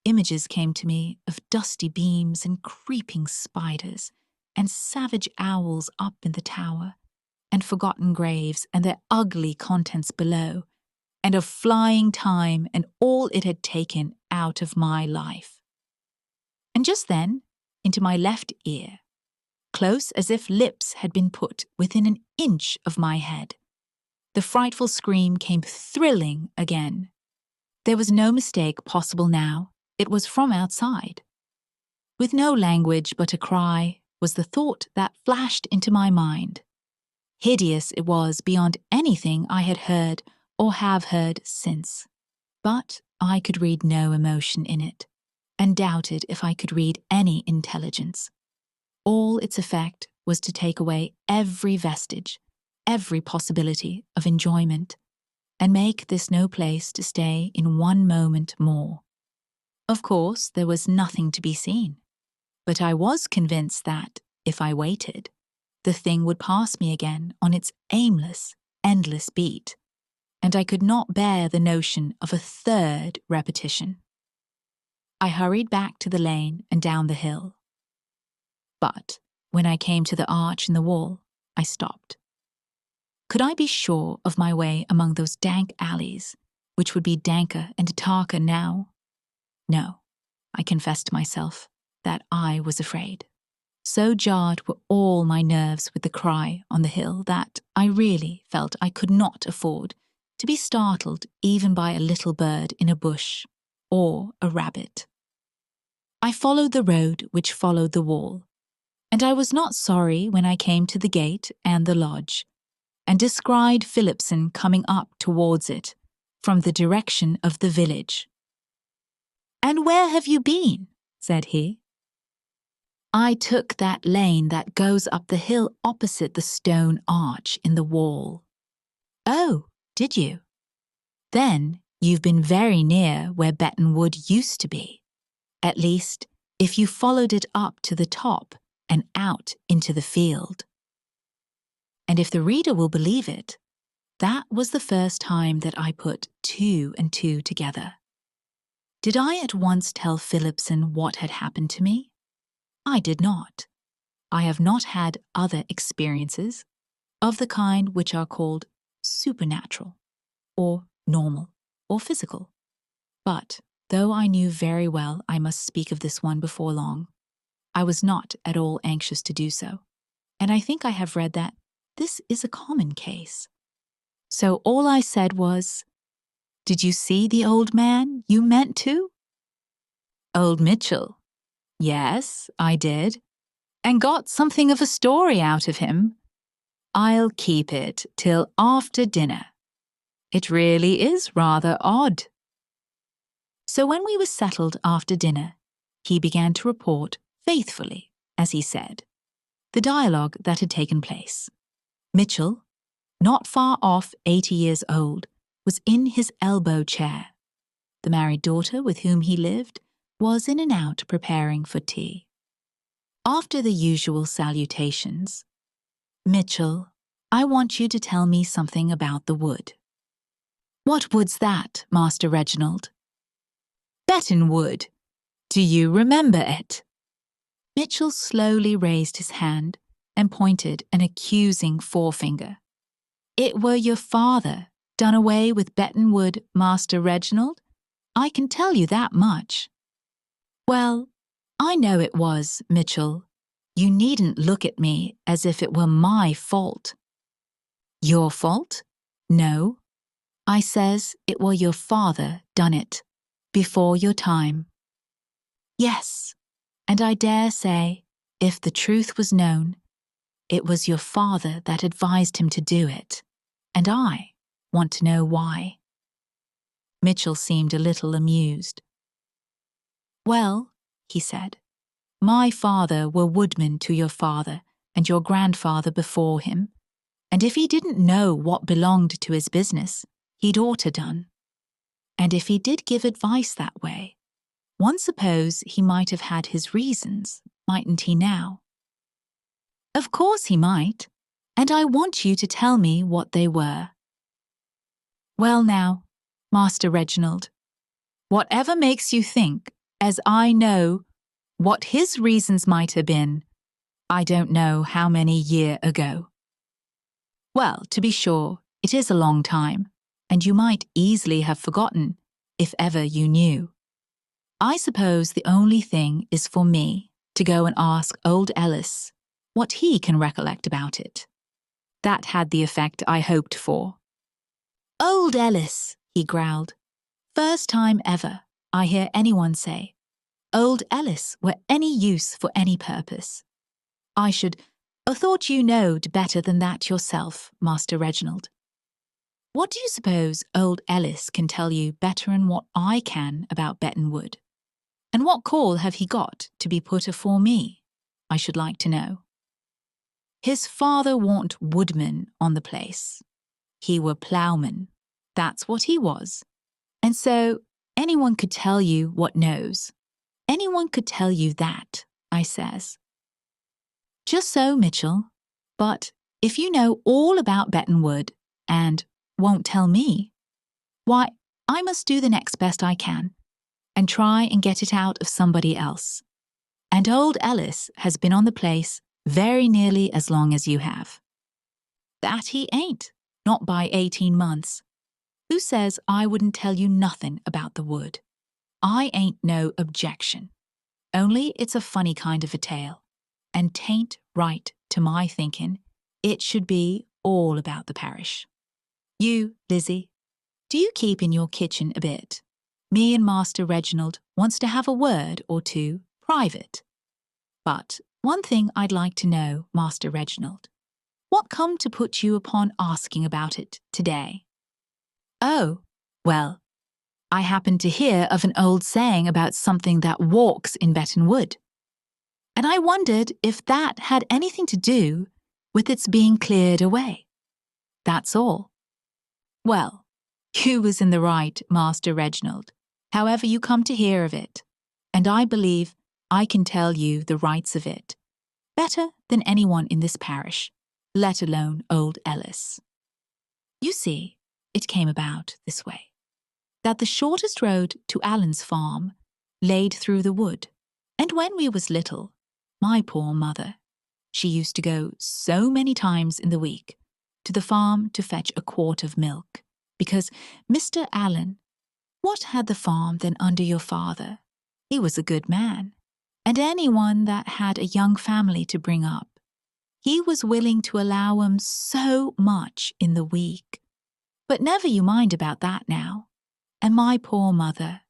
S1: images came to me of dusty beams and creeping spiders, and savage owls up in the tower, and forgotten graves and their ugly contents below, and of flying time and all it had taken out of my life. And just then, into my left ear, close as if lips had been put within an inch of my head, the frightful scream came thrilling again. There was no mistake possible now. It was from outside. With no language but a cry was the thought that flashed into my mind. Hideous it was beyond anything I had heard or have heard since. But I could read no emotion in it, and doubted if I could read any intelligence. All its effect was to take away every vestige, every possibility of enjoyment, and make this no place to stay in 1 moment more. Of course, there was nothing to be seen, but I was convinced that, if I waited, the thing would pass me again on its aimless, endless beat, and I could not bear the notion of a 3rd repetition. I hurried back to the lane and down the hill. But when I came to the arch in the wall, I stopped. Could I be sure of my way among those dank alleys, which would be danker and darker now? No, I confessed to myself that I was afraid. So jarred were all my nerves with the cry on the hill that I really felt I could not afford to be startled even by a little bird in a bush or a rabbit. I followed the road which followed the wall, and I was not sorry when I came to the gate and the lodge. and descried Philipson coming up towards it from the direction of the village. "And where have you been?" said he. "I took that lane that goes up the hill opposite the stone arch in the wall." "Oh, did you? Then you've been very near where Betton Wood used to be. At least, if you followed it up to the top and out into the field." And if the reader will believe it, that was the first time that I put 2 and 2 together. Did I at once tell Philipson what had happened to me? I did not. I have not had other experiences of the kind which are called supernatural, or normal, or physical. But, though I knew very well I must speak of this one before long, I was not at all anxious to do so, and I think I have read that this is a common case. So all I said was, "Did you see the old man you meant to?" "Old Mitchell? Yes, I did, and got something of a story out of him. I'll keep it till after dinner. It really is rather odd." So when we were settled after dinner, he began to report faithfully, as he said, the dialogue that had taken place. Mitchell, not far off 80 years old, was in his elbow chair. The married daughter with whom he lived was in and out preparing for tea. After the usual salutations, "Mitchell, I want you to tell me something about the wood." "What wood's that, Master Reginald?" "Betton Wood. Do you remember it?" Mitchell slowly raised his hand and pointed an accusing forefinger. "It were your father done away with Betton Wood, Master Reginald. I can tell you that much." "Well, I know it was, Mitchell. You needn't look at me as if it were my fault." "Your fault? No. I says it were your father done it, before your time." "Yes, and I dare say, if the truth was known, it was your father that advised him to do it, and I want to know why." Mitchell seemed a little amused. "Well," he said, "my father were woodman to your father and your grandfather before him, and if he didn't know what belonged to his business, he'd oughter done. And if he did give advice that way, one suppose he might have had his reasons, mightn't he now?" "Of course he might, and I want you to tell me what they were." "Well now, Master Reginald, whatever makes you think as I know what his reasons might have been, I don't know how many year ago." "Well, to be sure, it is a long time, and you might easily have forgotten, if ever you knew. I suppose the only thing is for me to go and ask old Ellis what he can recollect about it." That had the effect I hoped for. "Old Ellis," he growled. "First time ever I hear anyone say Old Ellis were any use for any purpose. I should have thought you knowed better than that yourself, Master Reginald. What do you suppose old Ellis can tell you better'n what I can about Betton Wood? And what call have he got to be put afore me, I should like to know? His father warn't woodman on the place. He were ploughman. That's what he was. And so anyone could tell you what knows. Anyone could tell you that, I says. Just so, Mitchell. But if you know all about Betton Wood and won't tell me, why, I must do the next best I can and try and get it out of somebody else. And old Ellis has been on the place very nearly as long as you have. That he ain't, not by 18 months. Who says I wouldn't tell you nothing about the wood? I ain't no objection. Only it's a funny kind of a tale, and 'tain't right to my thinking it should be all about the parish. You, Lizzie, do you keep in your kitchen a bit? Me and Master Reginald wants to have a word or two private. But one thing I'd like to know, Master Reginald. What come to put you upon asking about it today? Oh, well, I happened to hear of an old saying about something that walks in Betton Wood, and I wondered if that had anything to do with its being cleared away. That's all. Well, you was in the right, Master Reginald, however you come to hear of it, and I believe I can tell you the rights of it better than anyone in this parish, let alone old Ellis. You see, it came about this way, that the shortest road to Allen's farm laid through the wood, and when we was little, my poor mother, she used to go so many times in the week to the farm to fetch a quart of milk, because Mr. Allen, what had the farm then under your father? He was a good man, and anyone that had a young family to bring up, he was willing to allow 'em so much in the week. But never you mind about that now. And my poor mother,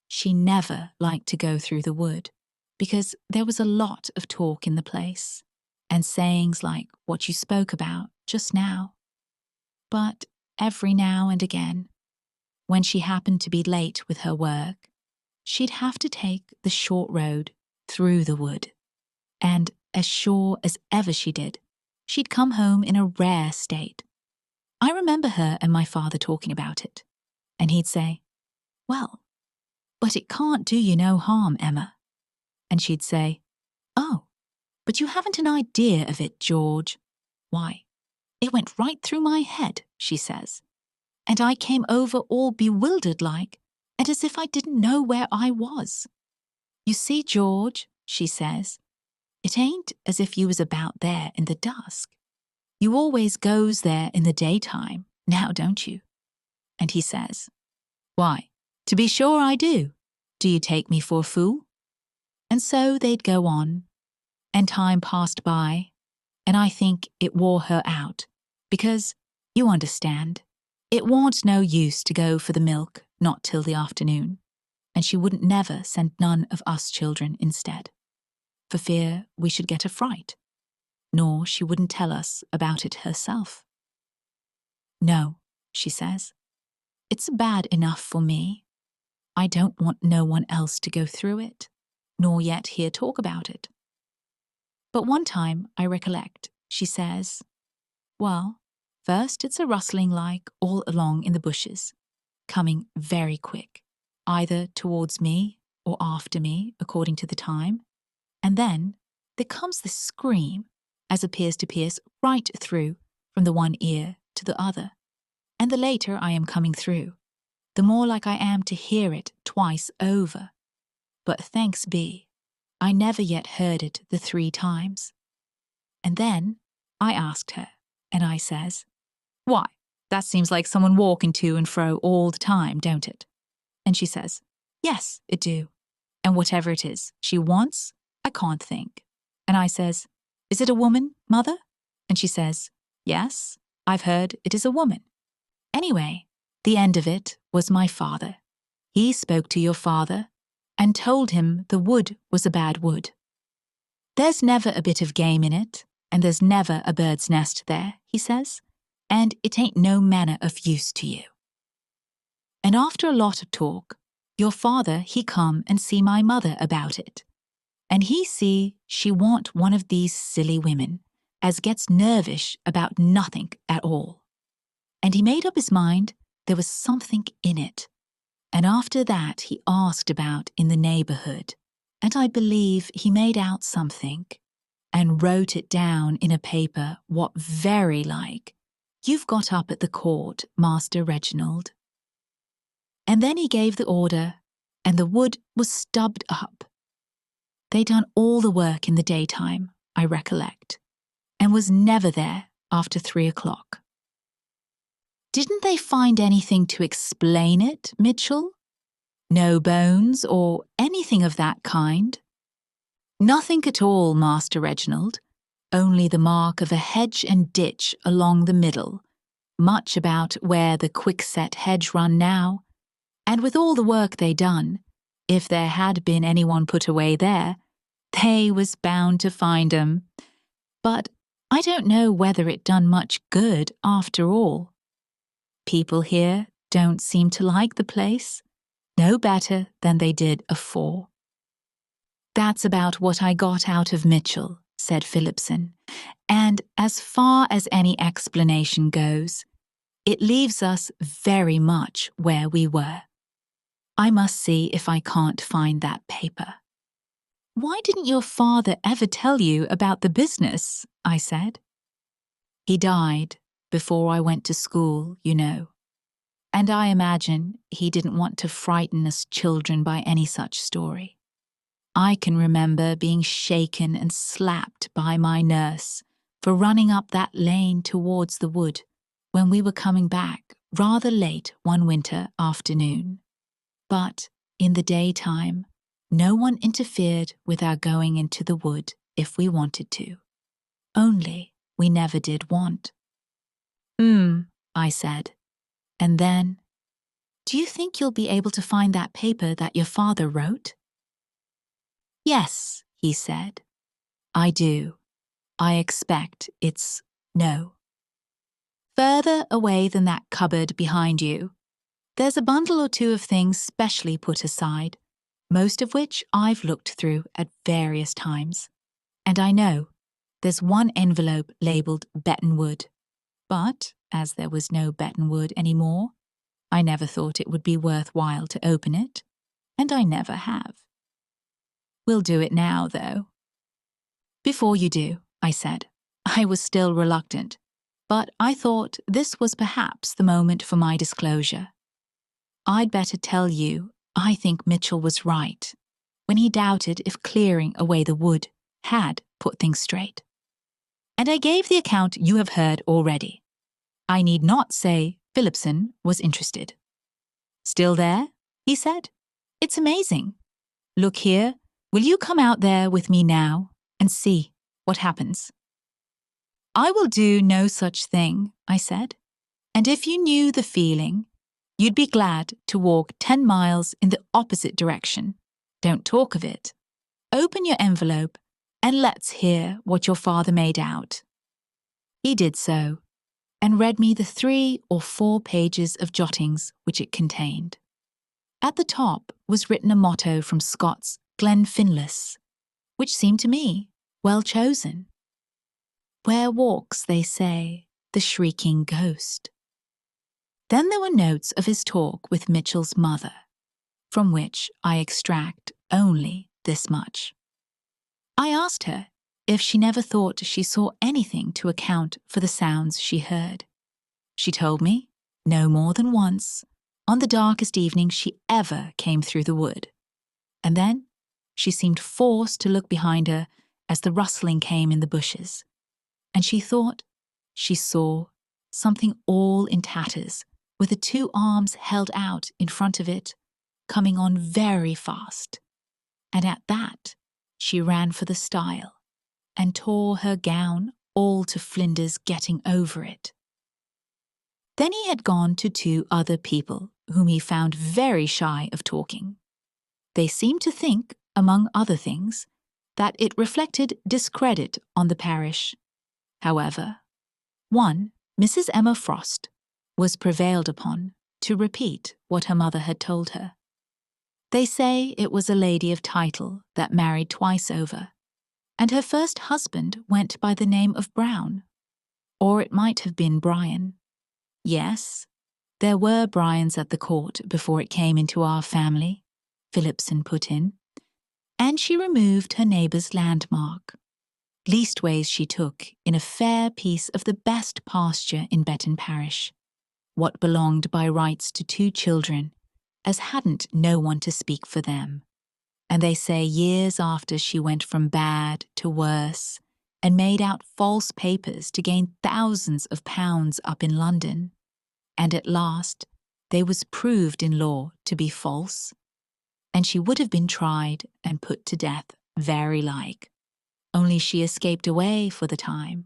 S1: she never liked to go through the wood, because there was a lot of talk in the place, and sayings like what you spoke about just now. But every now and again, when she happened to be late with her work, she'd have to take the short road through the wood, and as sure as ever she did, she'd come home in a rare state. I remember her and my father talking about it, and he'd say, "Well, but it can't do you no harm, Emma." And she'd say, "Oh, but you haven't an idea of it, George. Why, it went right through my head," she says, "and I came over all bewildered like, and as if I didn't know where I was. You see, George," she says, "it ain't as if you was about there in the dusk. You always goes there in the daytime, now don't you?" And he says, "Why, to be sure I do. Do you take me for a fool?" And so they'd go on, and time passed by, and I think it wore her out, because, you understand, it warn't no use to go for the milk not till the afternoon, and she wouldn't never send none of us children instead, for fear we should get a fright, nor she wouldn't tell us about it herself. "No," she says, "it's bad enough for me. I don't want no one else to go through it, nor yet hear talk about it." But one time, I recollect, she says, "Well, first it's a rustling like all along in the bushes, coming very quick, either towards me or after me, according to the time, and then there comes this scream, as appears to pierce right through from the one ear to the other, and the later I am coming through, the more like I am to hear it twice over. But thanks be, I never yet heard it the 3 times. And then I asked her, and I says, "Why, that seems like someone walking to and fro all the time, don't it?" And she says, "Yes, it do. And whatever it is she wants, I can't think." And I says, "Is it a woman, Mother?" And she says, "Yes, I've heard it is a woman." Anyway, the end of it was my father. He spoke to your father and told him the wood was a bad wood. "There's never a bit of game in it, and there's never a bird's nest there," he says, "and it ain't no manner of use to you." And after a lot of talk, your father he come and see my mother about it, and he see she want one of these silly women as gets nervish about nothing at all. And he made up his mind there was something in it, and after that he asked about in the neighbourhood, and I believe he made out something, and wrote it down in a paper what very like you've got up at the court, Master Reginald. And then he gave the order, and the wood was stubbed up. They done all the work in the daytime, I recollect, and was never there after 3 o'clock. Didn't they find anything to explain it, Mitchell? No bones or anything of that kind? Nothing at all, Master Reginald, only the mark of a hedge and ditch along the middle, much about where the quickset hedge run now, and with all the work they done, if there had been anyone put away there, they was bound to find 'em. But I don't know whether it done much good after all. People here don't seem to like the place, no better than they did afore. That's about what I got out of Mitchell, said Phillipson, and as far as any explanation goes, it leaves us very much where we were. I must see if I can't find that paper. Why didn't your father ever tell you about the business? I said. He died before I went to school, you know, and I imagine he didn't want to frighten us children by any such story. I can remember being shaken and slapped by my nurse for running up that lane towards the wood when we were coming back rather late one winter afternoon. But in the daytime, no one interfered with our going into the wood if we wanted to. Only we never did want. I said. And then, do you think you'll be able to find that paper that your father wrote? Yes, he said. I do. I expect it's no. Further away than that cupboard behind you, there's a bundle or two of things specially put aside, most of which I've looked through at various times. And I know there's one envelope labelled Bettonwood, but as there was no Bettonwood anymore, I never thought it would be worthwhile to open it, and I never have. We'll do it now, though. Before you do, I said. I was still reluctant, but I thought this was perhaps the moment for my disclosure. I'd better tell you I think Mitchell was right when he doubted if clearing away the wood had put things straight. And I gave the account you have heard already. I need not say Phillipson was interested. Still there? He said. It's amazing. Look here, will you come out there with me now and see what happens? I will do no such thing, I said. And if you knew the feeling, you'd be glad to walk 10 miles in the opposite direction. Don't talk of it. Open your envelope and let's hear what your father made out. He did so, and read me the 3 or 4 pages of jottings which it contained. At the top was written a motto from Scott's Glenfinlas, which seemed to me well chosen. Where walks, they say, the shrieking ghost. Then there were notes of his talk with Mitchell's mother, from which I extract only this much. I asked her if she never thought she saw anything to account for the sounds she heard. She told me, no more than once, on the darkest evening she ever came through the wood. And then she seemed forced to look behind her as the rustling came in the bushes, and she thought she saw something all in tatters, with the 2 arms held out in front of it, coming on very fast. And at that, she ran for the stile, and tore her gown all to flinders getting over it. Then he had gone to 2 other people whom he found very shy of talking. They seemed to think, among other things, that it reflected discredit on the parish. However, one, Mrs. Emma Frost, was prevailed upon to repeat what her mother had told her. They say it was a lady of title that married twice over, and her first husband went by the name of Brown, or it might have been Brian. Yes, there were Bryans at the court before it came into our family, Phillipson put in, and she removed her neighbour's landmark. Leastways she took in a fair piece of the best pasture in Betton parish, what belonged by rights to 2 children, as hadn't no one to speak for them. And they say years after she went from bad to worse, and made out false papers to gain thousands of pounds up in London, and at last they was proved in law to be false, and she would have been tried and put to death very like, only she escaped away for the time.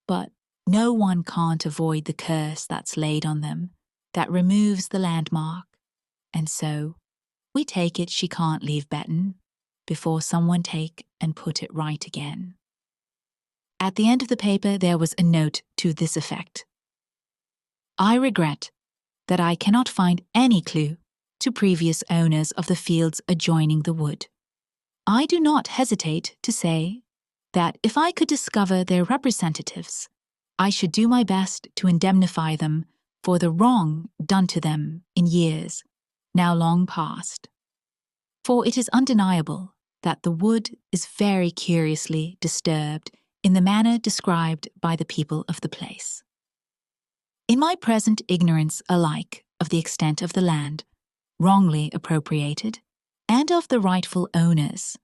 S1: But no one can't avoid the curse that's laid on them, that removes the landmark, and so we take it she can't leave Betton before someone take and put it right again. At the end of the paper, there was a note to this effect: I regret that I cannot find any clue to previous owners of the fields adjoining the wood. I do not hesitate to say that if I could discover their representatives, I should do my best to indemnify them for the wrong done to them in years now long past. For it is undeniable that the wood is very curiously disturbed in the manner described by the people of the place. In my present ignorance alike of the extent of the land wrongly appropriated and of the rightful owners,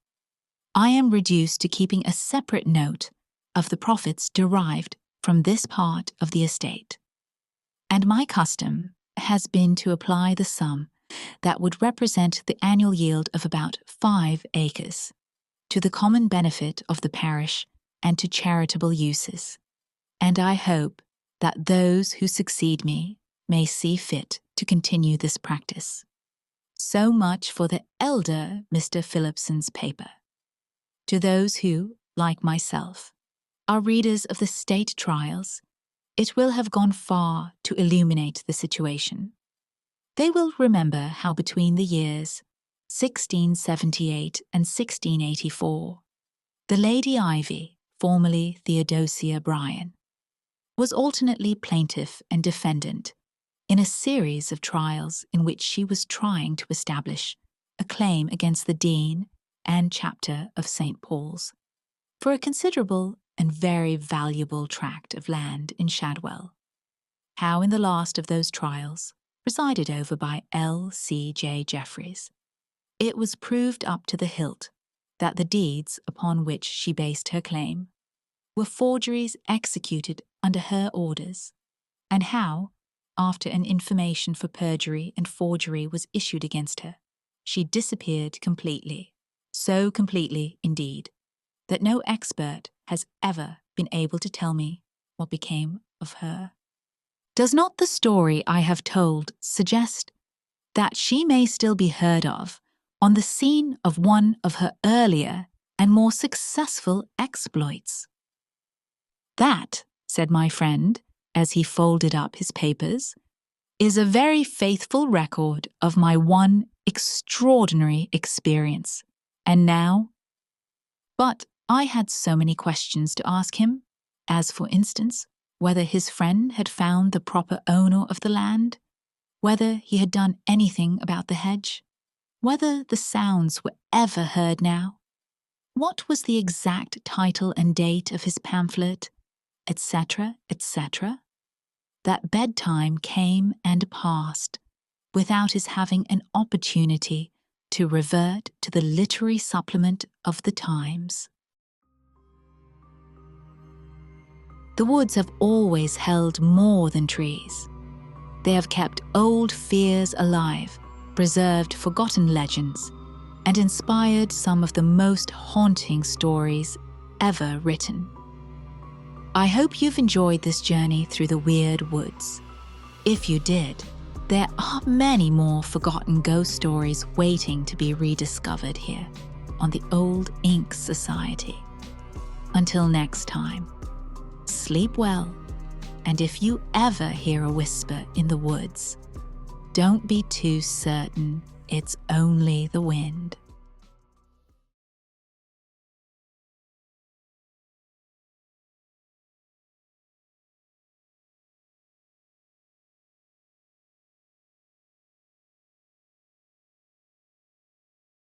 S1: I am reduced to keeping a separate note of the profits derived from this part of the estate, and my custom has been to apply the sum that would represent the annual yield of about 5 acres to the common benefit of the parish and to charitable uses, and I hope that those who succeed me may see fit to continue this practice. So much for the elder Mr. Phillipson's paper. To those who, like myself, are readers of the state trials, it will have gone far to illuminate the situation. They will remember how between the years 1678 and 1684, the Lady Ivy, formerly Theodosia Bryan, was alternately plaintiff and defendant in a series of trials in which she was trying to establish a claim against the Dean and Chapter of St. Paul's for a considerable and very valuable tract of land in Shadwell. How in the last of those trials, presided over by L.C.J. Jeffreys, it was proved up to the hilt that the deeds upon which she based her claim were forgeries executed under her orders, and how, after an information for perjury and forgery was issued against her, she disappeared completely, so completely, indeed, that no expert has ever been able to tell me what became of her. Does not the story I have told suggest that she may still be heard of on the scene of one of her earlier and more successful exploits? That, said my friend, as he folded up his papers, is a very faithful record of my one extraordinary experience. And now? But I had so many questions to ask him, as for instance, whether his friend had found the proper owner of the land, whether he had done anything about the hedge, whether the sounds were ever heard now, what was the exact title and date of his pamphlet, etc., etc., that bedtime came and passed without his having an opportunity to revert to the literary supplement of the times. The woods have always held more than trees. They have kept old fears alive, preserved forgotten legends, and inspired some of the most haunting stories ever written. I hope you've enjoyed this journey through the weird woods. If you did, there are many more forgotten ghost stories waiting to be rediscovered here on the Old Ink Society. Until next time, sleep well, and if you ever hear a whisper in the woods, don't be too certain it's only the wind.